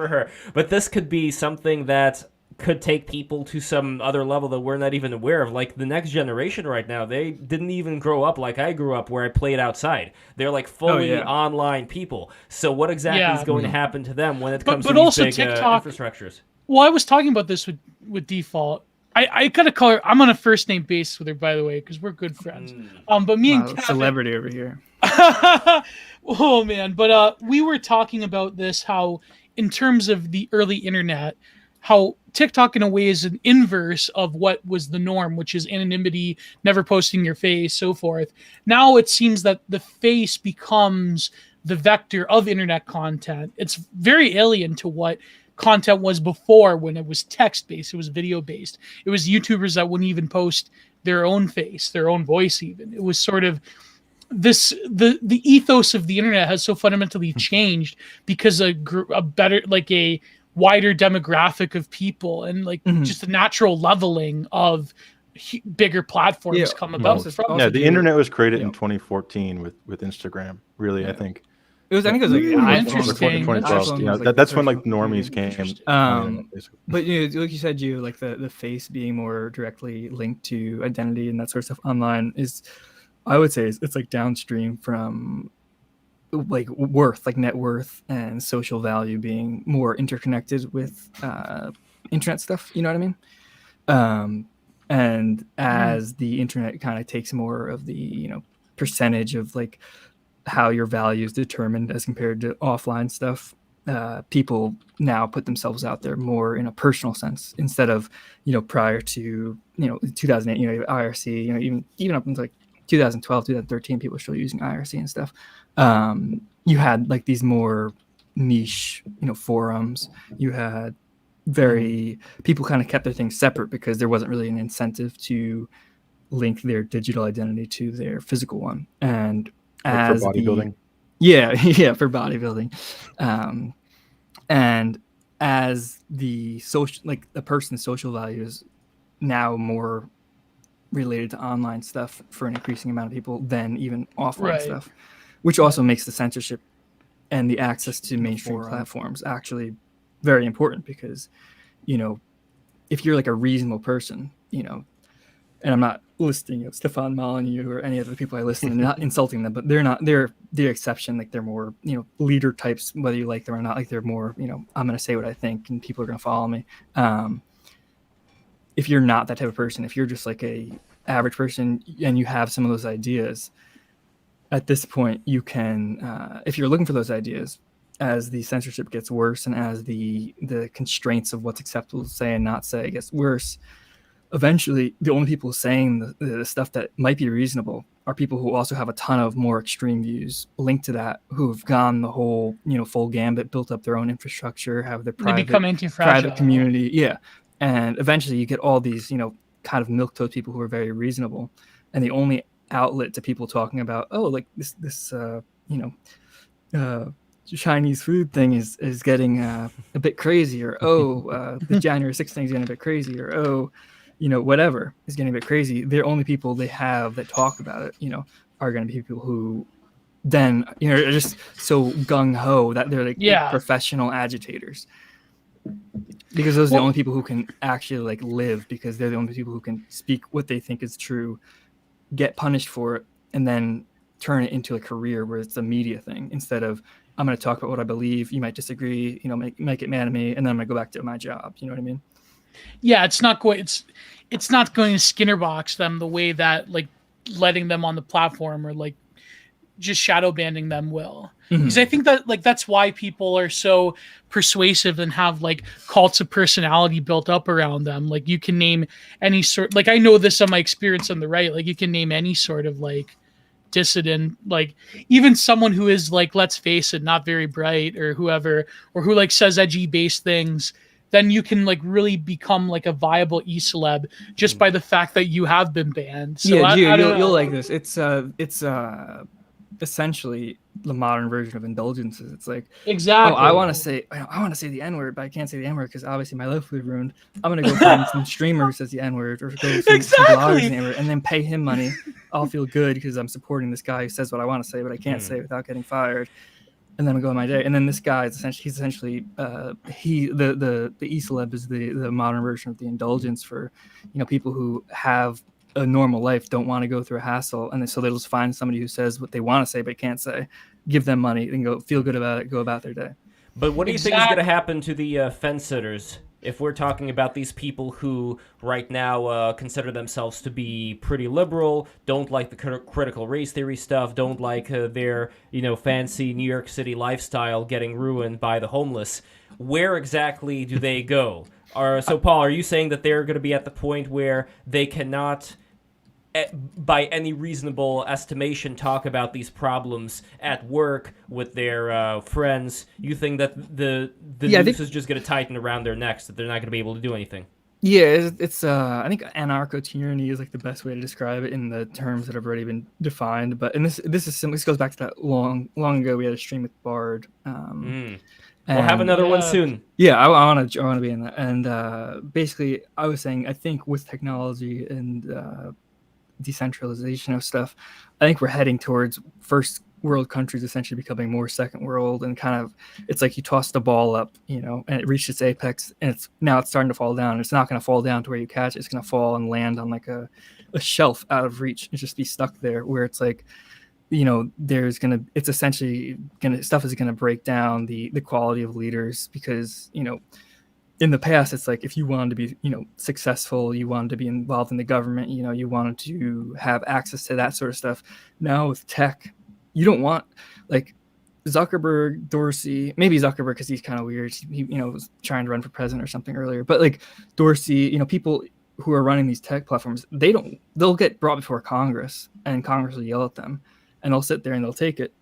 her. But this could be something that could take people to some other level that we're not even aware of. Like the next generation right now, they didn't even grow up like I grew up where I played outside. They're like fully online people. So what exactly is going to happen to them when it comes to these also big TikTok, infrastructures? Well, I was talking about this with Default. I gotta call her. I'm on a first name basis with her, by the way, because we're good friends. But me and Kevin, celebrity over here. Oh man! But we were talking about this, how in terms of the early internet, how TikTok in a way is an inverse of what was the norm, which is anonymity, never posting your face, so forth. Now it seems that the face becomes the vector of internet content. It's very alien to what content was before, when it was text-based, it was video-based. It was YouTubers that wouldn't even post their own face, their own voice even. It was sort of this, the ethos of the internet has so fundamentally changed because a wider demographic of people and just the natural leveling of bigger platforms come about. The internet was created in 2014 with Instagram. Really, I think. I think it was like interesting. 2012. Yeah, that's when like normies came. But like you said, like the face being more directly linked to identity and that sort of stuff online is, I would say, it's like downstream from like worth, like net worth and social value being more interconnected with internet stuff. You know what I mean? And as the internet kind of takes more of the percentage of like how your value is determined as compared to offline stuff, people now put themselves out there more in a personal sense instead of prior to 2008 IRC, even up until like 2012 2013 people were still using IRC and stuff. You had like these more niche forums. You had people kind of kept their things separate because there wasn't really an incentive to link their digital identity to their physical one. And like for bodybuilding. For bodybuilding. And as the social, like the person's social value is now more related to online stuff for an increasing amount of people than even offline stuff, which also makes the censorship and the access to mainstream platforms actually very important because, if you're like a reasonable person, and I'm not listing Stefan Molyneux or any other people I listen to, not insulting them, but they're the exception. Like they're more, leader types, whether you like them or not. Like they're more, I'm going to say what I think and people are going to follow me. If you're not that type of person, if you're just like a average person and you have some of those ideas, at this point you can, if you're looking for those ideas, as the censorship gets worse and as the constraints of what's acceptable to say and not say gets worse, eventually the only people saying the stuff that might be reasonable are people who also have a ton of more extreme views linked to that, who have gone the whole full gambit, built up their own infrastructure, have their private community. Yeah. And eventually you get all these kind of milquetoast people who are very reasonable, and the only outlet to people talking about like this Chinese food thing is getting a bit crazy, or the January 6th thing is getting a bit crazy, or whatever is getting a bit crazy. The only people they have that talk about it, are going to be people who then are just so gung-ho that they're like professional agitators, because those are the only people who can actually like live, because they're the only people who can speak what they think is true, get punished for it, and then turn it into a career where it's a media thing instead of, I'm going to talk about what I believe. You might disagree, make it mad at me, and then I'm going to go back to my job. You know what I mean? Yeah, it's not going to Skinner box them the way that like letting them on the platform or like just shadow banning them will. Mhm. Because I think that like that's why people are so persuasive and have like cults of personality built up around them. Like you can name any sort, like I know this on my experience on the right, like you can name any sort of like dissident, like even someone who is like, let's face it, not very bright or whoever, or who like says edgy based things, then you can like really become like a viable e-celeb just by the fact that you have been banned. So yeah, I don't you'll know. like this. It's essentially the modern version of indulgences. It's like, Exactly. oh, I want to say the N word, but I can't say the N word because obviously my life was ruined. I'm gonna go find some streamer who says the N word, or go some bloggers saying the N-word, and then pay him money. I'll feel good because I'm supporting this guy who says what I want to say, but I can't say it without getting fired. And then I go on my day. And then this guy is essentially the e-celeb is the modern version of the indulgence for, people who have a normal life, don't want to go through a hassle, and so they'll just find somebody who says what they want to say but can't say, give them money, and go feel good about it, go about their day. But what do you think is going to happen to the fence sitters if we're talking about these people who right now consider themselves to be pretty liberal, don't like the critical race theory stuff, don't like their fancy New York City lifestyle getting ruined by the homeless? Where exactly do they go? So Paul, are you saying that they're going to be at the point where they cannot, by any reasonable estimation, talk about these problems at work with their friends? You think that the noose is just going to tighten around their necks, that they're not going to be able to do anything? Yeah, it's I think anarcho-tyranny is like the best way to describe it in the terms that have already been defined. But this goes back to that long ago we had a stream with Bard. We'll have another one soon. Yeah, I want to be in that. And basically, I was saying, I think with technology and decentralization of stuff, I think we're heading towards first world countries essentially becoming more second world, and kind of it's like you toss the ball up, and it reached its apex, and it's starting to fall down. It's not going to fall down to where you catch it. It's going to fall and land on like a shelf out of reach and just be stuck there, where it's like, it's essentially stuff is going to break down the quality of leaders, because in the past, it's like if you wanted to be, successful, you wanted to be involved in the government, you wanted to have access to that sort of stuff. Now with tech, you don't want like Zuckerberg, Dorsey, maybe Zuckerberg because he's kind of weird. He, was trying to run for president or something earlier. But like Dorsey, people who are running these tech platforms, they'll get brought before Congress, and Congress will yell at them, and they'll sit there and they'll take it.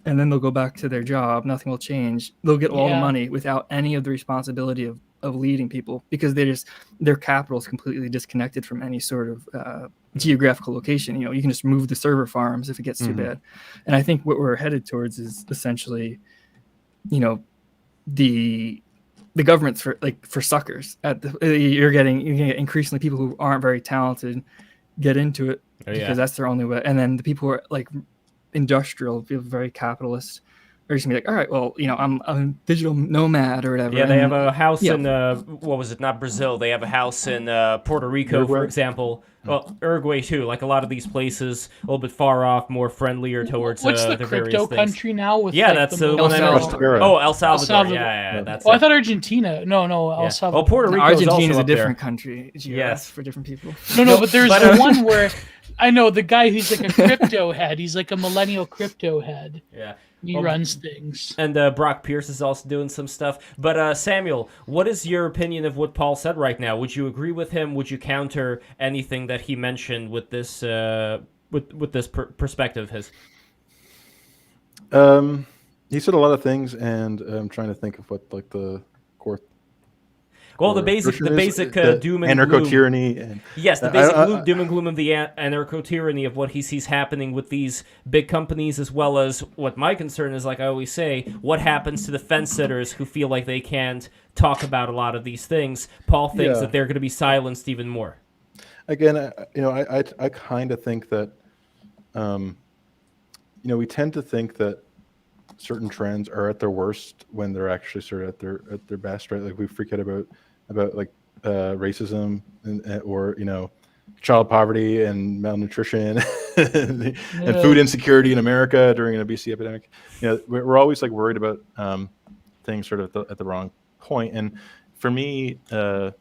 And then they'll go back to their job. Nothing will change. They'll get all the money without any of the responsibility of leading people, because their capital is completely disconnected from any sort of geographical location. You can just move the server farms if it gets too bad. And I think what we're headed towards is essentially, the government's for suckers. You're getting increasingly people who aren't very talented get into it because that's their only way. And then the people who are like industrial, people very capitalist, are just gonna be like, all right, well, I'm a digital nomad or whatever. Yeah, they have a house in what was it? Not Brazil. They have a house in Puerto Rico, for example. Well, Uruguay too. Like a lot of these places, a little bit far off, more friendlier towards what's the their crypto various country now? With that's the one that El Salvador. Yeah, that's. I thought Argentina. No, El Salvador. Well, Puerto Rico. Argentina is also a different there. country. Yes, for different people. No, but there's the one where I know the guy who's like a crypto head. He's like a millennial crypto head. Yeah. He runs things. And Brock Pierce is also doing some stuff. But Samuel, what is your opinion of what Paul said right now? Would you agree with him? Would you counter anything that he mentioned with this with this perspective of his? He said a lot of things, and I'm trying to think of what like the core. Well, the basic doom and gloom. Anarcho-tyranny. And, yes, the basic doom and gloom of the anarcho-tyranny of what he sees happening with these big companies, as well as what my concern is, like I always say, what happens to the fence-sitters who feel like they can't talk about a lot of these things. Paul thinks that they're going to be silenced even more. Again, I kind of think that, we tend to think that certain trends are at their worst when they're actually sort of at their best, right? Like we freak out about like racism or child poverty and malnutrition and food insecurity in America during an obesity epidemic. We're always like worried about things sort of at the wrong point. And for me, I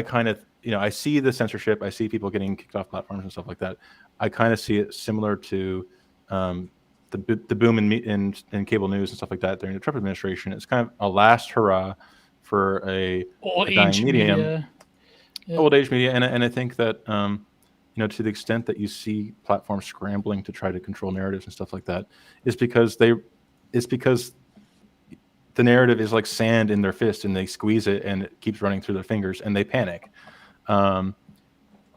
kind of I see the censorship. I see people getting kicked off platforms and stuff like that. I kind of see it similar to the boom in cable news and stuff like that during the Trump administration is kind of a last hurrah for a dying medium, old age media, and I think that to the extent that you see platforms scrambling to try to control narratives and stuff like that, is because the narrative is like sand in their fist, and they squeeze it, and it keeps running through their fingers, and they panic. And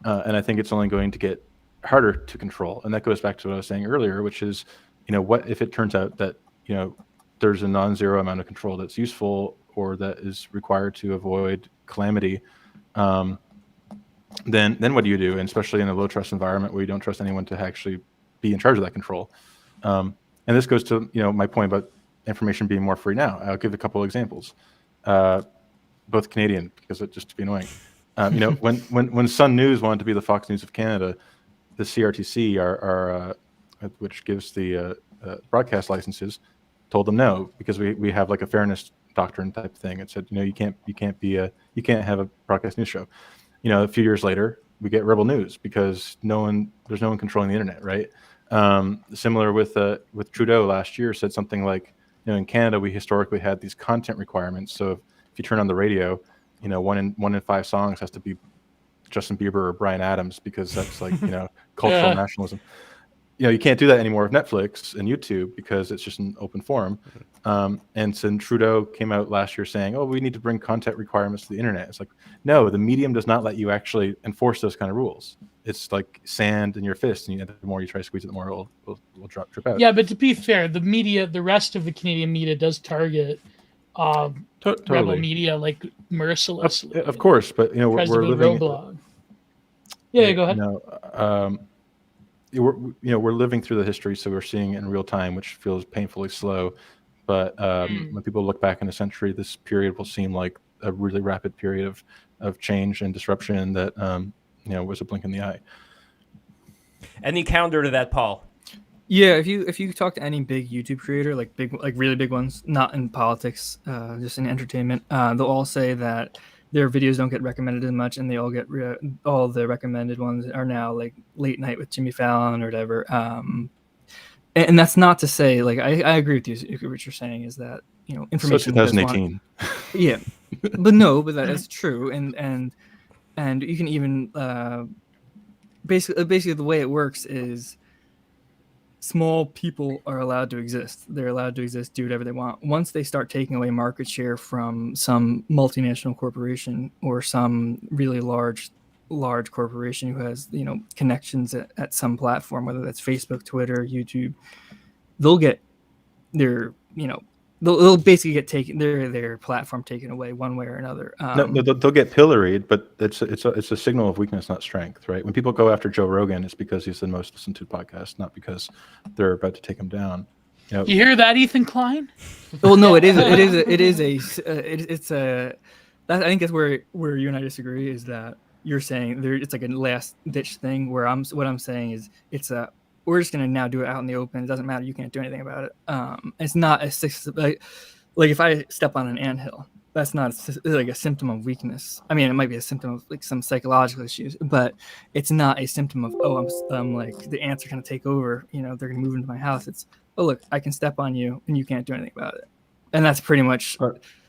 I think it's only going to get harder to control, and that goes back to what I was saying earlier, which is, what if it turns out that there's a non-zero amount of control that's useful or that is required to avoid calamity? Then what do you do? And especially in a low trust environment where you don't trust anyone to actually be in charge of that control. And this goes to my point about information being more free now. I'll give a couple of examples, both Canadian, because it just to be annoying. When Sun News wanted to be the Fox News of Canada, the CRTC, our which gives the broadcast licenses, told them no, because we have like a fairness doctrine type thing. It said you can't have a broadcast news show. A few years later, we get Rebel News because there's no one controlling the internet, right? Similar with Trudeau last year, said something like, in Canada we historically had these content requirements. So if you turn on the radio, one in 5 songs has to be Justin Bieber or Bryan Adams, because that's like cultural nationalism. You can't do that anymore with Netflix and YouTube because it's just an open forum. And so Trudeau came out last year saying, we need to bring content requirements to the internet. It's like, no, the medium does not let you actually enforce those kind of rules. It's like sand in your fist, and the more you try to squeeze it, the more it will drip out. Yeah, but to be fair, the rest of the Canadian media does target rebel media like mercilessly. Of course, but we're living. Roadblog. Yeah, go ahead. We're living through the history, so we're seeing it in real time, which feels painfully slow. But when people look back in a century, this period will seem like a really rapid period of change and disruption that was a blink in the eye. Any counter to that, Paul? Yeah, if you talk to any big YouTube creator, like really big ones, not in politics, just in entertainment, they'll all say that their videos don't get recommended as much, and they all get all the recommended ones are now like Late Night with Jimmy Fallon or whatever. And that's not to say, like, I agree with you. What you're saying is that information. So 2018. Yeah, but that is true, and you can even basically the way it works is small people are allowed to exist. They're allowed to exist, do whatever they want. Once they start taking away market share from some multinational corporation or some really large corporation who has connections at some platform, whether that's Facebook, Twitter, YouTube, they'll get their they'll basically get their platform taken away one way or another. No, they'll get pilloried, but it's a signal of weakness, not strength, right? When people go after Joe Rogan, it's because he's the most listened to podcast, not because they're about to take him down. You hear that, Ethan Klein? Well, no, I think that's where you and I disagree, is that you're saying it's like a last ditch thing, where what I'm saying is we're just going to now do it out in the open. It doesn't matter. You can't do anything about it. It's not like if I step on an anthill, that's not like a symptom of weakness. I mean, it might be a symptom of like some psychological issues, but it's not a symptom of, I'm like the ants are going to take over. They're going to move into my house. It's, look, I can step on you and you can't do anything about it. And that's pretty much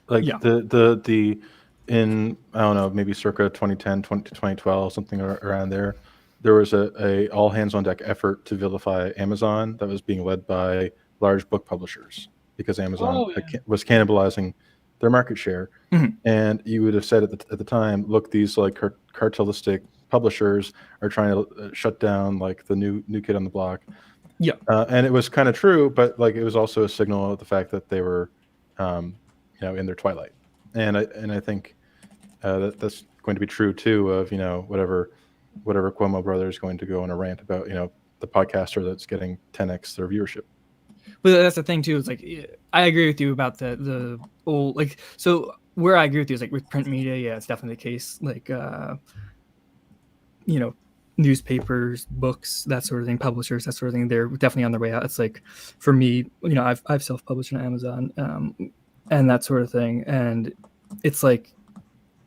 the in, I don't know, maybe circa 2010 to 2012, something around there. There was a all hands on deck effort to vilify Amazon that was being led by large book publishers, because Amazon was cannibalizing their market share. Mm-hmm. And you would have said at the time, look, these like cartelistic publishers are trying to shut down like the new kid on the block. Yeah. And it was kind of true, but like it was also a signal of the fact that they were in their twilight. And I think that's going to be true too of whatever Cuomo brother is going to go on a rant about, the podcaster that's getting 10x their viewership. But that's the thing too. It's like, I agree with you about the old, like, so where I agree with you is like with print media. Yeah, it's definitely the case. Like, newspapers, books, that sort of thing, publishers, that sort of thing. They're definitely on their way out. It's like, for me, I've self-published on Amazon, and that sort of thing. And it's like,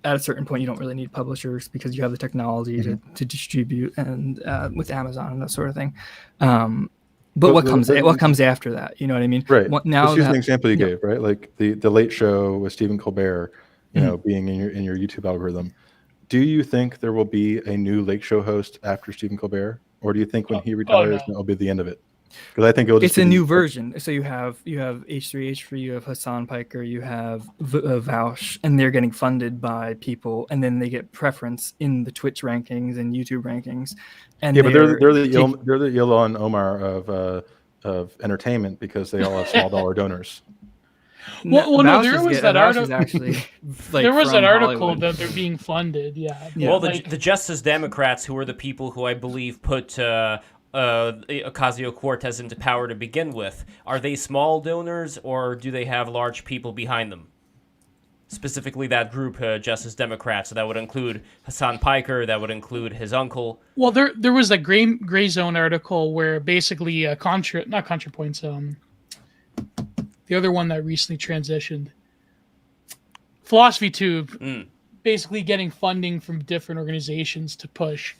at a certain point, you don't really need publishers because you have the technology to distribute, and with Amazon and that sort of thing. But what comes after that? You know what I mean? Right. Now Let's use an example you gave, right? Like the Late Show with Stephen Colbert, being in your YouTube algorithm. Do you think there will be a new Late Show host after Stephen Colbert, or do you think when he retires, that'll be the end of it? Because I think it's a new version. So you have H3H3, you have Hassan Piker, you have Vaush, and they're getting funded by people, and then they get preference in the Twitch rankings and YouTube rankings. And but they're the Ilhan Omar of entertainment because they all have small dollar donors. No, there was that article. Actually, there was that article Hollywood. that they're being funded. Yeah. Well, the Justice Democrats, who are the people who I believe put Ocasio-Cortez into power to begin with, are they small donors or do they have large people behind them? Specifically, that group, Justice Democrats. So that would include Hassan Piker. That would include his uncle. Well, there was a gray zone article where basically not ContraPoints. The other one that recently transitioned, Philosophy Tube, basically getting funding from different organizations to push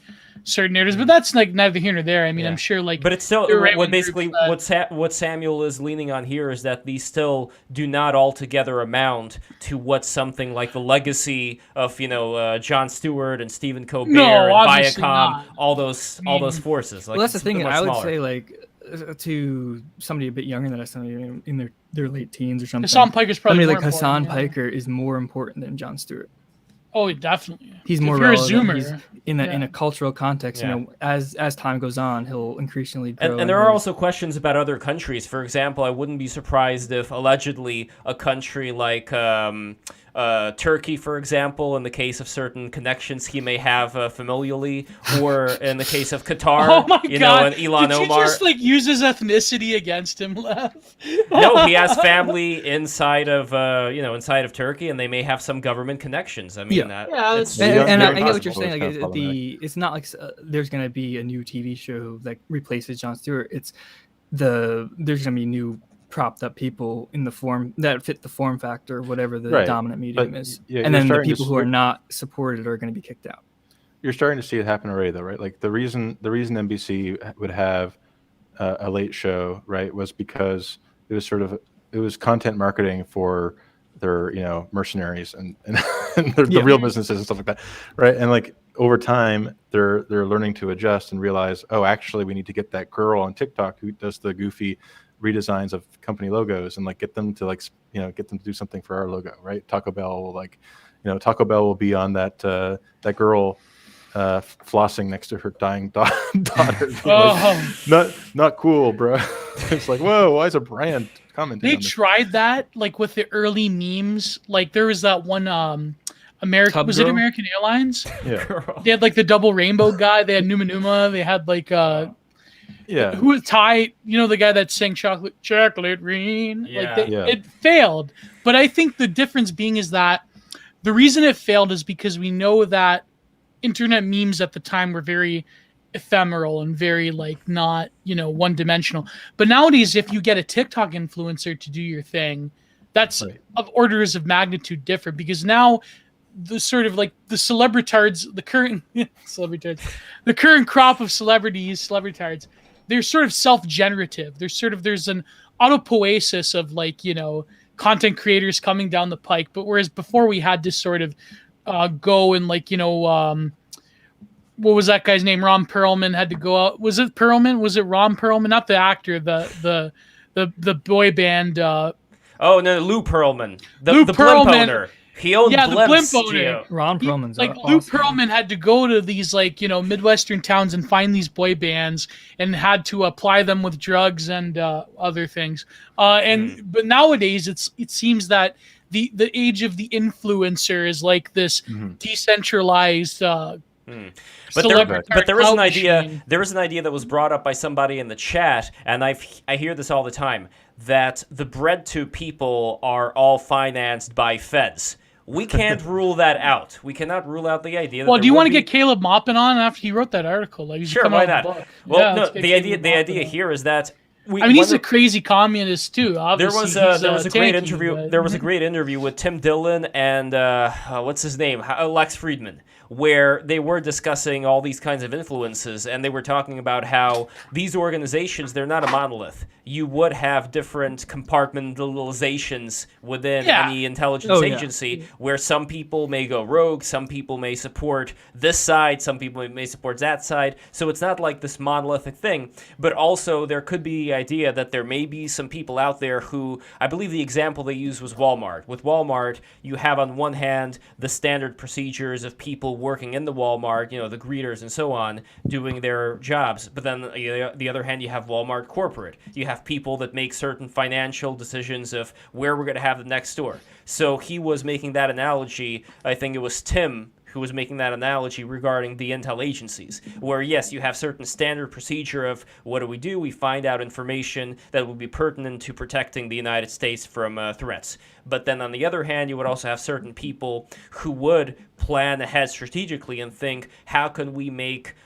certain narratives. But that's like neither here nor there. I mean, I'm sure But it's still what Samuel is leaning on here is that these still do not altogether amount to what something like the legacy of Jon Stewart and Stephen Colbert and Viacom, all those forces. Like, well, that's the thing. I would smaller. say like to somebody a bit younger than us, somebody in their late teens or something. Hassan Piker's probably more important, Hassan Piker is more important than Jon Stewart. Oh, definitely. He's more relevant. You're a Zoomer. He's in a cultural context. As time goes on, he'll increasingly grow. And there are also questions about other countries. For example, I wouldn't be surprised if allegedly a country like Turkey, for example, in the case of certain connections he may have familially, or in the case of Qatar, oh my God. And Ilhan Did Omar. you just use his ethnicity against him, Lev? No, he has family inside of Turkey, and they may have some government connections. I mean, that's and I get what you're saying. Like, it's not like there's going to be a new TV show that replaces Jon Stewart. There's going to be new propped up people in the form that fit the form factor, whatever the dominant medium is, and then the people who are not supported are going to be kicked out. You're starting to see it happen already, though, right? Like the reason NBC would have a late show, right, was because it was content marketing for their mercenaries and the real businesses and stuff like that, right? And like over time, they're learning to adjust and realize, oh, actually, we need to get that girl on TikTok who does the goofy redesigns of company logos and like get them to do something for our logo, right? Taco Bell will be on that girl flossing next to her dying daughter. Like, not cool, bro. It's like, whoa, why is a brand commenting? They tried that like with the early memes. Like there was that one American Airlines? Yeah. They had like the double rainbow guy. They had Numa Numa. They had like who was Ty? The guy that sang chocolate rain. Yeah. It failed. But I think the difference being is that the reason it failed is because we know that internet memes at the time were very ephemeral and very like not one dimensional. But nowadays, if you get a TikTok influencer to do your thing, that's of orders of magnitude different, because now the sort of like the celebritards, the current crop of celebritards, they're sort of self-generative. There's an autopoiesis of like, content creators coming down the pike. But whereas before we had to sort of go and like, what was that guy's name? Ron Perlman had to go out. Was it Perlman? Was it Ron Perlman? Not the actor, the boy band. Oh no, Lou Pearlman, the Perlman. blimp owner. He owned the blimp owner. Ron Perlman's like awesome. Lou Pearlman had to go to these like Midwestern towns and find these boy bands and had to apply them with drugs and other things. But nowadays it seems that the age of the influencer is like this decentralized. But there is an idea. Machine. There is an idea that was brought up by somebody in the chat, and I hear this all the time, that the bread to people are all financed by feds. We can't rule that out. We cannot rule out the idea. Well, do you want to get Caleb Maupin on after he wrote that article? Like, sure, why not? Well, no. The idea here is that he's a crazy communist too. Obviously, there was a great tanky, interview. but- There was a great interview with Tim Dillon and what's his name, Lex Friedman, where they were discussing all these kinds of influences, and they were talking about how these organizations, they're not a monolith. You would have different compartmentalizations within any intelligence agency, where some people may go rogue, some people may support this side, some people may support that side. So it's not like this monolithic thing, but also there could be the idea that there may be some people out there who, I believe the example they used was Walmart. With Walmart, you have on one hand the standard procedures of people working in the Walmart, the greeters and so on, doing their jobs. But then the other hand, you have Walmart corporate. You have people that make certain financial decisions of where we're going to have the next store. So he was making that analogy. I think it was Tim who was making that analogy regarding the intel agencies, where yes, you have certain standard procedure of what do? We find out information that would be pertinent to protecting the United States from threats. But then on the other hand, you would also have certain people who would plan ahead strategically and think, how can we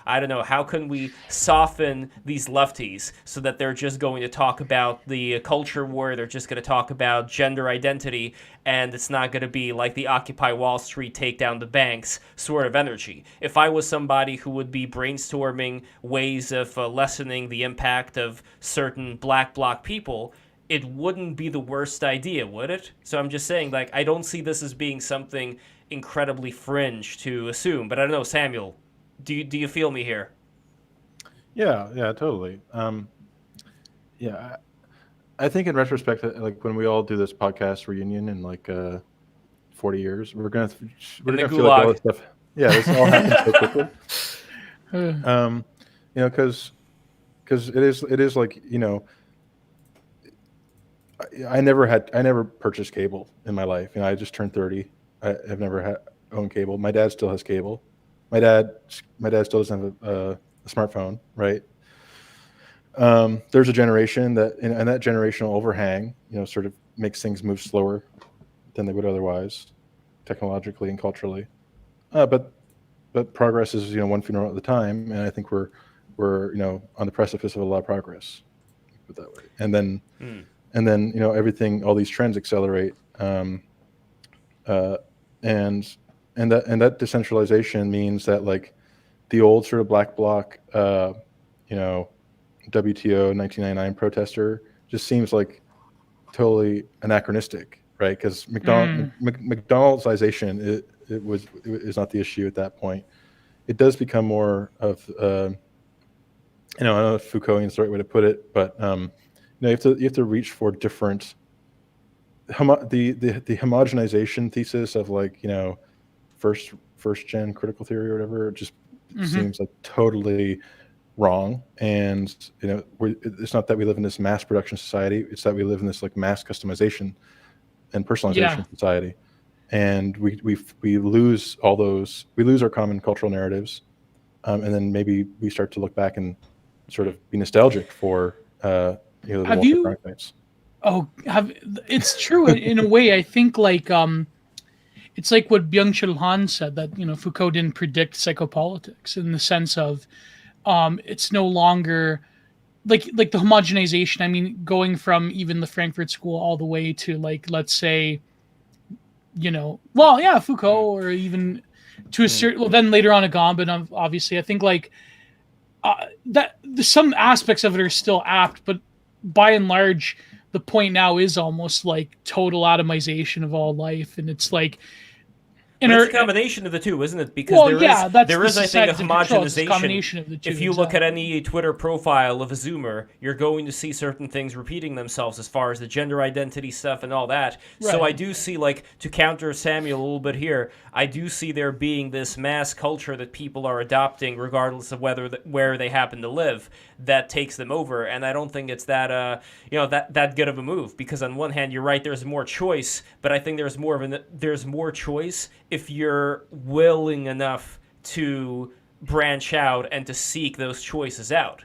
how can we soften these lefties so that they're just going to talk about the culture war, they're just going to talk about gender identity, and it's not going to be like the Occupy Wall Street, take down the banks sort of energy. If I was somebody who would be brainstorming ways of lessening the impact of certain black bloc people, it wouldn't be the worst idea, would it? So I'm just saying, I don't see this as being something incredibly fringe to assume. But I don't know, Samuel, do you feel me here? Yeah, totally. I think in retrospect, when we all do this podcast reunion in 40 years, we're gonna feel like all this stuff. Yeah, this all happens so quickly. Because it is I never purchased cable in my life. I just turned 30. I've never owned cable. My dad still has cable. My dad still doesn't have a smartphone, right? There's a generation and that generational overhang, sort of makes things move slower than they would otherwise, technologically and culturally. But progress is one funeral at a time, and I think we're on the precipice of a lot of progress. Put it that way, and then everything, all these trends accelerate, and that decentralization means that the old sort of black bloc, WTO 1999 protester just seems totally anachronistic, right? Because McDonald'sization is not the issue at that point. It does become more of I don't know if Foucaultian is the right way to put it, but you have to reach for different the homogenization thesis of first gen critical theory or whatever. It just seems totally wrong. And it's not that we live in this mass production society, it's that we live in this mass customization and personalization society, and we lose all those, we lose our common cultural narratives, and then maybe we start to look back and sort of be nostalgic for the Wall Street Chronicles. It's true in a way. I think it's like what Byung-Chul Han said, that Foucault didn't predict psychopolitics, in the sense of it's no longer like the homogenization. I mean, going from even the Frankfurt School all the way to let's say, Foucault, or even to a certain, then later on Agamben, obviously. I think that some aspects of it are still apt, but by and large, the point now is almost total atomization of all life, and it's it's a combination of the two, isn't it? Because there is, I think, a homogenization. If you look at any Twitter profile of a Zoomer, you're going to see certain things repeating themselves as far as the gender identity stuff and all that. Right. So I do see, to counter Samuel a little bit here, I do see there being this mass culture that people are adopting, regardless of where they happen to live, that takes them over. And I don't think it's that that good of a move, because on one hand, you're right, there's more choice, but I think there's more choice if you're willing enough to branch out and to seek those choices out.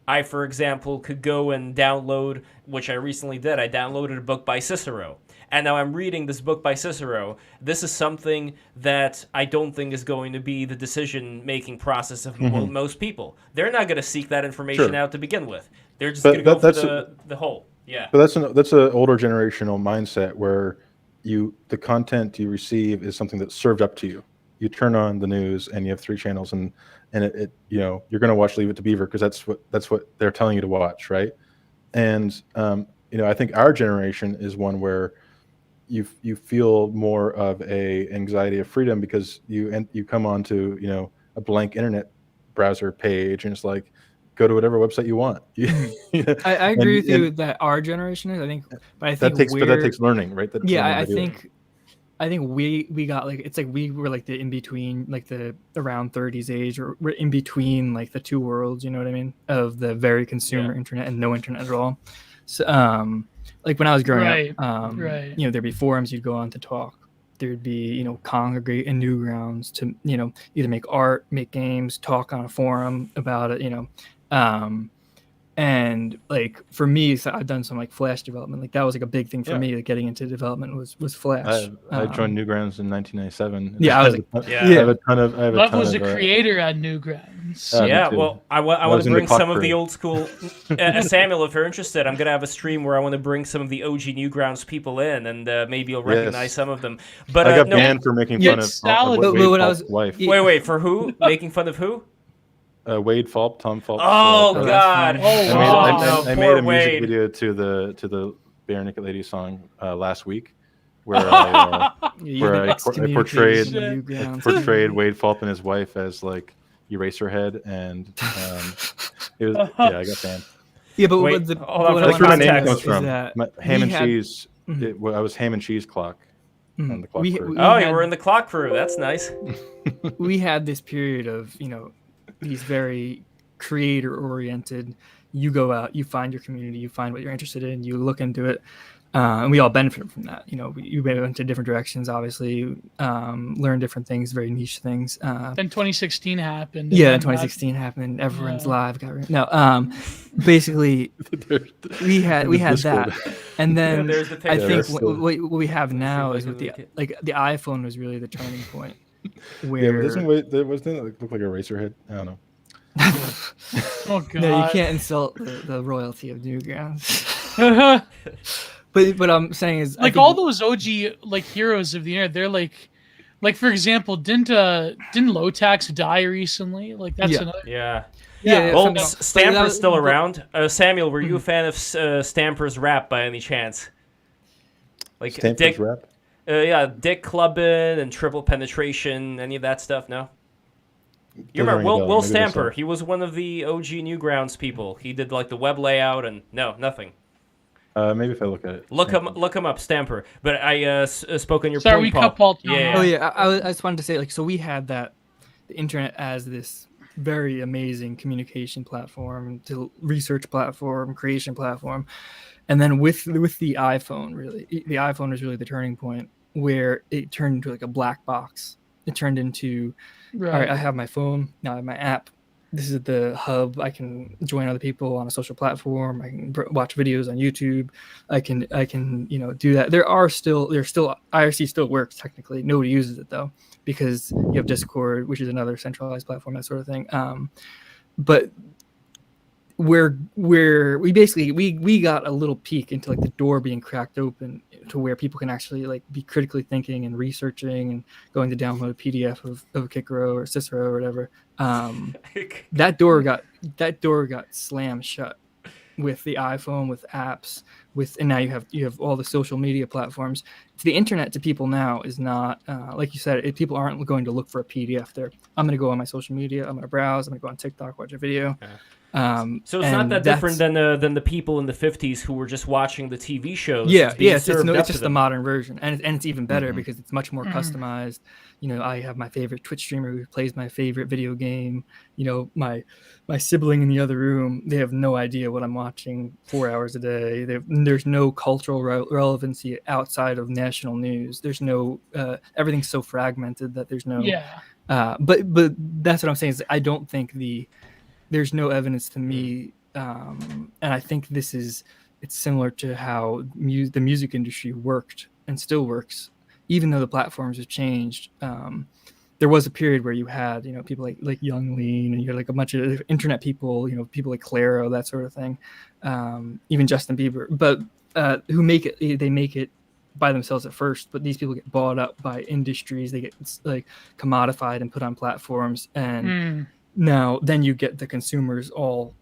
I, for example, could go and download, which I recently did, I downloaded a book by Cicero. And now I'm reading this book by Cicero. This is something that I don't think is going to be the decision-making process of most people. They're not going to seek that information out to begin with. They're just But going to go for that's the whole. Yeah. But that's an older generational mindset where the content you receive is something that's served up to you. You turn on the news and you have 3 channels and it you're going to watch Leave It to Beaver because that's what they're telling you to watch, right? And I think our generation is one where you feel more of a anxiety of freedom because you come onto a blank internet browser page and it's like, go to whatever website you want. I agree with you that our generation is. I think that takes learning, right? I think we got like, it's like we were like the in between, like the around 30s age, or we're in between like the two worlds. You know what I mean? Of the very consumer internet and no internet at all. So like when I was growing up, there'd be forums you'd go on to talk. There'd be, congregate in Newgrounds to, either make art, make games, talk on a forum about it, and like for me, so I've done some like Flash development. Like that was like a big thing for me. Like getting into development was Flash. I joined Newgrounds in 1997. Yeah, I was I have a ton of. Lev was the creator at Newgrounds. Well, I want to bring some of the old school. Samuel, if you're interested, I'm gonna have a stream where I want to bring some of the OG Newgrounds people in, and maybe you'll recognize some of them. But I got banned for making fun of Wade wife. Wait, for who? Making fun of who? Wade Fulp, Tom Fulp. Oh God! I made a music video to the Bare Naked Lady song last week, where I portrayed Wade Fulp and his wife as like Eraserhead, and it was I got banned. Yeah, but wait, that's where my name comes from. Ham and cheese. Mm-hmm. I was Ham and Cheese Clock on the clock crew. You were in the clock crew. That's nice. We had this period of these very creator oriented. You go out, you find your community, you find what you're interested in, you look into it, and we all benefit from that. We went to different directions, obviously, learned different things, very niche things. Then 2016 happened. Yeah, 2016 happened. Everyone's live got basically we had that, and then I think what we have now is with the iPhone was really the turning point. Where doesn't it look like a Eraserhead? I don't know. Oh God! No, you can't insult the royalty of Newgrounds. But I'm saying is like all those OG like heroes of the internet. They're like for example, didn't Lotax die recently? Like that's another. Yeah. Well, Stamper's still around. Samuel, were you a fan of Stamper's rap by any chance? Like Stamper's rap? Dick Clubbin and Triple Penetration, any of that stuff? No. You remember Will Stamper? He was one of the OG Newgrounds people. He did like the web layout and nothing. Maybe if I look at it. Look him up, Stamper. But I spoke on your point. Sorry, we cut Paul. Yeah. Oh yeah, I just wanted to say so we had the internet as this very amazing communication platform, to research platform, creation platform. And then with the iPhone, really, the iPhone was really the turning point where it turned into like a black box. It turned into, all right, I have my phone, now I have my app. This is the hub. I can join other people on a social platform. I can watch videos on YouTube. I can do that. There's still IRC still works technically. Nobody uses it though, because you have Discord, which is another centralized platform, that sort of thing. But where we basically we got a little peek into like the door being cracked open to where people can actually like be critically thinking and researching and going to download a PDF of Kikro or Cicero or whatever. That door got slammed shut with the iPhone, with apps, and now you have all the social media platforms. The internet to people now is not like you said. People aren't going to look for a PDF there. I'm going to go on my social media. I'm going to browse. I'm going to go on TikTok, watch a video. Yeah. So it's not that different than the people in the 50s who were just watching the TV shows. It's just the modern version, and it's even better because it's much more customized. I have my favorite Twitch streamer who plays my favorite video game. My sibling in the other room, they have no idea what I'm watching 4 hours a day. There's no cultural relevancy outside of national news. There's no everything's so fragmented that there's no. But that's what I'm saying is I don't think there's no evidence to me, and I think it's similar to how the music industry worked and still works, even though the platforms have changed. there was a period where you had, people like Young Lean, and you had like a bunch of internet people, people like Claro, that sort of thing, even Justin Bieber, but who they make it by themselves at first, but these people get bought up by industries. They get like commodified and put on platforms, and now then you get the consumers all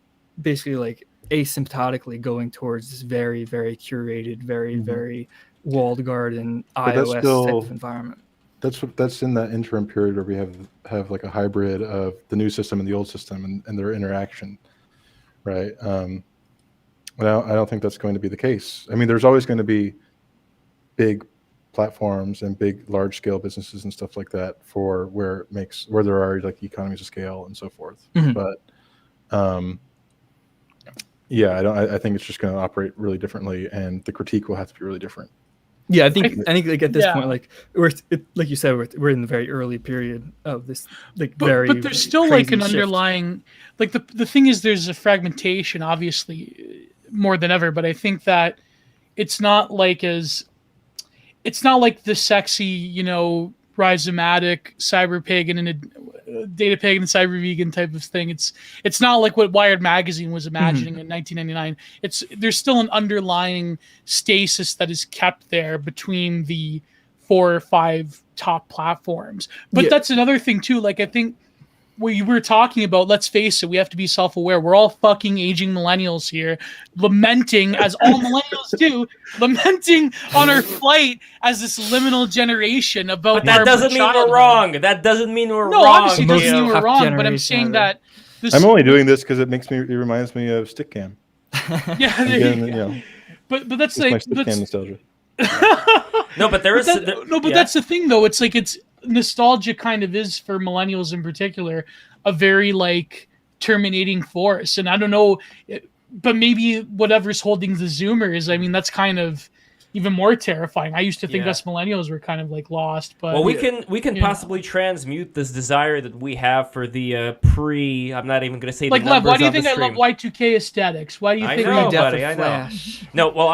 basically like asymptotically going towards this very, very curated, very, very walled garden iOS type of environment. That's in that interim period where we have like a hybrid of the new system and the old system and their interaction, right? Well, I don't think that's going to be the case. I mean, there's always going to be big platforms and big large scale businesses and stuff like that for where there are like economies of scale and so forth. But I think it's just going to operate really differently, and the critique will have to be really different. Yeah, I think like at this point, like like you said, we're in the very early period of this, like but there's still like an underlying, like the thing is there's a fragmentation, obviously, more than ever. But I think that it's not like the sexy, rhizomatic cyber pagan and a data pagan and cyber vegan type of thing. It's not like what Wired magazine was imagining in 1999. There's still an underlying stasis that is kept there between the 4 or 5 top platforms. But that's another thing too. Like, I think we were talking about, let's face it, we have to be self-aware. We're all fucking aging millennials here, lamenting, as all millennials do, lamenting on our plight as this liminal generation about. But that doesn't mean we're wrong. That doesn't mean we're wrong. No, obviously it doesn't mean we're wrong. But I'm saying that I'm only doing this because it reminds me of Stickcam. Yeah, but that's like Stickcam nostalgia. No, but there is that's the thing though. It's like nostalgia kind of is, for millennials in particular, a very like terminating force. And I don't know, but maybe whatever's holding the Zoomers, I mean, that's kind of even more terrifying. I used to think us millennials were kind of like lost, but well, we can possibly transmute this desire that we have for the I'm not even going to say like the numbers. Lev, why do you on think the I stream. love Y2K aesthetics? Why do you think I know, buddy? I know. No, well,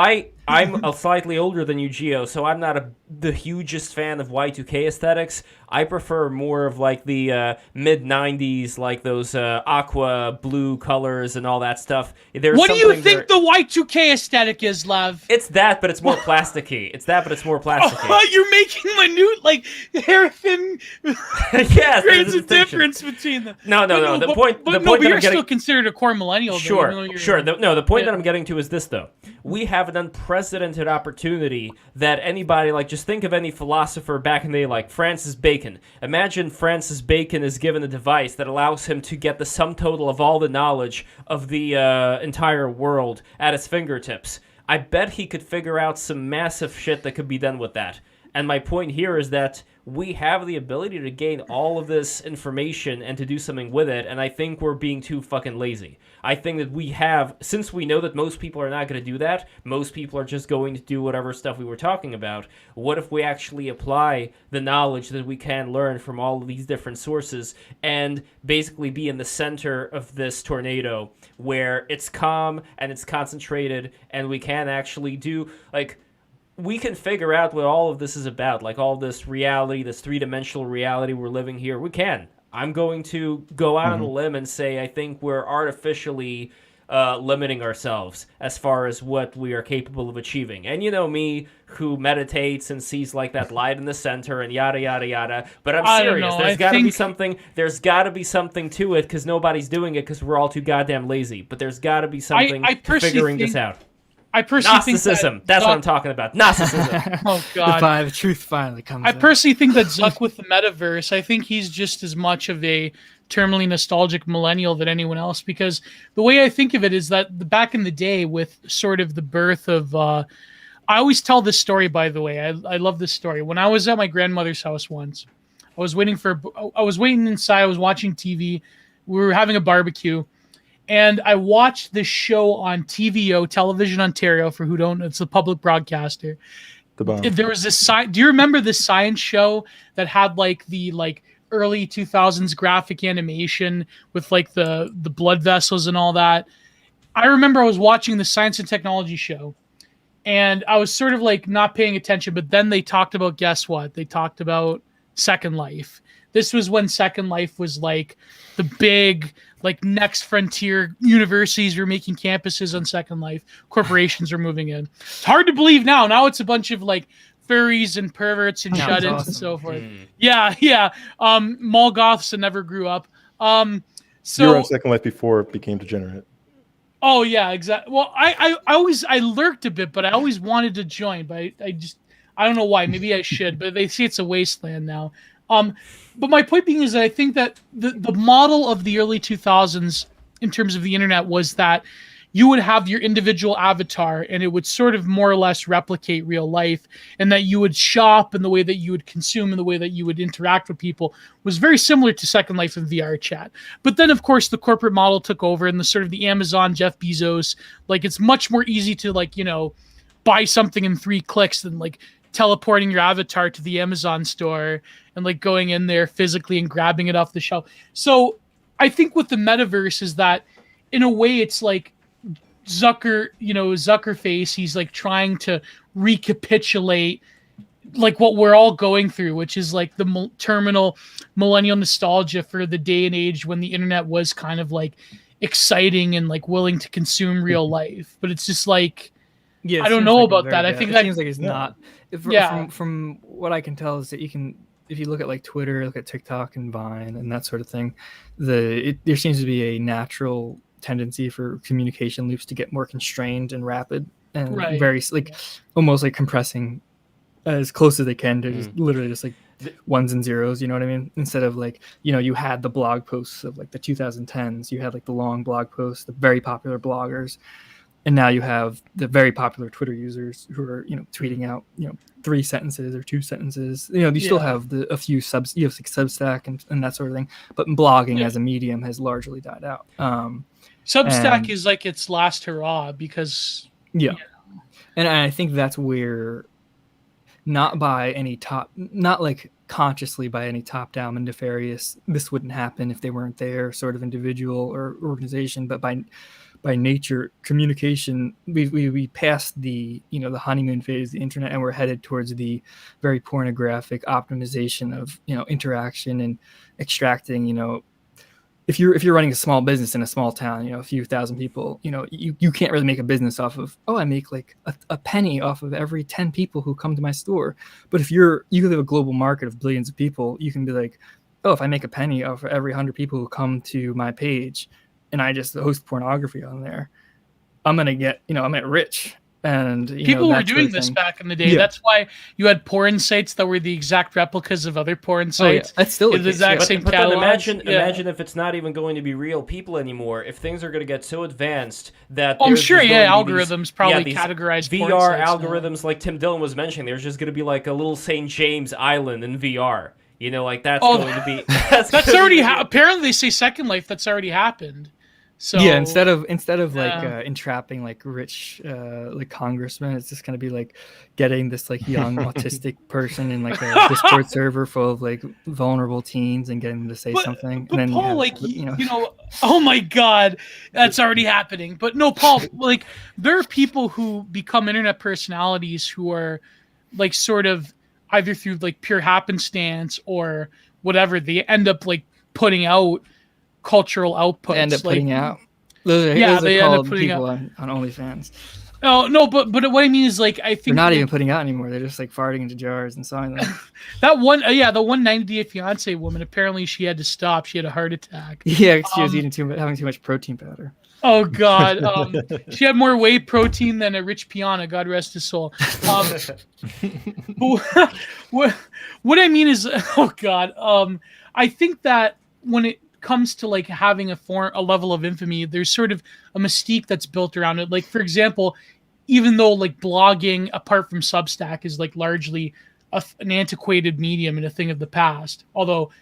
I'm a slightly older than you, Gio, so I'm not the hugest fan of Y2K aesthetics. I prefer more of like the mid-90s, like those aqua blue colors and all that stuff. What do you think the Y2K aesthetic is, Lev? It's that, but it's more plasticky. Oh, you're making minute, like, hair thin. Yes, there's a difference between them. No. The point but that you're I'm still considered a core millennial. Sure. The point that I'm getting to is this, though. We have an unprecedented opportunity that anybody, like, just think of any philosopher back in the day, like Francis Bacon. Imagine Francis Bacon is given a device that allows him to get the sum total of all the knowledge of the entire world at his fingertips. I bet he could figure out some massive shit that could be done with that. And my point here is that we have the ability to gain all of this information and to do something with it, and I think we're being too fucking lazy. I think that since we know that most people are not going to do that, most people are just going to do whatever stuff we were talking about. What if we actually apply the knowledge that we can learn from all of these different sources and basically be in the center of this tornado where it's calm and it's concentrated and we can actually do, like, we can figure out what all of this is about, like all this reality, this three-dimensional reality we're living here. We can. I'm going to go out on a limb and say I think we're artificially limiting ourselves as far as what we are capable of achieving. And you know me, who meditates and sees like that light in the center and yada, yada, yada. But I'm serious. There's got to be something. There's got to be something to it because nobody's doing it because we're all too goddamn lazy. But there's got to be something to figuring this out. I personally Gnosticism. think that's what I'm talking about. Gnosticism. Oh God, the truth finally comes. I personally think that Zuck with the metaverse, I think he's just as much of a terminally nostalgic millennial than anyone else, because the way I think of it is that back in the day, with sort of the birth of, I always tell this story. By the way, I love this story. When I was at my grandmother's house once, I was waiting inside. I was watching TV. We were having a barbecue. And I watched this show on TVO, Television Ontario, for who don't know, it's a public broadcaster. There was this do you remember this science show that had like the early 2000s graphic animation with like the blood vessels and all that? I remember I was watching the science and technology show and I was sort of like not paying attention, but then they talked about, guess what? They talked about Second Life. This was when Second Life was like the big, like next frontier. Universities were making campuses on Second Life. Corporations were moving in. It's hard to believe now. Now it's a bunch of like furries and perverts and shut-ins awesome. and so forth. Yeah. Mall goths that never grew up. So You were on Second Life before it became degenerate. Oh yeah, exactly. Well, I lurked a bit, but I always wanted to join, but I don't know why. Maybe I should, but they say it's a wasteland now. But my point being is that I think that the model of the early 2000s in terms of the internet was that you would have your individual avatar and it would sort of more or less replicate real life, and that you would shop and the way that you would consume and the way that you would interact with people was very similar to Second Life and VR chat. But then of course the corporate model took over, and the sort of the Amazon, Jeff Bezos, like it's much more easy to like, buy something in 3 clicks than like teleporting your avatar to the Amazon store and like going in there physically and grabbing it off the shelf. So I think with the metaverse is that in a way it's like Zuckerface, he's like trying to recapitulate like what we're all going through, which is like the terminal millennial nostalgia for the day and age when the internet was kind of like exciting and like willing to consume real life. But it's just like, Yeah, I don't know about that. I think that seems like it's not. From what I can tell is that you can, if you look at like Twitter, look at TikTok and Vine and that sort of thing, there seems to be a natural tendency for communication loops to get more constrained and rapid and very like almost like compressing as close as they can to just literally just like ones and zeros, you know what I mean? Instead of like, you had the blog posts of like the 2010s, you had like the long blog posts, the very popular bloggers, and now you have the very popular Twitter users who are, tweeting out, 3 sentences or 2 sentences. You still have a few subs, you have like Substack and that sort of thing, but blogging as a medium has largely died out. Substack is like its last hurrah because and I think that's where not like consciously by any top-down and nefarious, this wouldn't happen if they weren't there sort of individual or organization, but by nature, communication, we passed the the honeymoon phase of the internet, and we're headed towards the very pornographic optimization of interaction and extracting. If you're running a small business in a small town, a few thousand people, you can't really make a business off of, I make like a penny off of every 10 people who come to my store. But if you have a global market of billions of people, you can be like, if I make a penny off of every 100 people who come to my page and I just host pornography on there, I'm going to get rich. And people were doing this back in the day. That's why you had porn sites that were the exact replicas of other porn sites. That's still the exact same but catalog. Then imagine if it's not even going to be real people anymore. If things are going to get so advanced that I'm sure, algorithms probably categorize VR porn algorithms, now. Like Tim Dillon was mentioning. There's just going to be like a little St. James Island in VR. Like that's going to be. That's already apparently they say Second Life. That's already happened. So instead of like entrapping like rich like congressmen, it's just gonna be like getting this like young autistic person in like a Discord server full of like vulnerable teens and getting them to say something. But and then Paul, oh my God, that's already happening. But no, Paul, like there are people who become internet personalities who are like sort of either through like pure happenstance or whatever, they end up like putting out cultural outputs. They end up putting out. Those they are end up putting people out on OnlyFans. No, but what I mean is like I think they're not even putting out anymore. They're just like farting into jars and selling them. That one, the 90 Day Fiance woman. Apparently, she had to stop. She had a heart attack. Yeah, she was having too much protein powder. Oh God, she had more whey protein than a Rich Piana. God rest his soul. What I mean is, oh God, I think that when it comes to like having a level of infamy, there's sort of a mystique that's built around it. Like for example, even though like blogging apart from Substack is like largely an antiquated medium and a thing of the past, although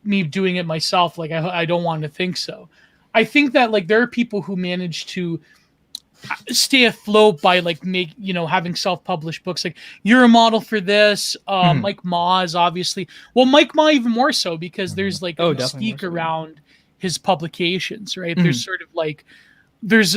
me doing it myself, like I don't want to think so. I think that like there are people who manage to stay afloat by like having self-published books. Like you're a model for this. Mike Ma is obviously Mike Ma even more so because there's like a mystique around his publications, right? There's sort of like there's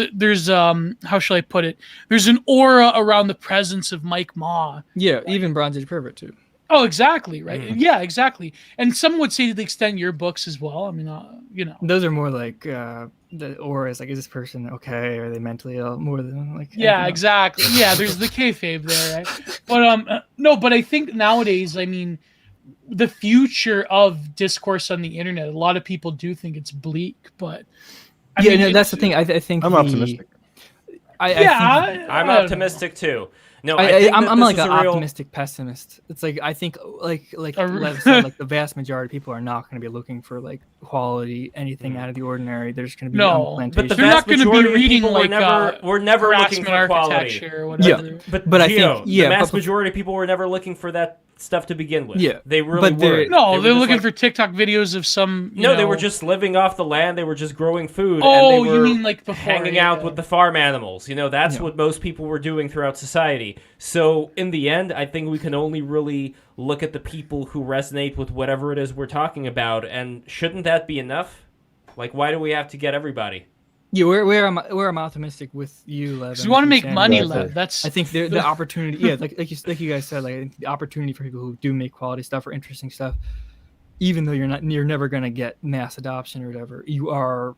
how shall I put it? There's an aura around the presence of Mike Ma. Yeah, even Bronze Age Pervert too. Oh, exactly. Right. Yeah, exactly. And some would say to the extent your books as well. I mean, those are more like the auras. Like, is this person okay? Are they mentally ill? More than like. Yeah, exactly. Yeah, there's the kayfabe there, right? But no, but I think nowadays, I mean, the future of discourse on the internet, a lot of people do think it's bleak, but I mean, no, that's the thing. I think I'm optimistic. I'm optimistic too. No, I'm like an real... optimistic pessimist. It's like I think like Lev said, like the vast majority of people are not going to be looking for like quality, anything out of the ordinary. They're just going to be on plantation. But they're not going to be reading like we're never looking for quality or whatever. Yeah, but I think the vast majority of people were never looking for that stuff to begin with. Yeah, they really were. No, they're looking for TikTok videos of some. They were just living off the land. They were just growing food. Oh, and they were you mean like before, hanging out with the farm animals? That's what most people were doing throughout society. So in the end, I think we can only really look at the people who resonate with whatever it is we're talking about, and shouldn't that be enough? Like, why do we have to get everybody? Yeah, where I'm optimistic with you, Lev. Because you want to make money, Lev. That's I think the opportunity. Yeah, like you guys said, like I think the opportunity for people who do make quality stuff or interesting stuff, even though you're never gonna get mass adoption or whatever, you are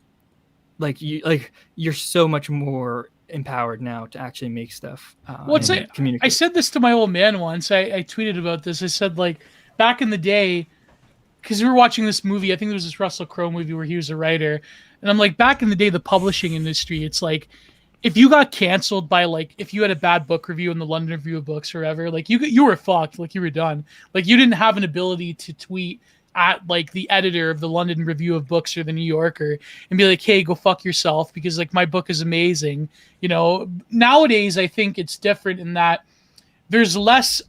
you're so much more empowered now to actually make stuff. I said this to my old man once. I tweeted about this. I said, like, back in the day, because we were watching this movie, I think there was this Russell Crowe movie where he was a writer. And I'm like, back in the day, the publishing industry, it's like, if you got canceled by, like, if you had a bad book review in the London Review of Books or whatever, like, you were fucked. Like, you were done. Like, you didn't have an ability to tweet at, like, the editor of the London Review of Books or the New Yorker and be like, hey, go fuck yourself because, like, my book is amazing. Nowadays, I think it's different in that there's less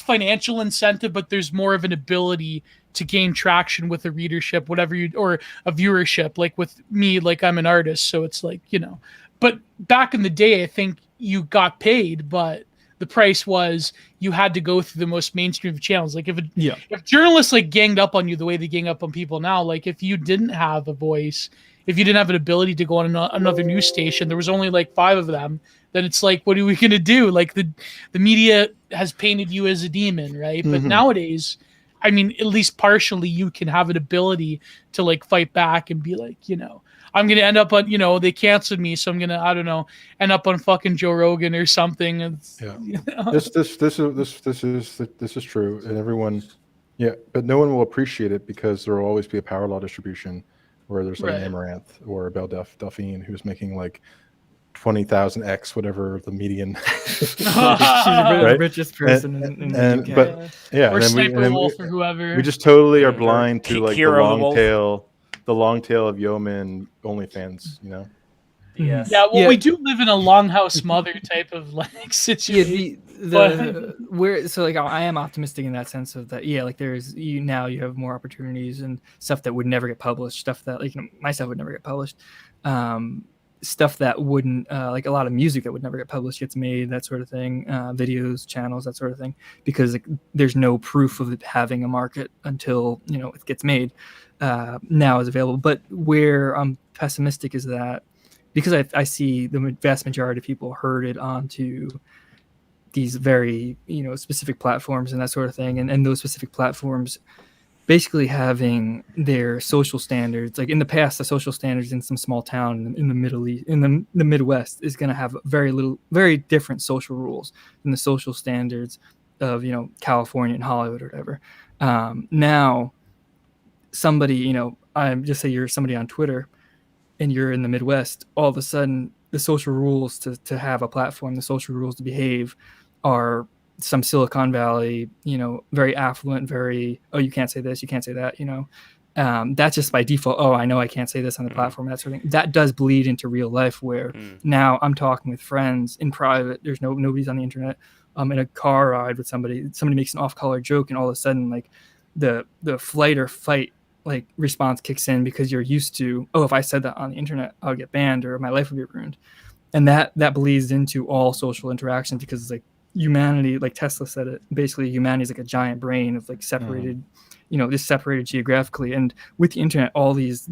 financial incentive, but there's more of an ability to gain traction with a readership, or a viewership. Like with me, like I'm an artist, so it's like, but back in the day, I think you got paid, but the price was you had to go through the most mainstream of channels. Like if journalists like ganged up on you the way they gang up on people now, like if you didn't have a voice, if you didn't have an ability to go on another news station, there was only like 5 of them, then it's like, what are we going to do? Like the media has painted you as a demon, right? But nowadays, I mean, at least partially you can have an ability to like fight back and be like, I'm going to end up on, they canceled me. So I'm going to, I don't know, end up on fucking Joe Rogan or something. This is true. And everyone, but no one will appreciate it because there will always be a power law distribution where there's like an Amaranth or a Belle Delphine who's making like 20,000x whatever the median. She's the richest person in the UK. But or Sniper Wolf or whoever. We just totally are blind to like the long tail of yeoman OnlyFans, Yes. Yeah, well, we do live in a longhouse mother type of like situation. I am optimistic in that sense of that. Yeah, like you have more opportunities and stuff that would never get published, stuff that my stuff would never get published. Stuff that wouldn't like a lot of music that would never get published gets made, that sort of thing, videos, channels, that sort of thing, because there's no proof of it having a market until it gets made. Now is available. But where I'm pessimistic is that because I see the vast majority of people herded onto these very specific platforms and that sort of thing, and those specific platforms basically having their social standards. Like in the past, the social standards in some small town in the Middle East, in the Midwest, is going to have very different social rules than the social standards of California and Hollywood or whatever. Now, somebody I just say you're somebody on Twitter, and you're in the Midwest. All of a sudden, the social rules to have a platform, the social rules to behave, are some Silicon Valley, very affluent, very, oh, you can't say this, you can't say that, that's just by default. Oh, I know I can't say this on the platform, that sort of thing. That does bleed into real life where now I'm talking with friends in private. There's nobody's on the internet. I'm in a car ride with somebody makes an off-color joke, and all of a sudden, like the flight or fight like response kicks in because you're used to, oh, if I said that on the internet, I'll get banned or my life would be ruined. And that bleeds into all social interactions because it's like, humanity, like Tesla said it, basically humanity is like a giant brain of like separated, just separated geographically. And with the internet, all these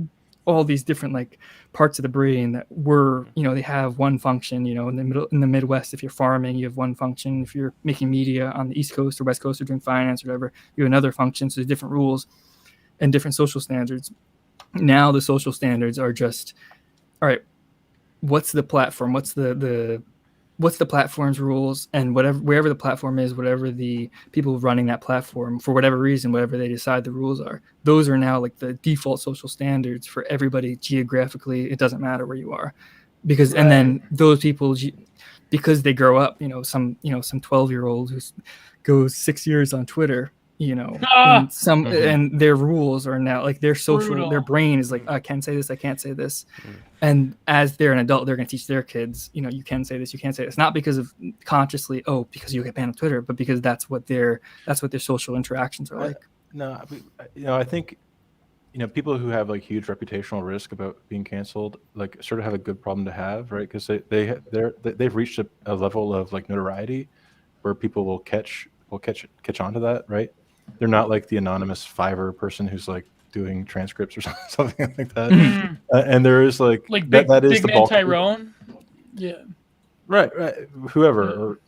all these different like parts of the brain that were, they have one function, in the Midwest, if you're farming, you have one function. If you're making media on the East Coast or West Coast or doing finance or whatever, you have another function. So there's different rules and different social standards. Now the social standards are just, all right, what's the platform? What's the platform's rules, and wherever the platform is, whatever the people running that platform, for whatever reason, whatever they decide the rules are, those are now like the default social standards for everybody geographically. It doesn't matter where you are, because and then those people, because they grow up, some 12-year-old who goes 6 years on Twitter, and and their rules are now like their social, Brutal. their brain is like, I can't say this, I can't say this. And as they're an adult, they're going to teach their kids, you can say this, you can't say this, not because of consciously, because you get banned on Twitter, but because that's what their social interactions are like. No, I think, people who have like huge reputational risk about being canceled, like sort of have a good problem to have, right? Because they've reached a level of like notoriety where people will catch onto that, right? They're not like the anonymous Fiverr person who's like doing transcripts or something like that. And there is like that is the bulk. Tyrone. Yeah. Right. Whoever, or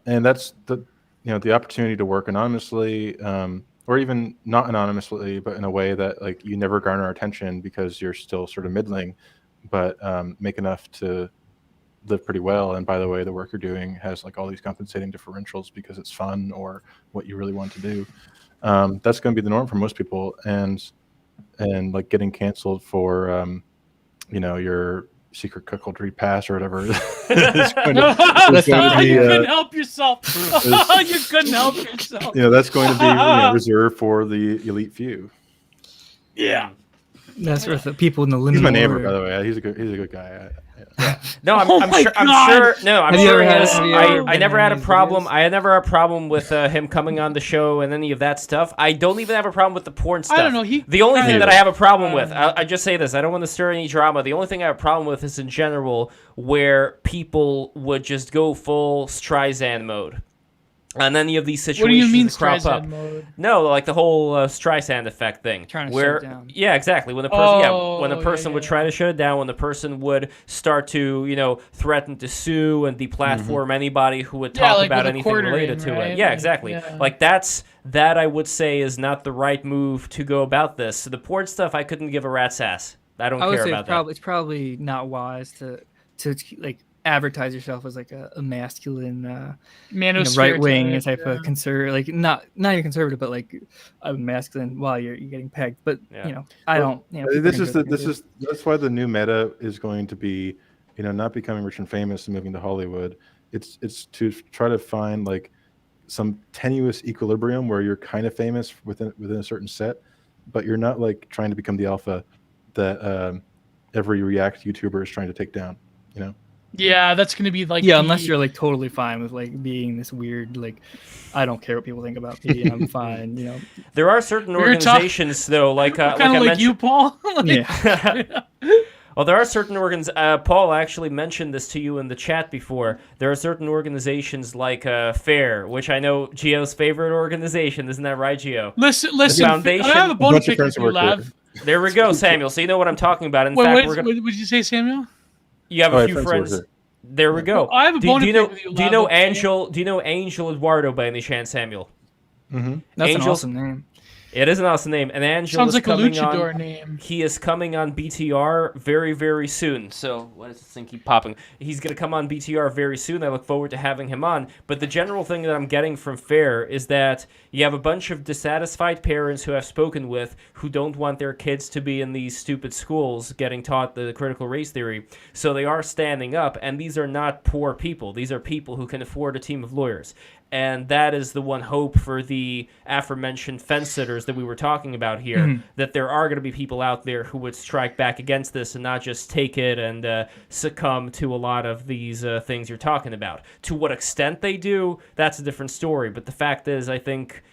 and that's the opportunity to work anonymously, or even not anonymously, but in a way that like you never garner attention because you're still sort of middling, but make enough to live pretty well. And by the way, the work you're doing has like all these compensating differentials because it's fun or what you really want to do. That's going to be the norm for most people, and like getting canceled for your secret cuckoldry pass or whatever. You couldn't help yourself. You couldn't help yourself. That's going to be reserved for the elite few. Yeah. That's for the people in the limit. He's my neighbor, by the way. He's a good guy. No, I'm sure. No, I'm sure. I never had a problem. Videos? I never had a problem with him coming on the show and any of that stuff. I don't even have a problem with the porn stuff. I don't know. The only thing that I have a problem with, I just say this. I don't want to stir any drama. The only thing I have a problem with is in general where people would just go full Streisand mode. And then you have these situations what do you mean crop up. Streisand mode? No, like the whole Streisand effect thing. Trying to where, shut it down. Yeah, exactly. When the person, would try to shut it down, when the person would start to, threaten to sue and deplatform anybody who would talk about anything related to it. Yeah, exactly. Yeah. Like that I would say is not the right move to go about this. So the porn stuff, I couldn't give a rat's ass. I don't care about that. It's probably not wise to like advertise yourself as like a masculine right wing type of conservative, like not even conservative, but like a masculine while you're getting pegged. But I don't. That's why the new meta is going to be, not becoming rich and famous and moving to Hollywood. It's to try to find like some tenuous equilibrium where you're kind of famous within a certain set, but you're not like trying to become the alpha that every React YouTuber is trying to take down. Yeah, that's going to be like... Yeah, unless you're like totally fine with like being this weird, like, I don't care what people think about me, I'm fine, There are certain organizations, though, like... kind of like you, Paul? Yeah. Well, there are certain Paul actually mentioned this to you in the chat before. There are certain organizations like FAIR, which I know Gio's favorite organization. Isn't that right, Gio? Listen. Foundation. I have a bone pick with you, Lev. There we go, Samuel. So you know what I'm talking about. What did you say, Samuel? You have a few friends. There we go. I have a bone pick with you, Do you know Angel? Do you know Angel Eduardo by any chance, Samuel? Mm-hmm. That's an awesome name. It is an awesome name. And Angel sounds is like a coming luchador on, name. He is coming on BTR very, very soon. So why does this thing keep popping? He's going to come on BTR very soon. I look forward to having him on. But the general thing that I'm getting from FAIR is that you have a bunch of dissatisfied parents who I've spoken with who don't want their kids to be in these stupid schools getting taught the critical race theory. So they are standing up, and these are not poor people. These are people who can afford a team of lawyers. And that is the one hope for the aforementioned fence sitters that we were talking about here, that there are going to be people out there who would strike back against this and not just take it and succumb to a lot of these things you're talking about. To what extent they do, that's a different story. But the fact is, I think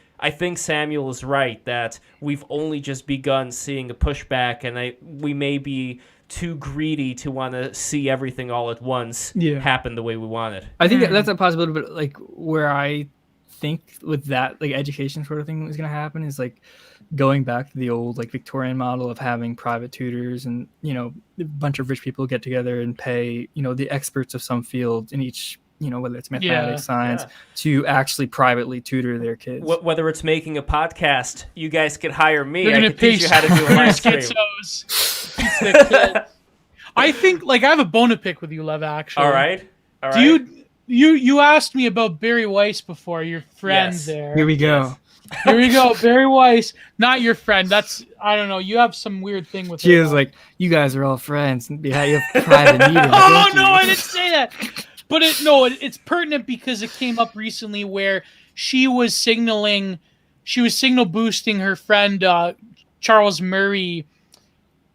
Samuel is right that we've only just begun seeing a pushback, and we may be too greedy to want to see everything all at once happen the way we want it. I think that's a possibility, but like where I think with that like education sort of thing was going to happen is like going back to the old like Victorian model of having private tutors and, you know, a bunch of rich people get together and pay, you know, the experts of some field in each, you know, whether it's mathematics, science, to actually privately tutor their kids. Whether it's making a podcast, you guys could hire me. They're I gonna could teach you how to do a live stream. I think like I have a bone to pick with you, Lev. Actually, All right. You asked me about Barry Weiss before, your friend there. Here we go. Here we go, Barry Weiss, not your friend. That's I don't know. You have some weird thing with. She was like, "You guys are all friends. You have private meetings." Oh no, I didn't say that. But it's pertinent because it came up recently where she was signal boosting her friend Charles Murray,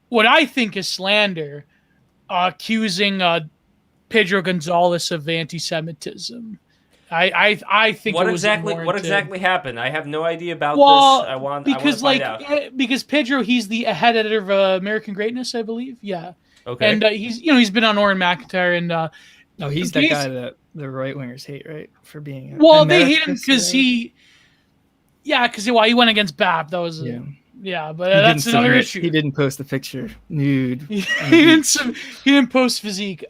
what I think is slander, accusing Pedro Gonzalez of anti-Semitism. I think what exactly happened? I have no idea about this. I want to find out. Because Pedro, he's the head editor of American Greatness, I believe. Yeah. Okay. And he's been on Oren McIntyre and. No, he's that guy that the right wingers hate, right? For being. They hate him because he went against BAP. That was but that's another issue. He didn't post the picture nude. he didn't post physique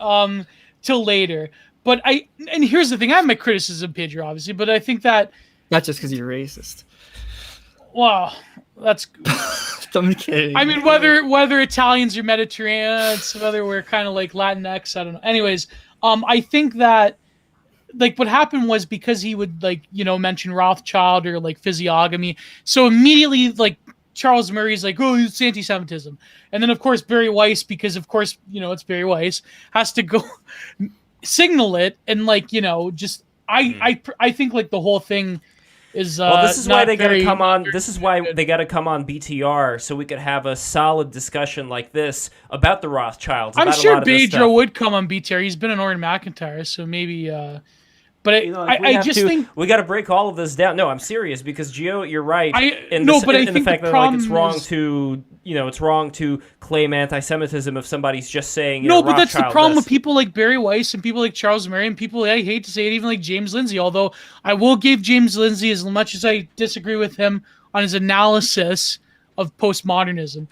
till later. But here's the thing: I have my criticism of Pedro, obviously, but I think that not just because you're racist. Wow, that's. I'm kidding. I mean, whether Italians are Mediterranean, whether we're kind of like Latinx, I don't know. Anyways, I think that like what happened was because he would like mention Rothschild or like physiognomy, so immediately like Charles Murray's like, oh, it's anti-Semitism, and then of course Barry Weiss, because of course it's Barry Weiss, has to go signal it and like just I think like the whole thing. This is why they got to come on. This is why they got to come on BTR so we could have a solid discussion like this about the Rothschilds. I'm sure Pedro would come on BTR. He's been on Oren McIntyre, so maybe. But I just think we got to break all of this down. No, I'm serious because Gio, you're right. In the fact that like it's wrong to it's wrong to claim anti-Semitism if somebody's just saying no, but that's the problem with people like Barry Weiss and people like Charles Murray and people I hate to say it, even like James Lindsay. Although I will give James Lindsay, as much as I disagree with him on his analysis of postmodernism,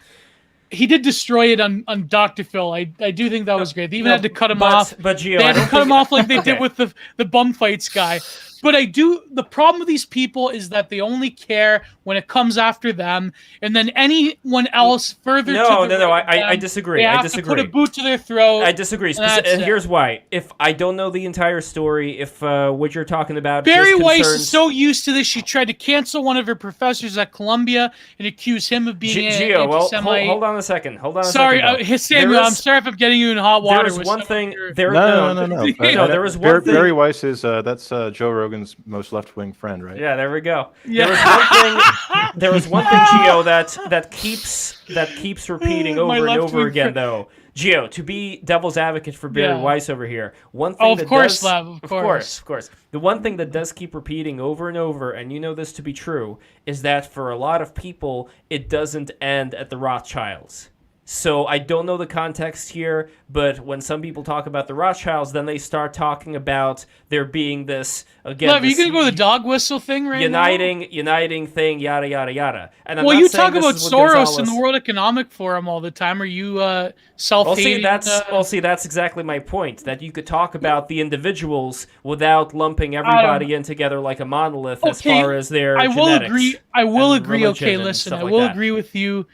he did destroy it on Dr. Phil. I do think that was great. They even had to cut him off. But Gio, they had to cut him off like they did with the bum fights guy. But the problem with these people is that they only care when it comes after them, and then anyone else further. I disagree. They have to put a boot to their throat. I disagree. And here's why: if I don't know the entire story, if what you're talking about, Barry Weiss is so used to this, she tried to cancel one of her professors at Columbia and accuse him of being anti-Semite. Well, hold on a second. Sorry, Samuel. I'm sorry if I'm getting you in hot water. There was one thing. No. There was one thing. Barry Weiss is that's Joe Rogan's most left-wing friend, right? Yeah, there we go. Yeah. There was one thing, Gio, that keeps repeating over and over again, though. Gio, to be devil's advocate for Barry Weiss over here, one thing of course. The one thing that does keep repeating over and over, and you know this to be true, is that for a lot of people, it doesn't end at the Rothschilds. So I don't know the context here, but when some people talk about the Rothschilds, then they start talking about there being this again. Lev, are you gonna go with the dog whistle thing right now? Uniting thing, yada yada yada. And you talk about Soros in the World Economic Forum all the time. Are you self-hating? That's exactly my point. That you could talk about the individuals without lumping everybody in together like a monolith as far as their genetics. I will agree. Okay, listen, I will agree with you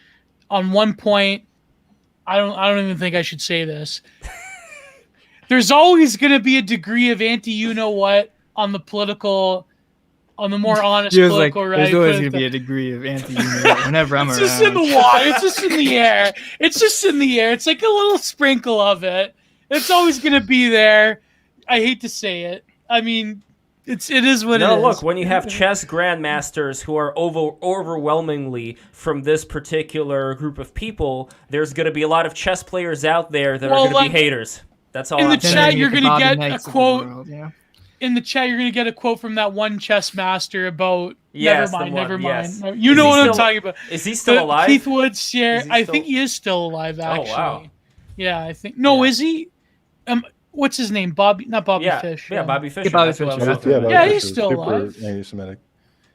on one point. I don't even think I should say this. There's always going to be a degree of anti-you-know-what on the more honest political right. There's always going to be a degree of anti-you-know-what whenever I'm around. It's just in the water. It's just in the air. It's just in the air. It's like a little sprinkle of it. It's always going to be there. I hate to say it. I mean, it is what it is. No, look, when you have chess grandmasters who are overwhelmingly from this particular group of people, there's going to be a lot of chess players out there that are going to be haters. That's all. In the saying. chat, you're going to get a quote. In the chat, you're going to get a quote from that one chess master about. Never mind. Yes. You know what I'm talking about. Is he still alive? Keith Woods here. I think he is still alive. Actually. Oh wow. Yeah, I think. No, is he? what's his name? Bobby, not Bobby Fish. Yeah, Bobby Fischer. Bobby that's what I was Fischer. talking Yeah, about. Yeah, Bobby he's Fischer, still super alive. anti-Semitic.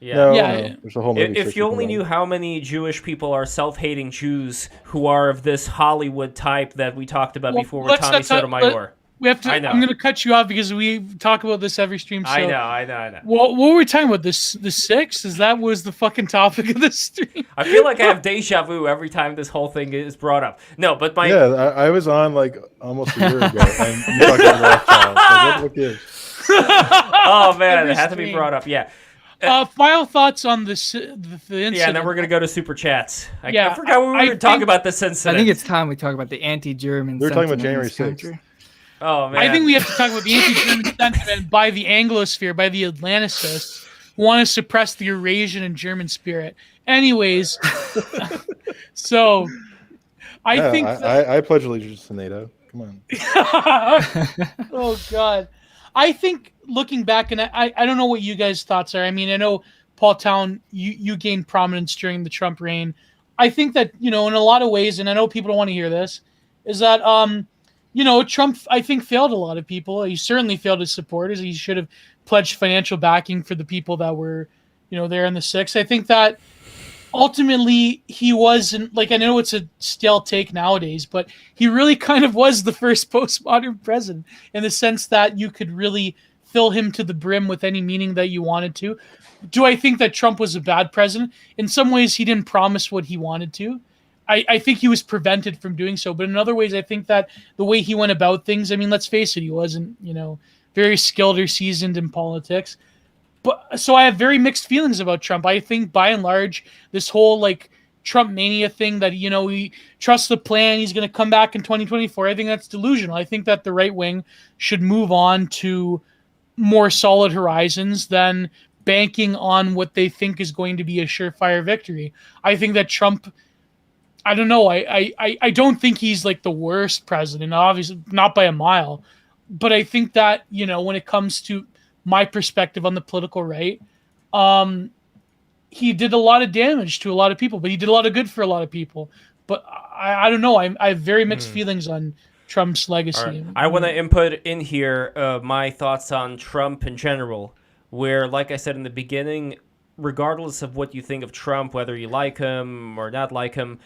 Yeah. No, Yeah. no, there's a whole movie. If you only knew how many Jewish people are self-hating Jews who are of this Hollywood type that we talked about Well, before with let's Tommy not talk- Sotomayor. We have to. I know. I'm going to cut you off because we talk about this every stream. So. I know. What were we talking about? The 6? Is that was the fucking topic of the stream? I feel like I have deja vu every time this whole thing is brought up. No, but my Yeah, I was on like almost a year ago, and you talked about Rothschild. So what gives? oh man, Every it had to be stream. brought up. Yeah. Final thoughts on the incident. Yeah, and then we're gonna go to super chats. I Yeah, forgot we were I going to talk think- about this incident. I think it's time we talk about the anti-German. We were talking about sentiment in January this 6th. country. Oh man, I think we have to talk about the anti-German sentiment by the Anglosphere, by the Atlanticists, who want to suppress the Eurasian and German spirit. Anyways, so I think. I pledge allegiance to NATO. Come on. Oh God, I think looking back, and I don't know what you guys' thoughts are. I mean, I know Paul Town, you gained prominence during the Trump reign. I think that in a lot of ways, and I know people don't want to hear this, is that Trump, I think, failed a lot of people. He certainly failed his supporters. He should have pledged financial backing for the people that were, there in the 6. I think that ultimately he wasn't, like, I know it's a stale take nowadays, but he really kind of was the first postmodern president in the sense that you could really fill him to the brim with any meaning that you wanted to. Do I think that Trump was a bad president? In some ways, he didn't promise what he wanted to. I think he was prevented from doing so. But in other ways, I think that the way he went about things, I mean, let's face it, he wasn't, very skilled or seasoned in politics. But so I have very mixed feelings about Trump. I think by and large, this whole like Trump mania thing that, he trusts the plan, he's going to come back in 2024. I think that's delusional. I think that the right wing should move on to more solid horizons than banking on what they think is going to be a surefire victory. I think that Trump, I don't know. I don't think he's like the worst president, obviously not by a mile, but I think that, when it comes to my perspective on the political right, he did a lot of damage to a lot of people, but he did a lot of good for a lot of people. But I don't know. I have very mixed feelings on Trump's legacy. Right. I want to input in here my thoughts on Trump in general, where, like I said in the beginning, regardless of what you think of Trump, whether you like him or not like him,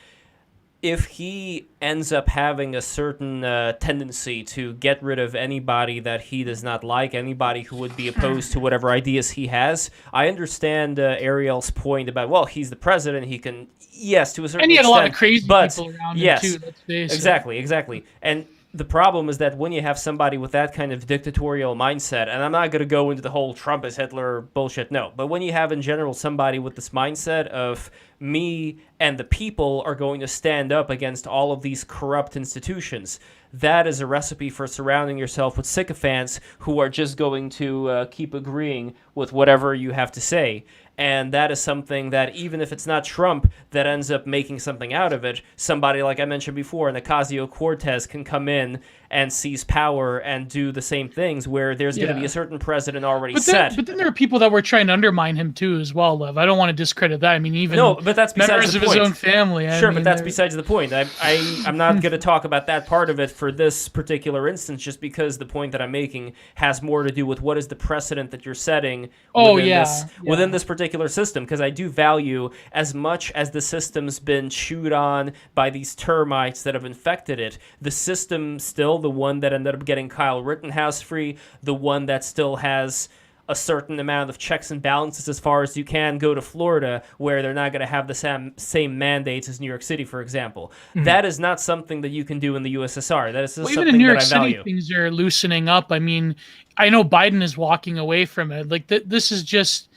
if he ends up having a certain tendency to get rid of anybody that he does not like, anybody who would be opposed to whatever ideas he has, I understand Ariel's point about, well, he's the president, he can, yes, to a certain extent. And he had a lot of crazy but, people around yes, him, too. Let's face it. exactly. And the problem is that when you have somebody with that kind of dictatorial mindset, and I'm not going to go into the whole Trump is Hitler bullshit, no, but when you have in general somebody with this mindset of me and the people are going to stand up against all of these corrupt institutions, that is a recipe for surrounding yourself with sycophants who are just going to keep agreeing with whatever you have to say. And that is something that, even if it's not Trump that ends up making something out of it, somebody like I mentioned before, an Ocasio-Cortez can come in and seize power and do the same things, where there's going to be a certain president already set. But then there are people that were trying to undermine him too, as well, Lev. I don't want to discredit that. I mean, even no, but that's besides members the of point. his own family. Sure, but that's besides the point. I'm not going to talk about that part of it for this particular instance, just because the point that I'm making has more to do with what is the precedent that you're setting within this particular system. Because I do value, as much as the system's been chewed on by these termites that have infected it, the system still, the one that ended up getting Kyle Rittenhouse free, the one that still has a certain amount of checks and balances as far as you can go to Florida, where they're not going to have the same mandates as New York City, for example. Mm-hmm. That is not something that you can do in the USSR. That is something even in New York that I value. City, things are loosening up. I mean, I know Biden is walking away from it. Like this is just,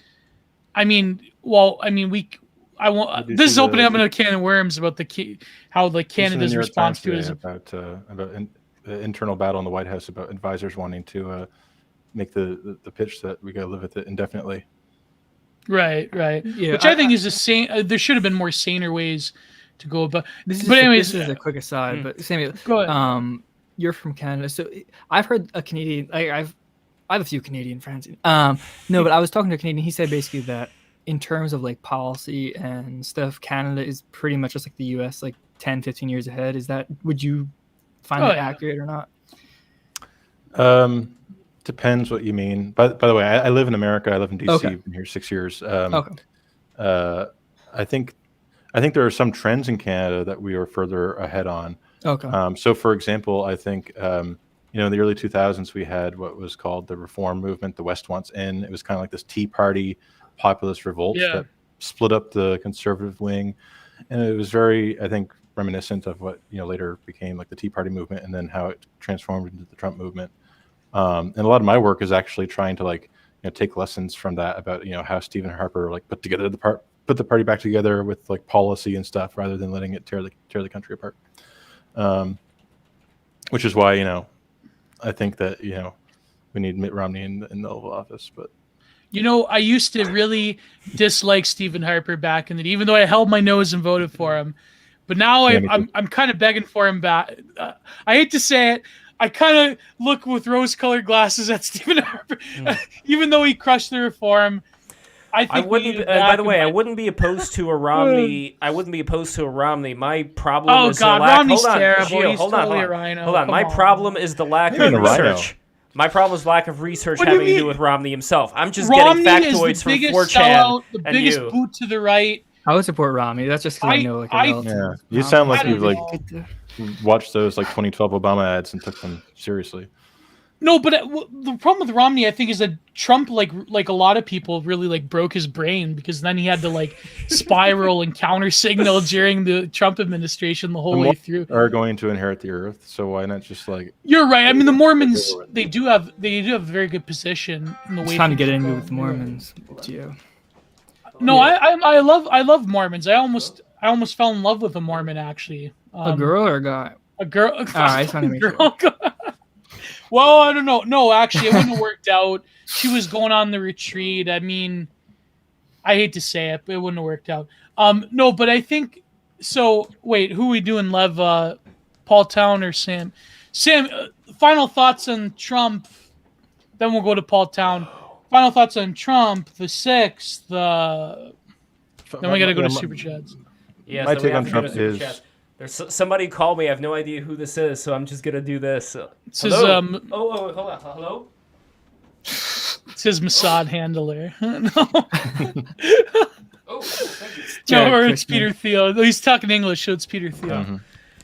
I mean, I won't. This is opening up a can of worms about how Canada's response to it is about the internal battle in the White House about advisors wanting to make the pitch that we got to live with it indefinitely. Right. Yeah, which I think is a sane. There should have been more saner ways to go about. This is a quick aside, but Samuel, go ahead. You're from Canada, so I've heard a Canadian. I have a few Canadian friends. No, but I was talking to a Canadian. He said basically that in terms of like policy and stuff, Canada is pretty much just like the US, like 10, 15 years ahead. Would you find that accurate or not? Depends what you mean. By the way, I live in America. I live in DC. Okay. I've been here 6 years. Okay. I think there are some trends in Canada that we are further ahead on. Okay. So, for example, I think in the early 2000s we had what was called the Reform Movement. The West Wants In. It was kind of like this Tea Party populist revolt that split up the conservative wing, and it was very, I think, reminiscent of what later became like the Tea Party movement, and then how it transformed into the Trump movement. And a lot of my work is actually trying to take lessons from that about how Stephen Harper put the party back together with policy and stuff, rather than letting it tear the country apart. Which is why I think that we need Mitt Romney in the Oval Office. But I used to really dislike Stephen Harper back in the day, even though I held my nose and voted for him. But now I'm kind of begging for him back. I hate to say it. I kind of look with rose-colored glasses at Stephen Harper, even though he crushed the reform. I wouldn't. By the way, I wouldn't be opposed to a Romney. I wouldn't be opposed to a Romney. My problem is Romney's terrible. Gio, He's totally a rhino. Hold on. My problem is the lack of research. My problem is lack of research having to do with Romney himself. I'm just getting factoids from 4chan the biggest boot to the right. I would support Romney. That's just because I know you sound like you've watched those 2012 Obama ads and took them seriously. No, but the problem with Romney, I think, is that Trump, like a lot of people, really broke his brain, because then he had to spiral and counter signal during the Trump administration the whole way through. Are going to inherit the earth, so why not just You're right. I mean, the Mormons, they do have a very good position in the way. It's time to get into it with the Mormons, Gio. No, I love Mormons. I almost fell in love with a Mormon, actually. A girl or a guy? A girl. All right, girl. Well, I don't know. No, actually, it wouldn't have worked out. She was going on the retreat. I mean, I hate to say it, but it wouldn't have worked out. No, but I think so. Wait, who are we doing? Lev, Paul Town, or Sam? Sam, final thoughts on Trump. Then we'll go to Paul Town. Final thoughts on Trump, the 6th. Then we got to go to Super Chats. Yes, my take on Trump is. There's somebody called me. I have no idea who this is, so I'm just gonna do this. This is hold on. Hello. It says Mossad handler. No. Thank you. No, it's Peter Thiel. He's talking English, so it's Peter Thiel. Mm-hmm.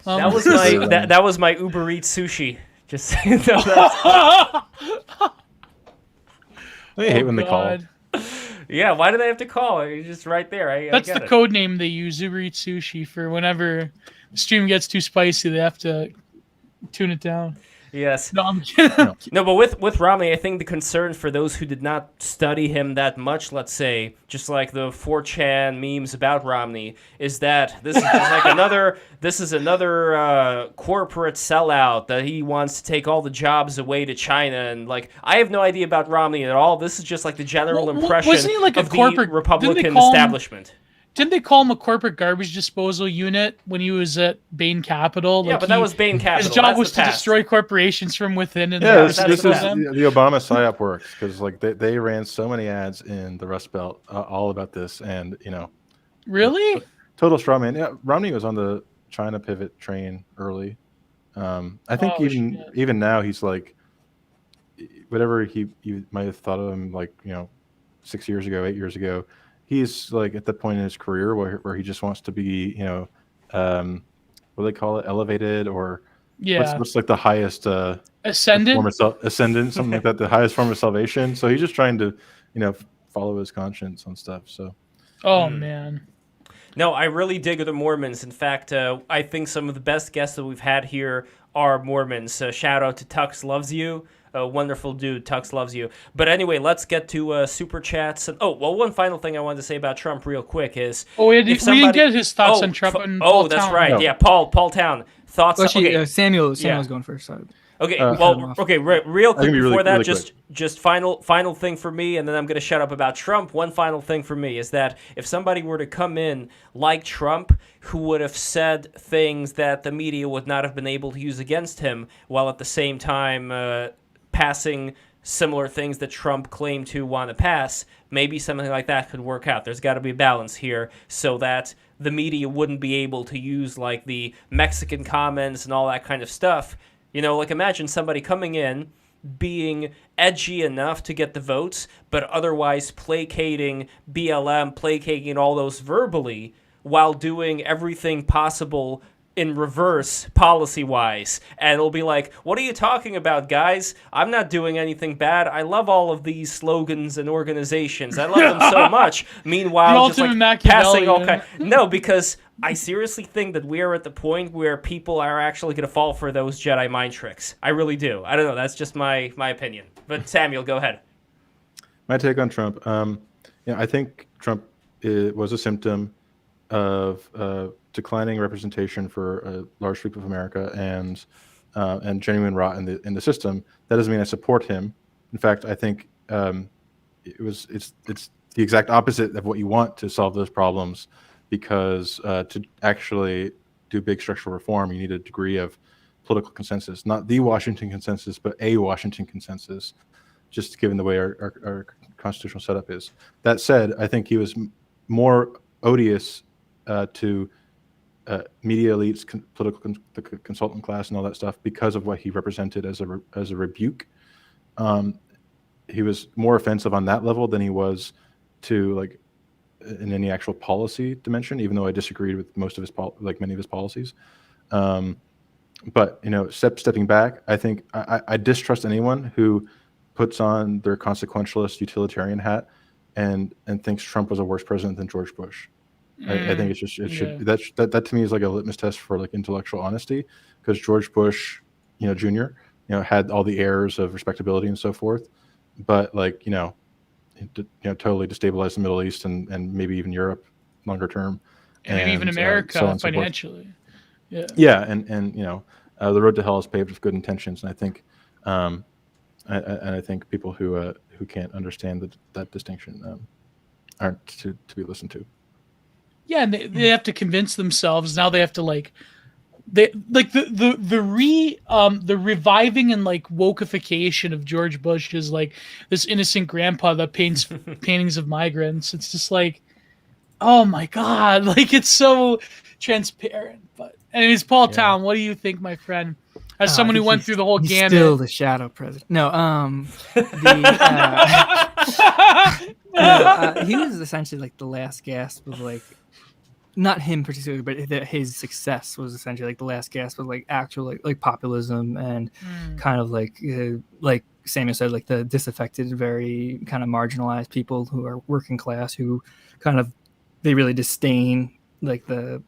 That was my that was my Uber Eats sushi. Just so you know that. I hate when they call. Yeah, why do they have to call? You're just right there. That's the code name they use, Uber Eats Sushi, for whenever the stream gets too spicy, they have to tune it down. Yes. No, I'm kidding. No, but with Romney, I think the concern for those who did not study him that much, let's say, just like the 4chan memes about Romney, is that this is just another corporate sellout that he wants to take all the jobs away to China, and I have no idea about Romney at all. This is just the general impression wasn't he of the Republican establishment. Didn't they call him a corporate garbage disposal unit when he was at Bain Capital? Yeah, but that was Bain Capital. His job was to destroy corporations from within. And this is the Obama psyop works, because they ran so many ads in the Rust Belt all about this, and really total straw man. Yeah, Romney was on the China pivot train early. I think even now he's whatever you might have thought of him 6 years ago, 8 years ago. He's at the point in his career where he just wants to be, what do they call it, elevated, or what's the highest ascendant, something like that, the highest form of salvation. So he's just trying to, follow his conscience on stuff. So, man. No, I really dig the Mormons. In fact, I think some of the best guests that we've had here are Mormons. Shout out to Tux Loves You. A wonderful dude. Tux loves you. But anyway, let's get to Super Chats. And, one final thing I wanted to say about Trump real quick is... we didn't get his thoughts on Trump and Paul that's Town. right. No. Yeah, Paul Town. Thoughts... Actually, Samuel's going first. Sorry. Okay, real quick before that, just final thing for me, and then I'm going to shut up about Trump. One final thing for me is that if somebody were to come in like Trump, who would have said things that the media would not have been able to use against him, while at the same time passing similar things that Trump claimed to want to pass, maybe something like that could work out. There's got to be a balance here so that the media wouldn't be able to use the Mexican comments and all that kind of stuff. Imagine somebody coming in being edgy enough to get the votes, but otherwise placating BLM, placating all those verbally, while doing everything possible in reverse policy-wise. And it'll be like, what are you talking about, guys? I'm not doing anything bad. I love all of these slogans and organizations. I love them so much. Meanwhile, just like passing all kind... No, because I seriously think that we are at the point where people are actually going to fall for those Jedi mind tricks. I really do. I don't know. That's just my opinion. But Samuel, go ahead. My take on Trump. I think Trump was a symptom of declining representation for a large sweep of America and genuine rot in the system. That doesn't mean I support him. In fact, I think it's the exact opposite of what you want to solve those problems, because to actually do big structural reform, you need a degree of political consensus, not the Washington consensus, but a Washington consensus, just given the way our constitutional setup is. That said, I think he was more odious to media elites, the consultant class, and all that stuff because of what he represented as a rebuke. He was more offensive on that level than he was to like in any actual policy dimension, even though I disagreed with most of his many of his policies. But stepping back, I think I distrust anyone who puts on their consequentialist utilitarian hat and thinks Trump was a worse president than George Bush. I think that to me is like a litmus test for like intellectual honesty, because George Bush, Jr., had all the errors of respectability and so forth, but totally destabilized the Middle East and maybe even Europe longer term, and maybe even America financially. And the road to hell is paved with good intentions, and I think I think people who can't understand that distinction aren't to be listened to. Yeah, and they have to convince themselves. Now they have to the reviving and wokeification of George Bush is like this innocent grandpa that paints paintings of migrants. It's just like, oh my god, it's so transparent. But anyways, Paul Town, what do you think, my friend? As someone who went through the whole gamut. Still the shadow president. No, he was essentially the last gasp of not him particularly, but his success was essentially the last gasp of actual populism and kind of like Samuel said, the disaffected, very kind of marginalized people who are working class, who kind of they really disdain the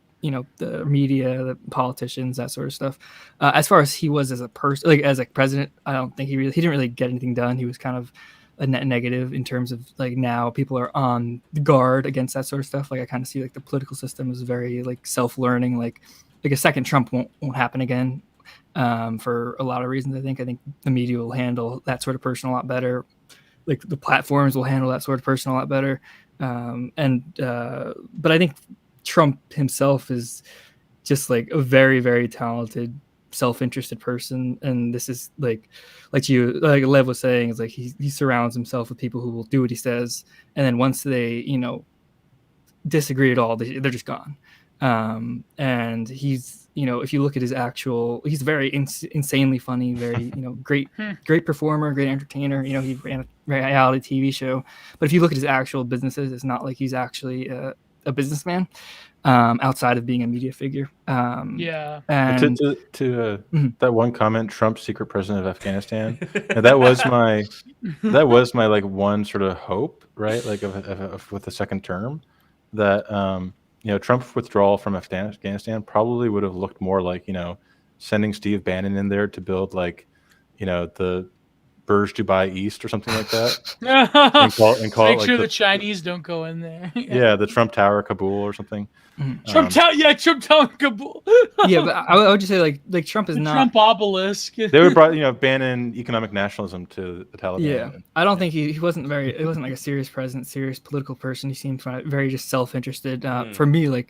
media, the politicians, that sort of stuff. As far as he was as a person, as a president, I don't think he didn't really get anything done. He was kind of a net negative in terms of now people are on the guard against that sort of stuff. I kind of see the political system is very self-learning. Like a second Trump won't happen again for a lot of reasons. I think the media will handle that sort of person a lot better. The platforms will handle that sort of person a lot better. But I think Trump himself is just a very, very talented, self-interested person, and this is like Lev was saying, is he surrounds himself with people who will do what he says, and then once they disagree at all, they're just gone. And he's if you look at his he's very insanely funny, very great performer, great entertainer. He ran a reality TV show, but if you look at his actual businesses, it's not like he's actually a businessman outside of being a media figure. And to that one comment, Trump's secret president of Afghanistan, that was my one sort of hope, right? With the second term, that Trump's withdrawal from Afghanistan probably would have looked more like sending Steve Bannon in there to build the Burj Dubai East or something like that. and call Make sure the Chinese don't go in there. The Trump Tower Kabul or something. Trump Tower Kabul. But I would just say Trump is not Trump obelisk. They would brought Bannon economic nationalism to the Taliban. Yeah, I don't think he wasn't it wasn't a serious president, serious political person. He seemed very just self-interested. For me,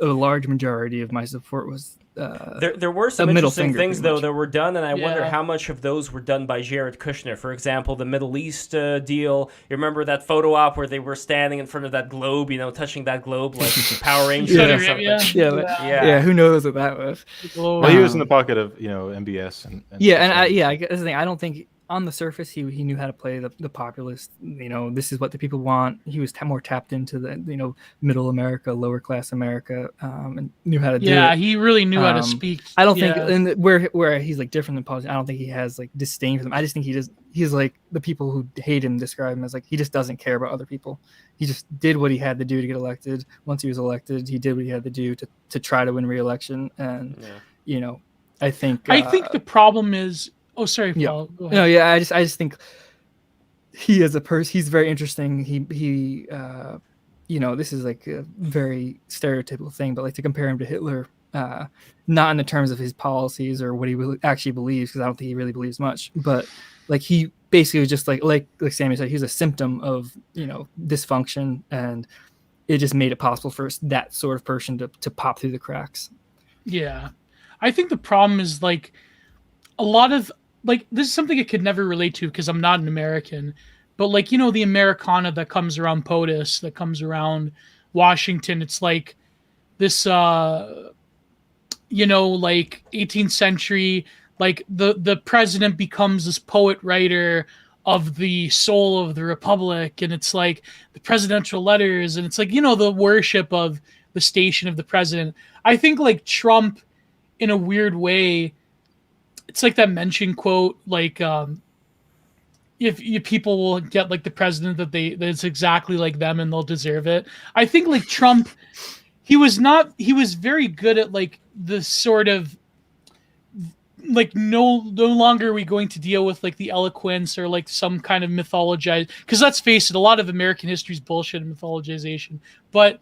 a large majority of my support was there were some interesting things though that were done, and I wonder how much of those were done by Jared Kushner. For example, the Middle East deal. You remember that photo op where they were standing in front of that globe, touching that globe like Power Rangers or something. Yeah. Who knows what that was? Well, he was in the pocket of MBS and I guess the thing, I don't think on the surface, he knew how to play the populist. This is what the people want. He was more tapped into the middle America, lower class America, and knew how to do it. Yeah, he really knew how to speak. I don't think, and where he's like different than politics, I don't think he has like disdain for them. I just think he's like the people who hate him describe him as like he just doesn't care about other people. He just did what he had to do to get elected. Once he was elected, he did what he had to do to try to win re-election. And I think the problem is. Oh, sorry, Paul. Yeah. Go ahead. No, yeah, I just think he as a person, he's very interesting. He this is like a very stereotypical thing, but like to compare him to Hitler, not in the terms of his policies or what he actually believes, because I don't think he really believes much, but like he basically was just like Sammy said, he's a symptom of dysfunction, and it just made it possible for that sort of person to pop through the cracks. Yeah, I think the problem is like a lot of like this is something I could never relate to because I'm not an American, but like the Americana that comes around POTUS, that comes around Washington, it's like this like 18th century, like the president becomes this poet writer of the soul of the republic, and it's like the presidential letters, and it's like the worship of the station of the president. I think like Trump, in a weird way, it's like that mention quote, like if people will get like the president that it's exactly like them and they'll deserve it. I think like Trump, he was very good at like the sort of like no longer are we going to deal with like the eloquence or like some kind of mythologized, because let's face it, a lot of American history is bullshit and mythologization. But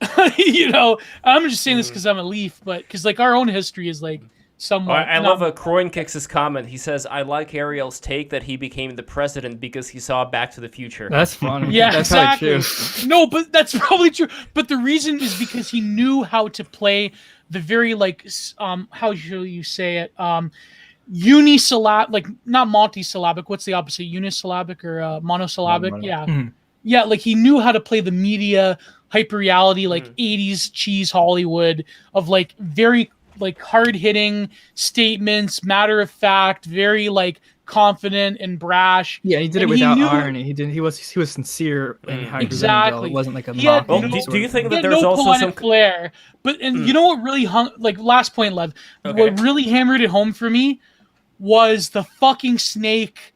I'm just saying this because I'm a Leaf, but because like our own history is like somewhat. I love Croin Kicks' comment. He says, "I like Ariel's take that he became the president because he saw Back to the Future." That's funny. Yeah, that's exactly. True. No, but that's probably true. But the reason is because he knew how to play the very like how shall you say it, unisyllabic, like not multisyllabic. What's the opposite? Unisyllabic or monosyllabic? Yeah. Mm-hmm. Yeah, like he knew how to play the media hyper reality, like 80s cheese Hollywood of like very like hard hitting statements, matter of fact, very like confident and brash. Yeah, he did it without irony. He was sincere in how he presented it. It wasn't like a mock. Well, do you think that there's no also some flair? But you know what really like last point, Lev. Okay. What really hammered it home for me was the fucking snake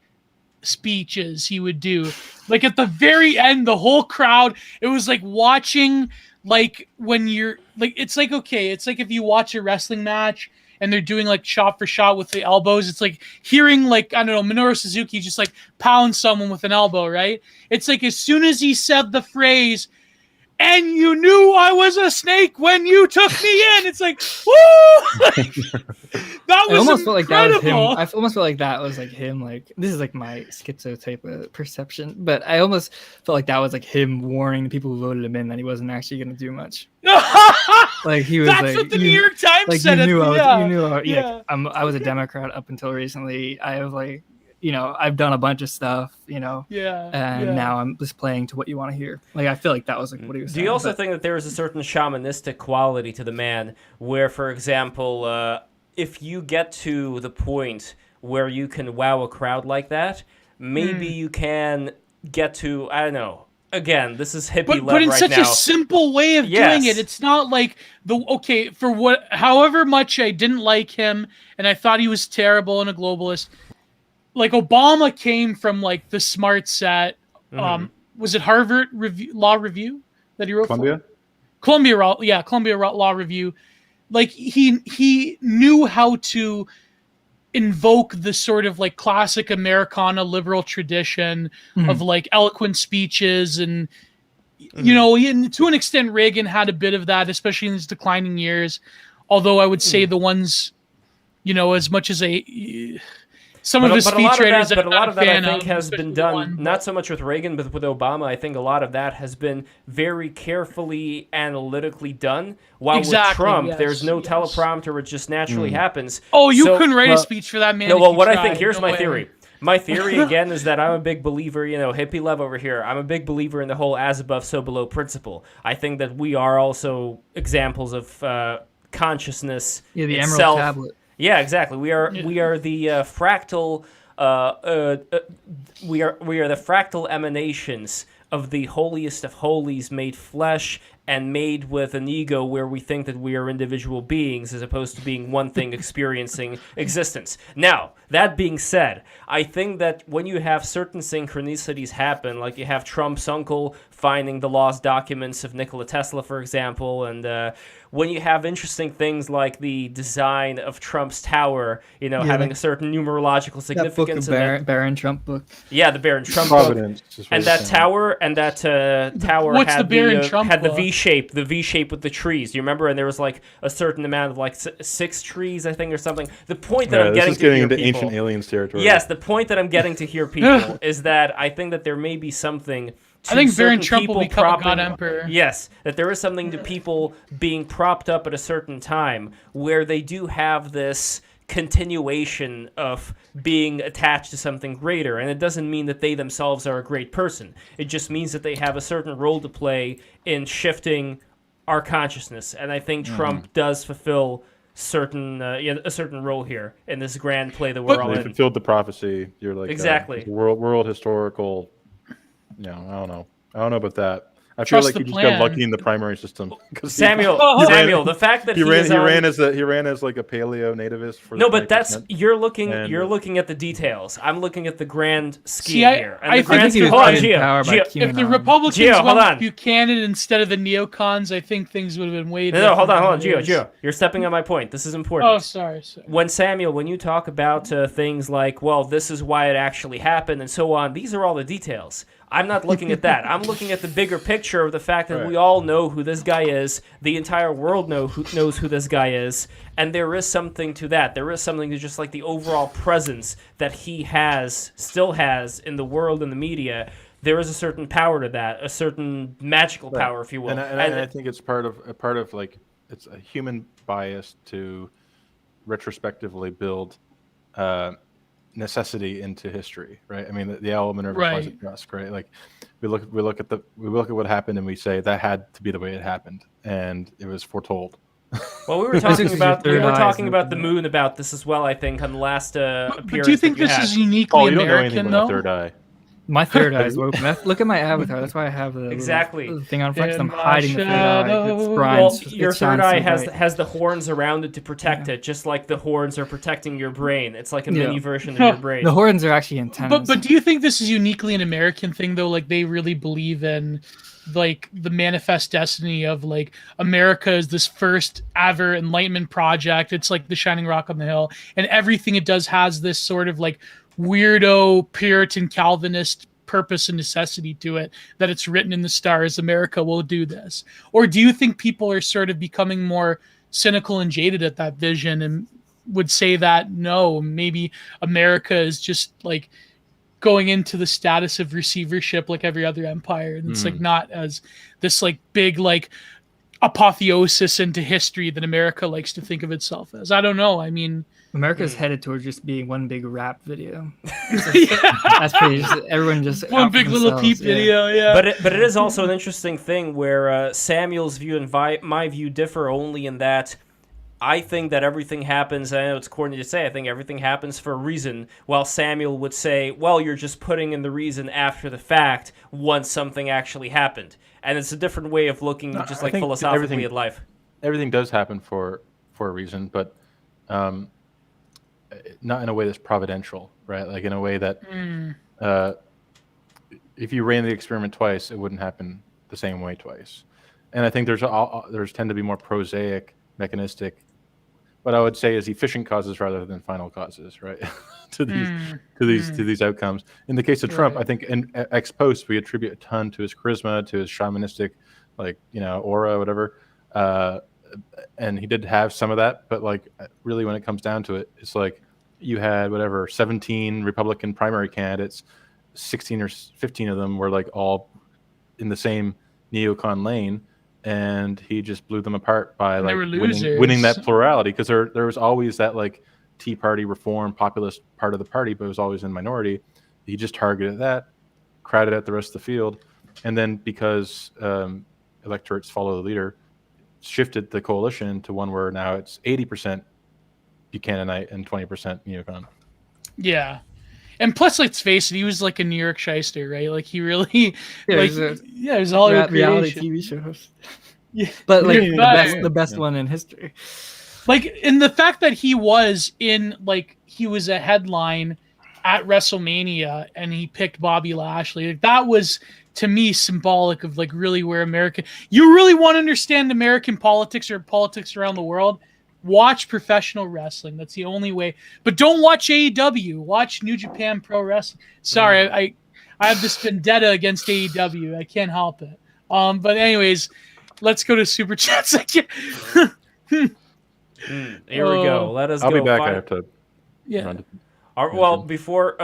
speeches he would do. Like at the very end, the whole crowd, it was like watching, like when you're like, it's like, okay, it's like if you watch a wrestling match and they're doing like shot for shot with the elbows, it's like hearing like, I don't know, Minoru Suzuki just like pound someone with an elbow, right? It's like as soon as he said the phrase, "And you knew I was a snake when you took me in," it's like, woo! That was almost incredible. felt like that was him. I almost felt like that was like him. Like this is like my schizo type of perception, but I almost felt like that was like him warning the people who voted him in that he wasn't actually going to do much. Like he was. That's like, what the New York Times like said. You knew Yeah. I was a Democrat up until recently. I have like. I've done a bunch of stuff, and now I'm just playing to what you want to hear. Like, I feel like that was like what he was saying. Do you also think that there is a certain shamanistic quality to the man where, for example, if you get to the point where you can wow a crowd like that, maybe you can get to, I don't know, again, this is hippie Lev but in right such now. a simple way of doing it. It's not like however much I didn't like him and I thought he was terrible and a globalist, like Obama came from like the smart set. Was it Harvard Law Review that he wrote? Columbia? Columbia Law Review. Like he knew how to invoke the sort of like classic Americana liberal tradition of like eloquent speeches and and to an extent Reagan had a bit of that, especially in his declining years. Although I would say the ones, as much as some of his speechwriters that a lot of that I think of, has been done, not so much with Reagan, but with Obama. I think a lot of that has been very carefully, analytically done. While with Trump, there's no teleprompter; it just naturally happens. Oh, you couldn't write a speech for that man. No, well, what I think, here's my theory. My theory, again, is that I'm a big believer, hippie Lev over here. I'm a big believer in the whole as above, so below principle. I think that we are also examples of consciousness the itself. Emerald Tablet. Yeah, exactly. We are the fractal we are the fractal emanations of the holiest of holies made flesh and made with an ego where we think that we are individual beings as opposed to being one thing experiencing existence. Now, that being said, I think that when you have certain synchronicities happen, like you have Trump's uncle finding the lost documents of Nikola Tesla, for example, and when you have interesting things like the design of Trump's tower, having a certain numerological significance. That book of Baron Trump book. Yeah, the Baron Trump book. And that tower What's had the Baron Trump had the book? the V shape with the trees. You remember? And there was like a certain amount of like 6 trees, I think, or something. The point that I'm getting to getting hear into people, ancient aliens territory. Yes, the point that I'm getting to hear people is that I think that there may be something. I think Baron certain Trump will people become a propping- god emperor. Yes, that there is something to people being propped up at a certain time where they do have this continuation of being attached to something greater. And it doesn't mean that they themselves are a great person. It just means that they have a certain role to play in shifting our consciousness. And I think Trump does fulfill a certain role here in this grand play that we're all They in. fulfilled the prophecy. You're like Exactly. world historical. I don't know about that. I Trust feel like the he just plan. got lucky in the primary system. 'Cause Samuel, the fact that he ran is on- he ran as like a paleo nativist for No, the but that's 20%. you're looking And- at the details. I'm looking at the grand scheme See, here. And I the think grand he scheme. was Hold on, put in Gio. power by Gio. QAnon. If the Republicans Gio, hold went on. with Buchanan instead of the neocons, I think things would have been way No, different. hold on, than it is. Gio. You're stepping on my point. This is important. Oh, sorry. When you talk about things like, well, this is why it actually happened and so on, these are all the details. I'm not looking at that. I'm looking at the bigger picture of the fact that we all know who this guy is. The entire world knows who this guy is. And there is something to that. There is something to just like the overall presence that he still has in the world and the media. There is a certain power to that, a certain magical power, if you will. And I think it's part of like it's a human bias to retrospectively build necessity into history, right? I mean, the element of implies Right. trust, right? Like we look at what happened and we say that had to be the way it happened, and it was foretold. Well, we were talking This is about your third eyes the looking moon about this as well. I think on the last appearance. But do you think that this had. is uniquely Oh, you don't know anything American, about though? the third eye. My third eye is open. Look at my avatar. That's why I have the Exactly. little thing on flex. In I'm my hiding the third eye. shadow. It's Well, Brian's. your it third shines eye so has bright. the horns around it to protect it, just like the horns are protecting your brain. It's like a Yeah. mini version of your brain. The horns are actually antennas. But do you think this is uniquely an American thing, though? Like, they really believe in like the manifest destiny of like America is this first ever enlightenment project. It's like the shining rock on the hill, and everything it does has this sort of like weirdo Puritan Calvinist purpose and necessity to it, that it's written in the stars, America will do this? Or do you think people are sort of becoming more cynical and jaded at that vision and would say that no, maybe America is just like going into the status of receivership like every other empire, and it's like not as this like big like apotheosis into history that America likes to think of itself as? I don't know. I mean, America's headed towards just being one big rap video. That's pretty. Everyone just one out for big little themselves, peep video, yeah. But it is also an interesting thing where Samuel's view and my view differ only in that I think that everything happens, I know it's corny to say, I think everything happens for a reason, while Samuel would say, well, you're just putting in the reason after the fact once something actually happened. And it's a different way of looking just I like think philosophically everything- at life. Everything does happen for a reason, but not in a way that's providential, right? Like in a way that if you ran the experiment twice, it wouldn't happen the same way twice. And I think there's tend to be more prosaic, mechanistic, what I would say is efficient causes rather than final causes, right? to these outcomes. In the case of Trump, I think in ex post we attribute a ton to his charisma, to his shamanistic, like aura, whatever. And he did have some of that, but like really when it comes down to it, it's like you had 17 Republican primary candidates, 16 or 15 of them were like all in the same neocon lane, and he just blew them apart by like winning that plurality, because there was always that like Tea Party reform populist part of the party, but it was always in minority. He just targeted that, crowded out the rest of the field, and then because electorates follow the leader, shifted the coalition to one where now it's 80% Buchananite and 20% neocon. Yeah. And plus, let's face it, he was like a New York shyster, right? Like he really, Yeah, like, it it was all reality creation. TV shows. Yeah. But like Yeah. the best one in history. Like, in the fact that he was a headline at WrestleMania and he picked Bobby Lashley. Like, that was, to me, symbolic of like really where you really want to understand American politics or politics around the world. Watch professional wrestling. That's the only way. But don't watch AEW. Watch New Japan Pro Wrestling. Sorry, I have this vendetta against AEW. I can't help it. But anyways, let's go to Super Chats. Here we go. Let us I'll go. be back. I have to. Yeah. run to- Well, before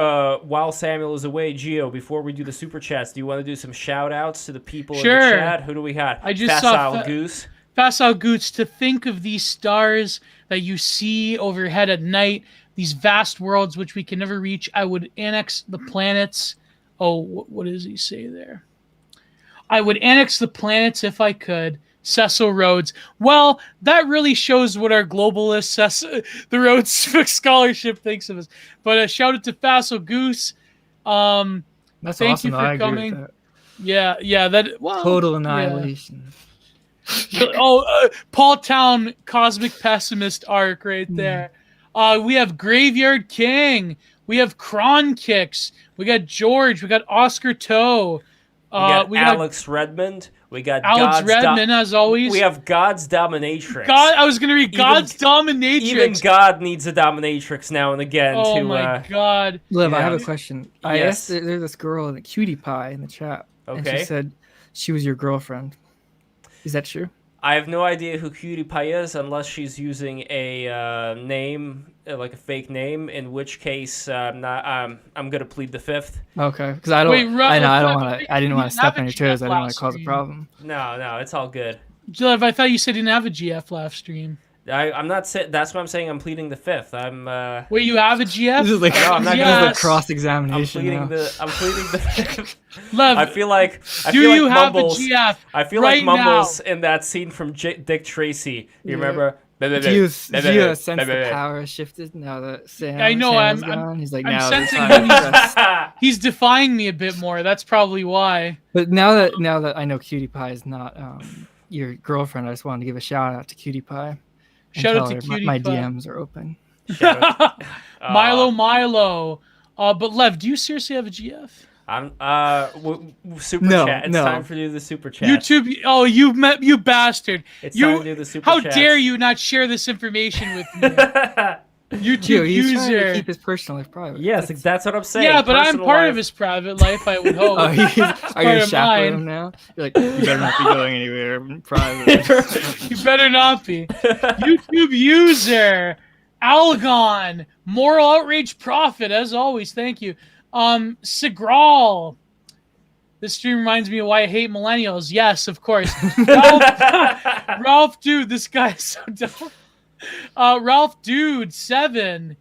while Samuel is away, Gio, before we do the super chats, do you want to do some shout outs to the people in the chat? Who do we have? I just saw Facile Goose. Facile Goose, to think of these stars that you see overhead at night, these vast worlds which we can never reach. I would annex the planets. Oh, what does he say there? I would annex the planets if I could. Cecil Rhodes. Well, that really shows what our globalist the Rhodes Scholarship thinks of us. But a shout out to Facile Goose. That's Thank awesome. you for I agree coming. with Yeah. That Total annihilation. Paul Town Cosmic Pessimist arc right there. We have Graveyard King. We have Kron Kicks. We got George. We got Oscar Toe. We got Alex Redmond. We got Alex Redmond, as always. We have God's Dominatrix. I was going to read God's Dominatrix. Even God needs a Dominatrix now and again. Oh my God. Lev, I have a question. I Yes. asked there's this girl, the Cutie Pie, in the chat. And Okay. she said she was your girlfriend. Is that true? I have no idea who Cutie Pie is unless she's using a name, like a fake name. In which case, I'm gonna plead the fifth. Okay, because I don't. Wait, I didn't want to step on your toes. I didn't want to cause a stream. problem. No, it's all good. Lev, I thought you said you didn't have a GF live stream. I'm not. That's what I'm saying. I'm pleading the fifth. I'm. Wait, you have a GF? This is like No, I'm not this gonna- is a cross examination. I'm pleading the fifth. Lev, I feel like do you have Mumbles. a GF? I feel right like Mumbles in that scene from Dick Tracy. You remember? Gio sense the power shifted now that Sam. I know, Sam is I'm- gone. He's like I'm now. sensing Time that to rest. He's defying me a bit more. That's probably why. But now that I know Cutie Pie is not your girlfriend, I just wanted to give a shout out to Cutie Pie. and Shout out tell to her Cutie my Pie. DMs are open. Milo. But Lev, do you seriously have a GF? I'm super No, chat. It's no. time for you to do the super chat. YouTube. Oh, you bastard! It's You. time to do the super How chats. dare you not share this information with me? YouTube Gio, he's trying to user. keep his personal life private. Yes, that's what I'm saying. Yeah, but I'm Personal part life. of his private life. I would hope. Oh, are you part of chaperoning mine. him now? You're like, you better not be going anywhere in private. You better not be. YouTube user Algon, moral outrage prophet, as always. Thank you. Sigral. This stream reminds me of why I hate millennials. Yes, of course. Ralph, dude, this guy is so dumb. Ralph, dude, 7.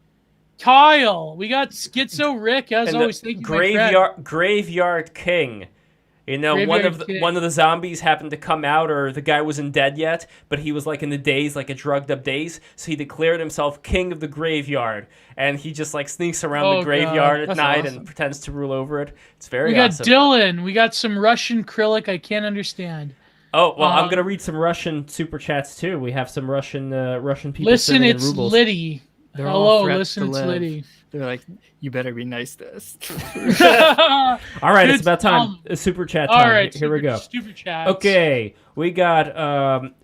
Kyle, we got Schizo Rick, as And always. the Thank you, my friend. Graveyard King. You know, Graveyard King. one of the zombies happened to come out, or the guy wasn't dead yet, but he was like in the daze, like a drugged up daze. So he declared himself king of the graveyard, and he just like sneaks around Oh, the graveyard God. at That's night awesome. and pretends to rule over it. It's very We got awesome. Dylan. We got some Russian acrylic I can't understand. Oh well, I'm gonna read some Russian super chats too. We have some Russian people. Listen, sending in it's rubles. Liddy. They're all Hello, threats listen, to it's live. Liddy. They're like, you better be nice to us. All right, it's Good about time. stuff. Super chat time. All right, Here we go. Stupid chat. Okay, we got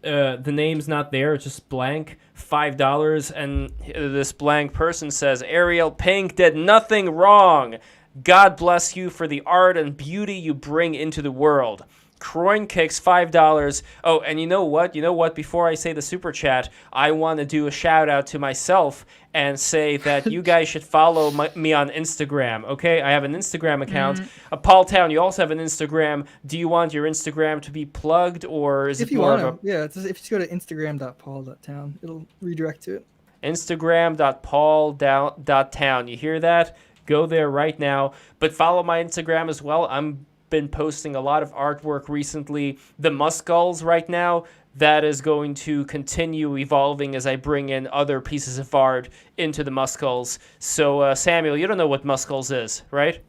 the name's not there, it's just blank. $5, and this blank person says Ariel Pink did nothing wrong. God bless you for the art and beauty you bring into the world. Croin Kicks, $5. Oh, and you know what? Before I say the super chat, I want to do a shout out to myself and say that you guys should follow me on Instagram. Okay, I have an Instagram account. Paul Town, you also have an Instagram. Do you want your Instagram to be plugged, or is if it you more want of to, yeah. If you go to instagram.paul.town, it'll redirect to it. a Instagram.paul.town? You hear that? Go there right now. But follow my Instagram as well. I'm been posting a lot of artwork recently. The Muskulls right now, that is going to continue evolving as I bring in other pieces of art into the Muskulls. So, Samuel, you don't know what Muskulls is, right?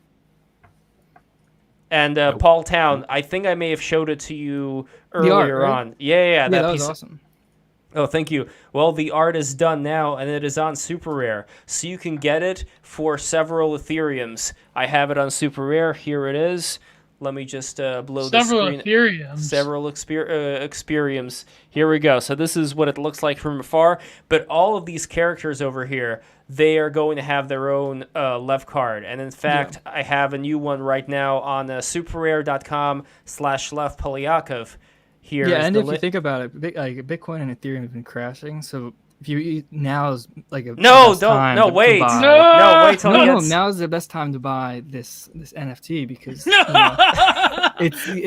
And Nope. Paul Town, I think I may have showed it to you The art, earlier right? on. Yeah, that was piece. awesome. Oh, thank you. Well, the art is done now, and it is on Super Rare. So you can get it for several Ethereums. I have it on Super Rare. Here it is. Let me just blow the Several screen. Ethereums. Several Experiums. Here we go. So this is what it looks like from afar. But all of these characters over here, they are going to have their own Lev card. And in fact, I have a new one right now on superrare.com/Lev Polyakov. Here Yeah, is and the if you think about it, Bitcoin and Ethereum have been crashing. So if you now is like a No, best don't. time No, to wait. buy- No, wait till it No, gets... now is the best time to buy this NFT because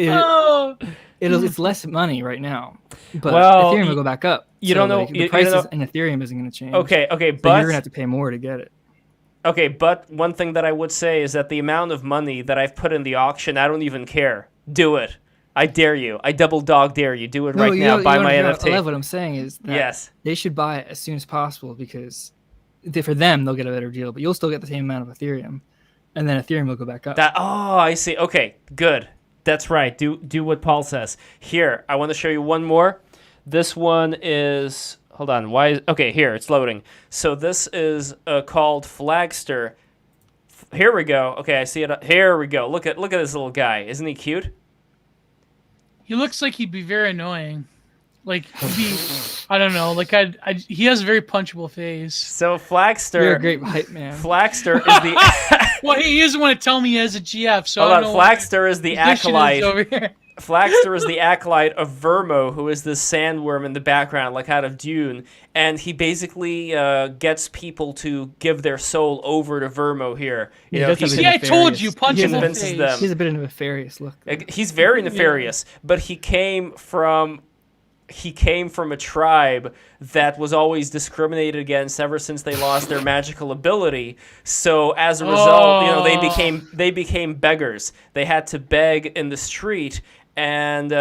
Oh. it's less money right now, but Well, Ethereum will go back up. you don't know- the you prices don't in Ethereum isn't going to change. Okay, so but... you're gonna have to pay more to get it. Okay, but one thing that I would say is that the amount of money that I've put in the auction, I don't even care. Do it. I dare you. I double dog dare you. Do it right now. Buy my NFT. What I'm saying is that Yes. they should buy it as soon as possible because for them they'll get a better deal, but you'll still get the same amount of Ethereum, and then Ethereum will go back up. I see. Okay, good. That's right. Do what Paul says. Here, I want to show you one more. This one is... Hold on. Okay, here. It's loading. So this is called Flagster. Here we go. Okay, I see it. Here we go. Look at this little guy. Isn't he cute? He looks like he'd be very annoying. Like, I don't know. Like, he has a very punchable face. So Flagster... You're a great hype man. Flagster is the... Well, he doesn't want to tell me he has a GF, so Hold I on. don't know. Flagster is the acolyte. Over here. Flagster is the acolyte of Vermo, who is this sandworm in the background, like out of Dune, and he basically gets people to give their soul over to Vermo here. You know, that's a he bit See, I told you, nefarious. punchable convinces face. them. He's a bit of a nefarious look. He's very nefarious, but he came from a tribe that was always discriminated against ever since they lost their magical ability. So as a result, you know, they became beggars. They had to beg in the street, and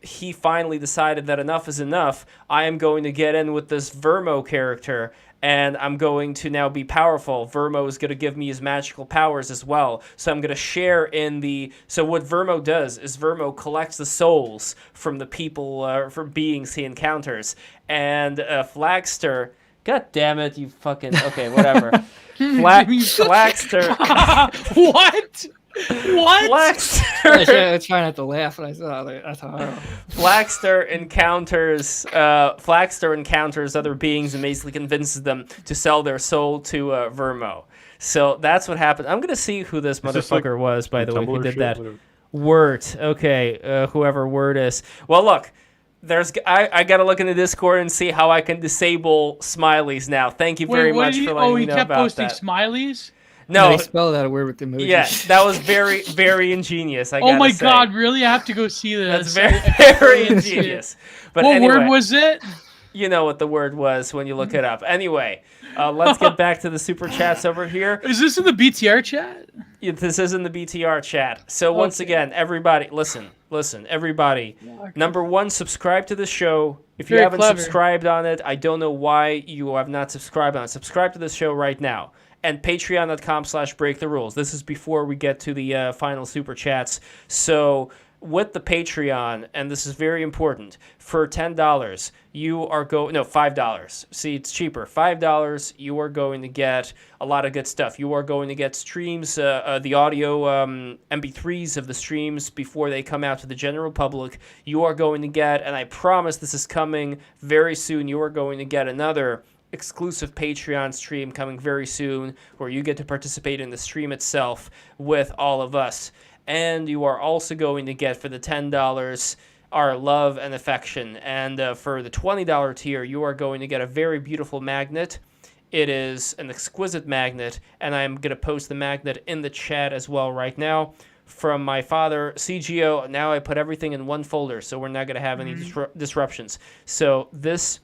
he finally decided that enough is enough. I am going to get in with this Vermo character, and I'm going to now be powerful. Vermo is going to give me his magical powers as well. So I'm going to share in the... So what Vermo does is Vermo collects the souls from the people, from beings he encounters. And Flagster... God damn it, you fucking... Okay, whatever. Flagster... What? What? Flagster... I try not to laugh when I saw that. That's horrible. Flagster encounters other beings and basically convinces them to sell their soul to Vermo. So that's what happened. I'm gonna see who this motherfucker was, by the way, who did that. Wirt. Okay, whoever Wirt is. Well, look, I gotta look in the Discord and see how I can disable smileys now. Thank you very much for letting me know kept about posting that. smileys? No, They spell that word with emojis. yeah, that was very, very ingenious. I Oh gotta my say. god, really? I have to go see this. That's very, very ingenious. But What anyway, word was it? you know what the word was when you look it up. Anyway, let's get back to the super chats over here. Is this in the BTR chat? This is in the BTR chat. So once again, everybody, listen, everybody. Number one, subscribe to the show. If you Very haven't clever. subscribed on it, I don't know why you have not subscribed on it. Subscribe to the show right now. And patreon.com/breaktherules. This is before we get to the final super chats. So with the Patreon, and this is very important, for $10, you are $5. See, it's cheaper. $5, you are going to get a lot of good stuff. You are going to get streams, the audio MP3s of the streams before they come out to the general public. You are going to get, and I promise this is coming very soon, you are going to get another exclusive Patreon stream coming very soon where you get to participate in the stream itself with all of us. And you are also going to get, for the $10, our love and affection. And for the $20 tier, you are going to get a very beautiful magnet. It is an exquisite magnet, and I'm going to post the magnet in the chat as well right now. From my father, CGO, now I put everything in one folder, so we're not going to have any disruptions. So these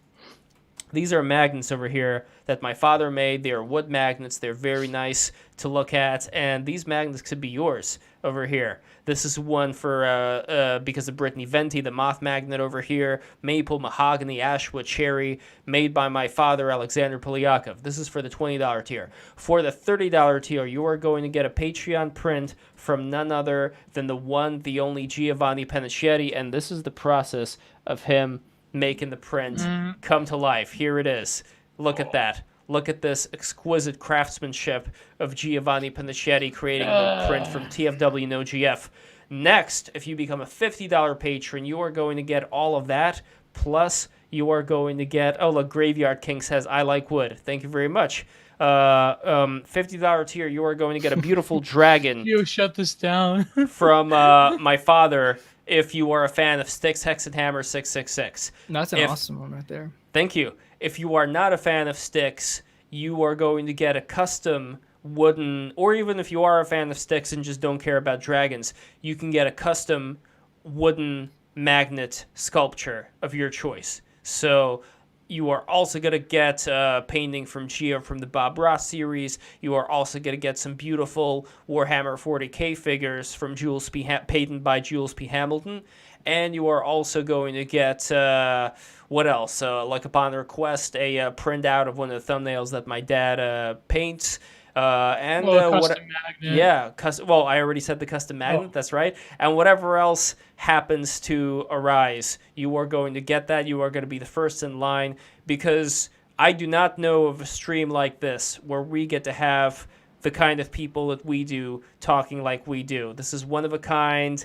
are magnets over here that my father made. They are wood magnets. They're very nice to look at, and these magnets could be yours. over here. This is one for because of Brittany Venti, the moth magnet over here, maple, mahogany, ashwood, cherry, made by my father, Alexander Polyakov. This is for the $20 tier. For the $30 tier, you are going to get a Patreon print from none other than the one, the only Giovanni Pennacchietti, and this is the process of him making the print come to life. Here it is. Look at that. Look at this exquisite craftsmanship of Giovanni Pennacchietti creating the print from TFW No GF. Next, if you become a $50 patron, you are going to get all of that, plus you are going to get... Oh, look, Graveyard King says, I like wood. Thank you very much. $50 tier, you are going to get a beautiful dragon. Yo, shut this down. From my father, if you are a fan of Styx, Hex, and Hammer 666. That's an awesome one right there. Thank you. If you are not a fan of Styx, you are going to get a custom wooden, or even if you are a fan of Styx and just don't care about dragons, you can get a custom wooden magnet sculpture of your choice. So you are also going to get a painting from Gio from the Bob Ross series. You are also going to get some beautiful Warhammer 40k figures from Jules P. painted by Jules P. Hamilton. And you are also going to get, what else? Like upon request, a printout of one of the thumbnails that my dad paints. And custom magnet. Yeah, well, I already said the custom magnet, that's right. And whatever else happens to arise, you are going to get that. You are going to be the first in line, because I do not know of a stream like this where we get to have the kind of people that we do talking like we do. This is one of a kind.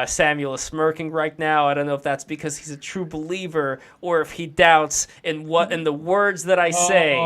Samuel is smirking right now. I don't know if that's because he's a true believer or if he doubts in the words that I say.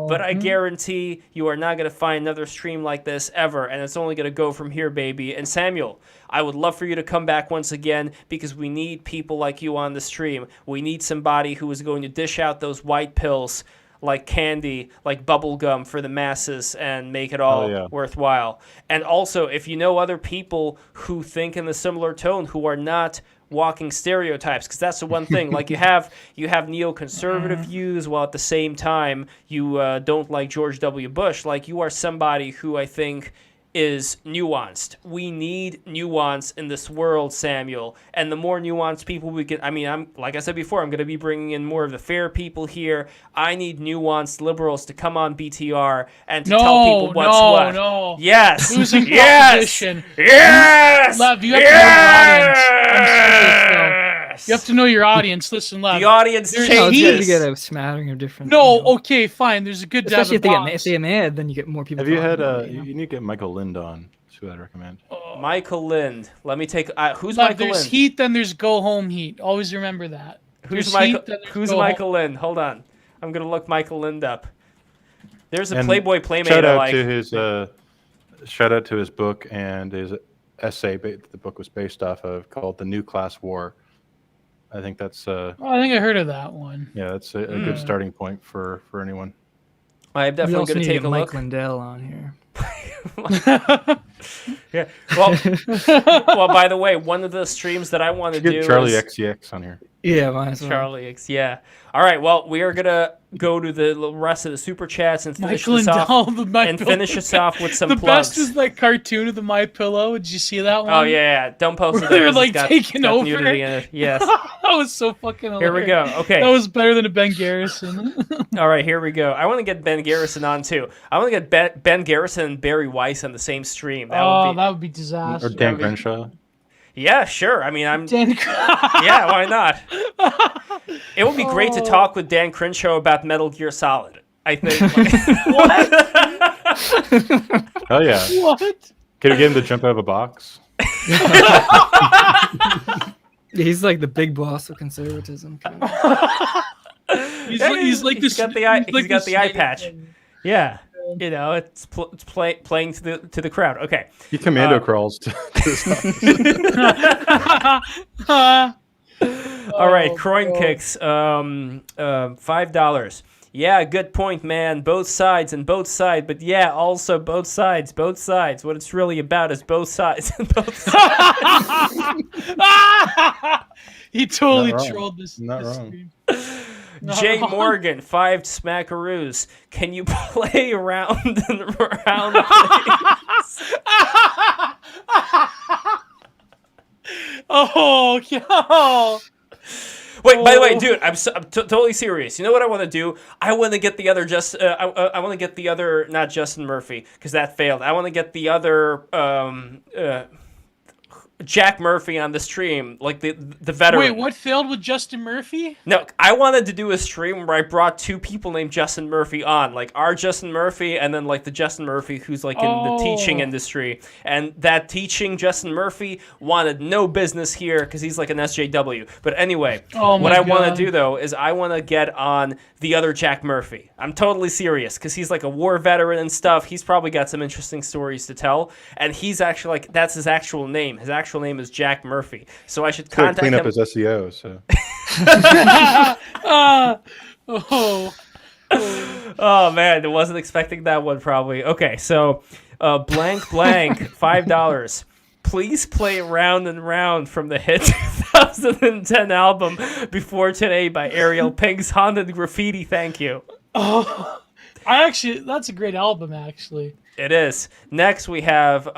But I guarantee you are not going to find another stream like this ever, and it's only going to go from here, baby. And Samuel, I would love for you to come back once again, because we need people like you on the stream. We need somebody who is going to dish out those white pills like candy, like bubble gum for the masses, and make it all worthwhile. And also, if you know other people who think in a similar tone, who are not walking stereotypes, because that's the one thing. Like you have neoconservative views, while at the same time you don't like George W. Bush. Like, you are somebody who I think is nuanced. We need nuance in this world, Samuel. And the more nuanced people we get, I'm like I said before, I'm going to be bringing in more of the fair people here. I need nuanced liberals to come on BTR and to tell people what's what. No. Yes. Losing yes. competition. Yes. Lev, you have to know your audience. I'm serious, though. You have to know your audience. Listen, Lev. The audience changes. It's good to get a smattering of different. No, okay, fine. There's a good. Especially if they get mad, then you get more people. Have you had? You need to get Michael Lind on. That's who I'd recommend. Michael Lind. Let me take. Who's Lev, Michael there's Lind? heat, then there's go home heat. Always remember that. Who's Michael Lind? Hold on. I'm gonna look Michael Lind up. There's a Playboy Playmate. Shout out to his book and his essay. The book was based off of, called "The New Class War." I think that's. I think I heard of that one. Yeah, that's a good starting point for anyone. I'm definitely going to take a look. Mike Lindell on here. Yeah. Well, by the way, one of the streams that I want to do Charlie is XCX on here. Yeah, might as well. Charlie X. Yeah. All right. Well, we are gonna go to the rest of the super chats and finish this off. Finish us off with some the plugs. best is that cartoon of the My Pillow. Did you see that one? Oh yeah. Don't post it. They There. were like taking over. Nudity in it. Yes. That was so fucking hilarious. Here we go. Okay. That was better than a Ben Garrison. All right, here we go. I want to get Ben Garrison on too. I want to get Ben Garrison and Barry Weiss on the same stream. That would be disaster. Or Dan Crenshaw. Yeah, sure. I mean, Dan yeah, why not? It would be great to talk with Dan Crenshaw about Metal Gear Solid, I think. What? Oh yeah. What? Can we get him to jump out of a box? He's like the big boss of conservatism. He's like he's got the eye patch. Thing. Yeah. You know, it's playing to the crowd. Okay. He commando crawls to his All right, Croin Kicks, $5. Yeah, good point, man. Both sides, but yeah, also both sides. What it's really about is both sides and both sides. He totally trolled this. Not this wrong. stream. Jay Morgan, 5 smackaroos. Can you play around and around, please? Oh, Wait, by the way, dude, I'm totally serious. You know what I want to do? I want to get the other I want to get the other, not Justin Murphy, because that failed. I want to get the other Jack Murphy on the stream, like the veteran. Wait, what failed with Justin Murphy? No, I wanted to do a stream where I brought two people named Justin Murphy on, like our Justin Murphy and then like the Justin Murphy who's like in the teaching industry. And that teaching Justin Murphy wanted no business here because he's like an SJW. But anyway, what I want to do though is I want to get on the other Jack Murphy. I'm totally serious because he's like a war veteran and stuff. He's probably got some interesting stories to tell. And he's actually like, that's his actual name. His actual name is Jack Murphy. So I should contact clean him. up his SEO. So. Oh man, I wasn't expecting that one probably. Okay, so blank $5. Please play Round and Round from the hit 2010 album Before Today by Ariel Pink's Haunted Graffiti. Thank you. Oh, that's a great album actually. It is. Next we have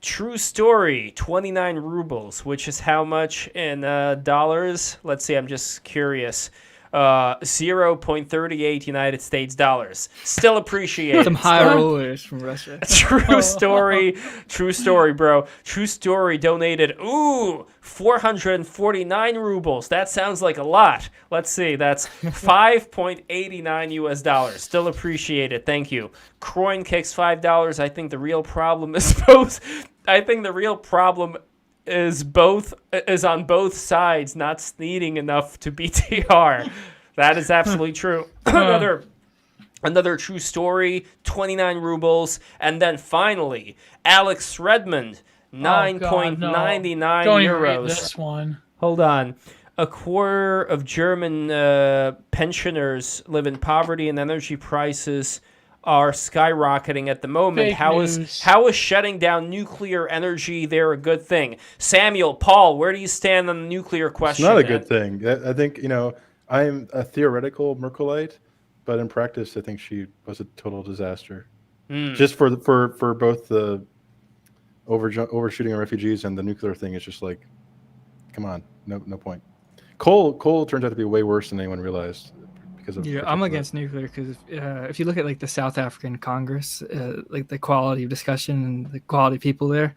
True Story, 29 rubles, which is how much in dollars? Let's see, I'm just curious. 0.38 United States dollars. Still appreciated. Some high rollers from Russia. True story, bro. True Story donated, 449 rubles. That sounds like a lot. Let's see, that's 5.89 US dollars. Still appreciated, thank you. Croin kicks $5. I think the real problem is both. I think the real problem is on both sides not sneaking enough to BTR. That is absolutely true. Another True Story, 29 rubles, and then finally Alex Redmond, 9.99 Don't even read euros. this one. Hold on. A quarter of German pensioners live in poverty, and energy prices are skyrocketing at the moment. Fake How news. is shutting down nuclear energy there a good thing? Samuel, Paul, where do you stand on the nuclear question? It's not a good thing. I think, I'm a theoretical Merkelite, but in practice, I think she was a total disaster. Just for both the overshooting of refugees and the nuclear thing, it's just like, come on, no point. Coal turns out to be way worse than anyone realized. I'm against nuclear because if you look at like the South African Congress, like the quality of discussion and the quality of people there,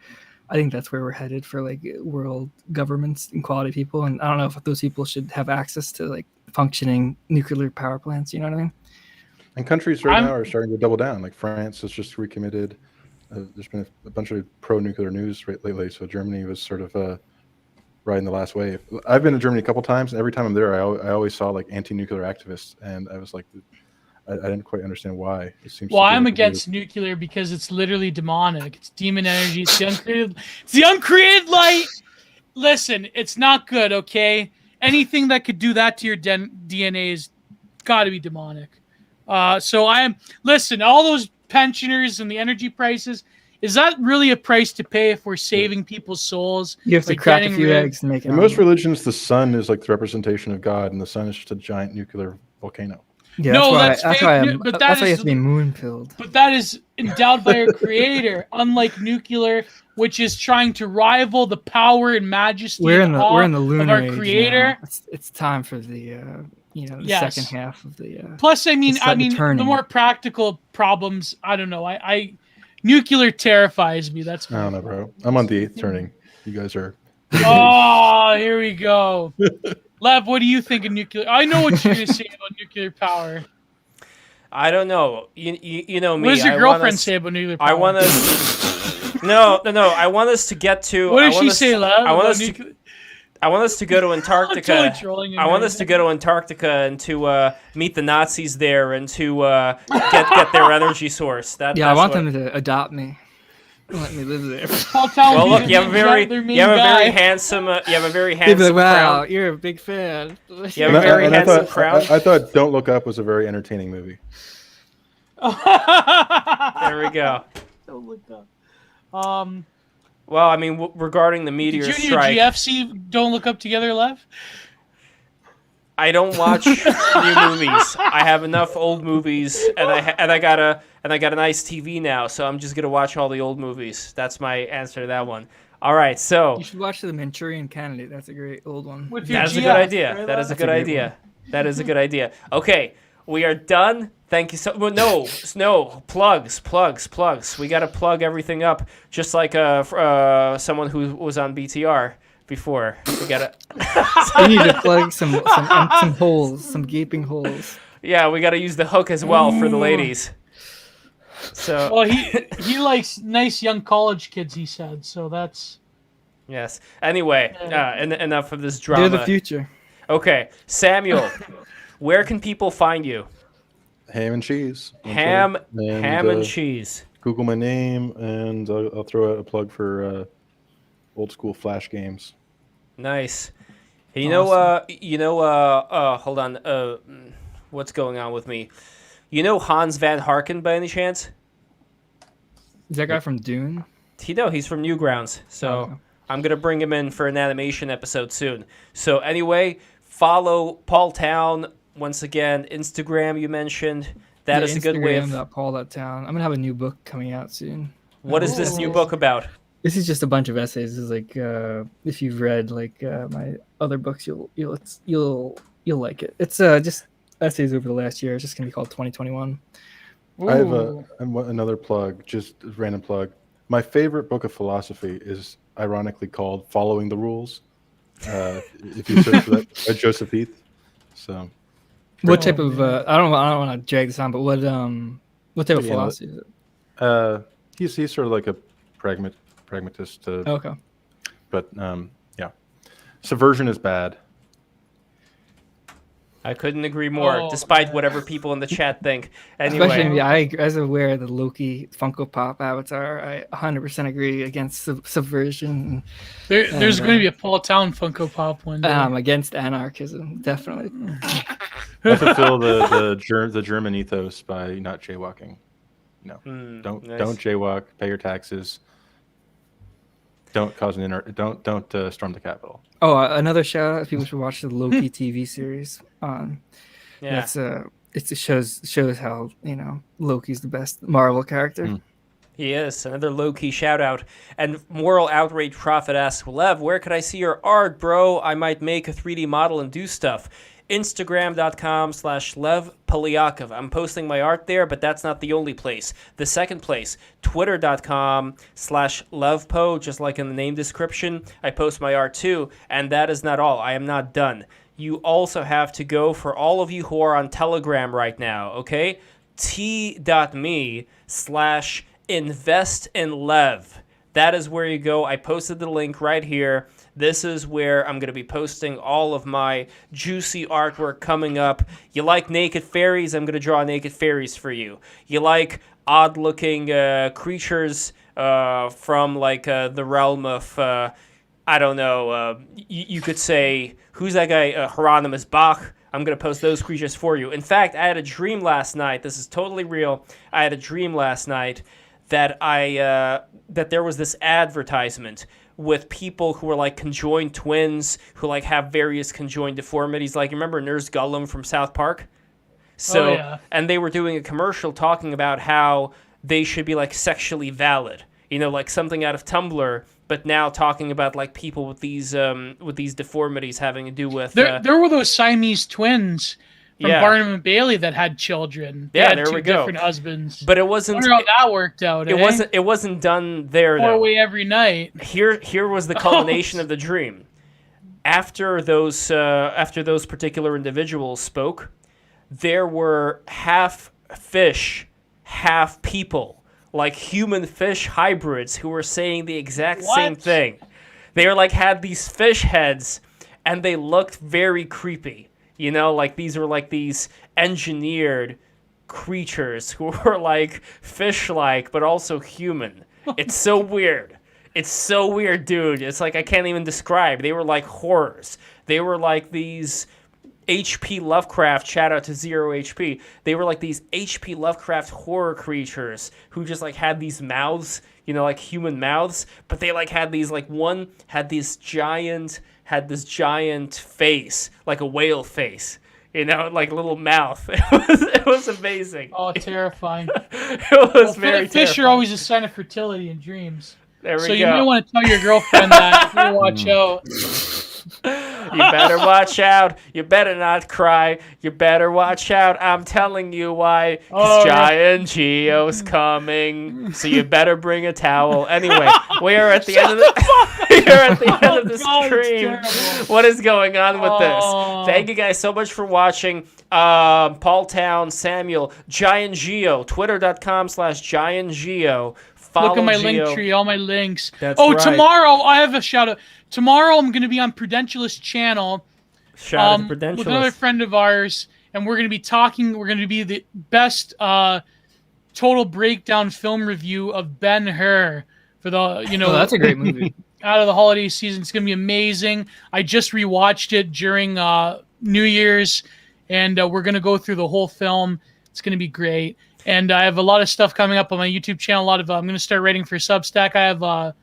I think that's where we're headed for like world governments and quality people. And I don't know if those people should have access to like functioning nuclear power plants. You know what I mean? And countries now are starting to double down. Like France has just recommitted. There's been a bunch of pro-nuclear news lately. So Germany was sort of riding the last wave. I've been to Germany a couple times, and every time I'm there, I always saw like anti-nuclear activists, and I was like, I didn't quite understand why. It seems. Well, I'm against nuclear because it's literally demonic. It's demon energy. It's the uncreated light. Listen, it's not good. Okay, anything that could do that to your DNA is got to be demonic. So listen. All those pensioners and the energy prices. Is that really a price to pay if we're saving people's souls? You have to crack a few eggs and make it. In most religions, the sun is like the representation of God, and the sun is just a giant nuclear volcano. Yeah, that's why fake. But that's why you have to be moon-filled. But that is endowed by our creator, unlike nuclear, which is trying to rival the power and majesty we're in the lunar of our age creator. Now. It's time for the second half of the. Plus, I mean, the more practical problems. I don't know. Nuclear terrifies me. That's I don't know, bro. I'm on the 8th turning. You guys are. Oh, here we go. Lev, what do you think of nuclear? I know what you're going to say about nuclear power. I don't know. You know me. What does your girlfriend say about nuclear power? I want to. No. I want us to get to. What does she say, Lev? I want us to go to Antarctica. I'm totally trolling you, I want us to go to Antarctica and to meet the Nazis there and to get their energy source. I want them to adopt me. Let me live there. Well, look, you have a very handsome crown. Wow, you're a big fan. You have a very handsome crown. I thought "Don't Look Up" was a very entertaining movie. There we go. Don't Look Up. Well, I mean, regarding the meteor Did you strike. and your GF see Don't Look Up together, Lev? I don't watch new movies. I have enough old movies, and I got a nice TV now, so I'm just gonna watch all the old movies. That's my answer to that one. All right, so You should watch The Manchurian Candidate. That's a great old one. With your that's a GF, good idea. right, That is a Lev? good idea. That is a good idea. Okay, we are done. Thank you so. Well, no plugs. We got to plug everything up, just like someone who was on BTR before. We gotta. You need to plug some holes, some gaping holes. Yeah, we got to use the hook as well for the ladies. So Well, he likes nice young college kids. He said so. That's yes. Anyway, enough of this drama. They're the future. Okay, Samuel, where can people find you? Ham and cheese. on Ham Twitter. and cheese. Google my name, and I'll throw out a plug for old school Flash games. Nice. Hey, hold on. What's going on with me? You know Hans Van Harken by any chance? Is that guy from Dune? He's from Newgrounds. So Okay. I'm going to bring him in for an animation episode soon. So anyway, follow Paul Town. Once again, Instagram you mentioned. That is a good way of... Paul.town. I'm going to have a new book coming out soon. What is this new book about? This is just a bunch of essays. This is like if you've read like my other books, you'll like it. It's just essays over the last year. It's just gonna be called 2021. I have another plug, just a random plug. My favorite book of philosophy is ironically called "Following the Rules." If you search for that, by Joseph Heath. So, What type of I don't want to drag this on, but what type of philosophy is it? he's sort of like a pragmatist. Okay. But yeah, subversion is bad. I couldn't agree more, despite whatever people in the chat think. Especially, Anyway, as aware of the Loki Funko Pop avatar, I 100% agree against subversion. there's going to be a Paul Town Funko Pop one day. Against anarchism, definitely. I fulfill the German ethos by not jaywalking. No, don't jaywalk. Pay your taxes. Don't cause don't storm the Capitol. Oh, another shout out! People should watch the Loki TV series. yeah. It shows how Loki's the best Marvel character. He is. Another low-key shout-out. And Moral Outrage Prophet asks, Lev, where could I see your art, bro? I might make a 3D model and do stuff. Instagram.com/Lev Polyakov. I'm posting my art there, but that's not the only place. The second place, Twitter.com/LevPo, just like in the name description. I post my art too, and that is not all. I am not done. You also have to go, for all of you who are on Telegram right now, okay? t.me/investinlev. That is where you go. I posted the link right here. This is where I'm going to be posting all of my juicy artwork coming up. You like naked fairies? I'm going to draw naked fairies for you. You like odd-looking creatures from like the realm of, I don't know, you could say, who's that guy, Hieronymus Bach? I'm going to post those creatures for you. In fact, I had a dream last night. This is totally real. I had a dream last night that that there was this advertisement with people who were like conjoined twins who like have various conjoined deformities. Like, you remember Nurse Gollum from South Park? So, yeah. And they were doing a commercial talking about how they should be like sexually valid, like something out of Tumblr, but now talking about like people with these deformities having to do with there were those Siamese twins from Barnum and Bailey that had children. They had there two we go. different husbands. But it wasn't. I wonder how that worked out. It wasn't done there. Four though. way every night. Here was the culmination of the dream. After those particular individuals spoke, there were half fish, half people, like human fish hybrids, who were saying the exact same thing. They were like had these fish heads, and they looked very creepy. Like these were like these engineered creatures who were like fish-like, but also human. It's so weird. It's so weird, dude. It's like I can't even describe. They were like horrors. They were like these H.P. Lovecraft, shout out to Zero HP. They were like these H.P. Lovecraft horror creatures who just like had these mouths you know, like human mouths, but they like had these like one had this giant face, like a whale face. You know, like little mouth. It was amazing. Oh, terrifying. It was very Fish terrifying. are always a sign of fertility in dreams. There we So go. you might want to tell your girlfriend that. You watch out. You better watch out. You better not cry. You better watch out. I'm telling you why. 'Cause Oh, Giant Geo's coming. So you better bring a towel. Anyway, we are at the end of the we are at the end of the God, it's stream. terrible. What is going on with Oh. this? Thank you guys so much for watching. Paul Town, Samuel, Giant Geo, twitter.com/Giant Geo. Follow Look at my Geo. link tree, all my links. That's Oh, right. tomorrow I have a shout out. Tomorrow I'm going to be on Prudentialist channel. Shout out to With another Prudentialist. friend of ours, and we're going to be talking. We're going to be the best total breakdown film review of Ben-Hur for the Oh, that's a great movie. out of the holiday season. It's going to be amazing. I just rewatched it during New Year's, and we're going to go through the whole film. It's going to be great. And I have a lot of stuff coming up on my YouTube channel. A lot of I'm going to start writing for Substack. I have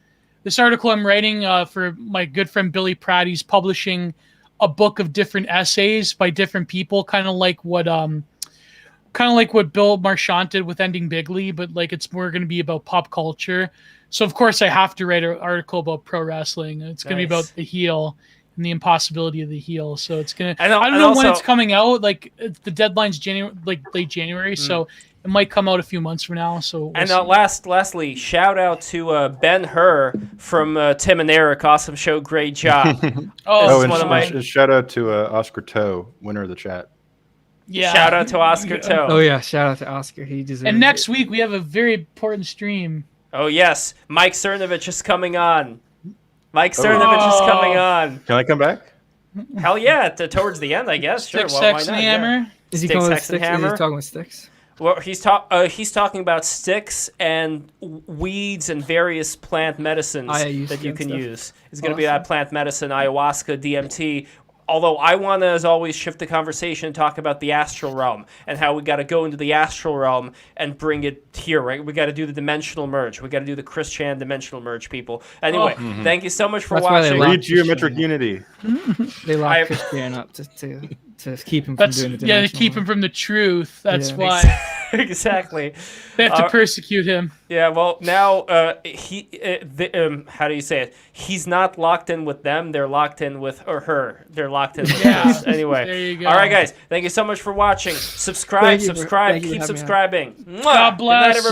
this article I'm writing for my good friend Billy Pratt. He's publishing a book of different essays by different people, kind of like what Bill Marchant did with Ending Bigly, but like it's more going to be about pop culture. So of course I have to write an article about pro wrestling. It's going to be about the heel and the impossibility of the heel. So it's gonna. I don't know when it's coming out. Like the deadline's January, like late January. So it might come out a few months from now. So we'll see. Lastly, shout out to Ben-Hur from Tim and Eric. Awesome show, great job. Oh, is one of my- and shout out to Oscar Toe, winner of the chat. Yeah. Shout out to Oscar Toe. Oh yeah, shout out to Oscar. He deserves And next it. week we have a very important stream. Oh yes, Mike Cernovich is coming on. Mike Cernovich is coming on. Can I come back? Hell yeah, towards the end, I guess. Sure, Sticks, well, Sex, why and not? Yeah. Hammer. Is he Sticks, going with Sex, and sticks? Is Hammer? he talking with sticks? Well, he's talking about sticks and weeds and various plant medicines Ayahuasca that you and can stuff. use. It's going to be that plant medicine, ayahuasca, DMT. Although I want to, as always, shift the conversation and talk about the astral realm and how we got to go into the astral realm and bring it here, right? We got to do the dimensional merge. We got to do the Christian dimensional merge, people. Anyway, thank you so much for That's why they watching. love Read geometric unity. They I- lock Christian up to keep him from That's doing the yeah, to dimensional keep him one. from the truth. That's Yeah. why Exactly. they have to persecute him. Yeah, well, now how do you say it? He's not locked in with them. They're locked in with or her. They're locked in with Yeah. us. Anyway. There you go. All right, guys. Thank you so much for watching. Subscribe, Thank you for subscribe, having keep me on. subscribing. Mwah! God Good night, bless. everybody.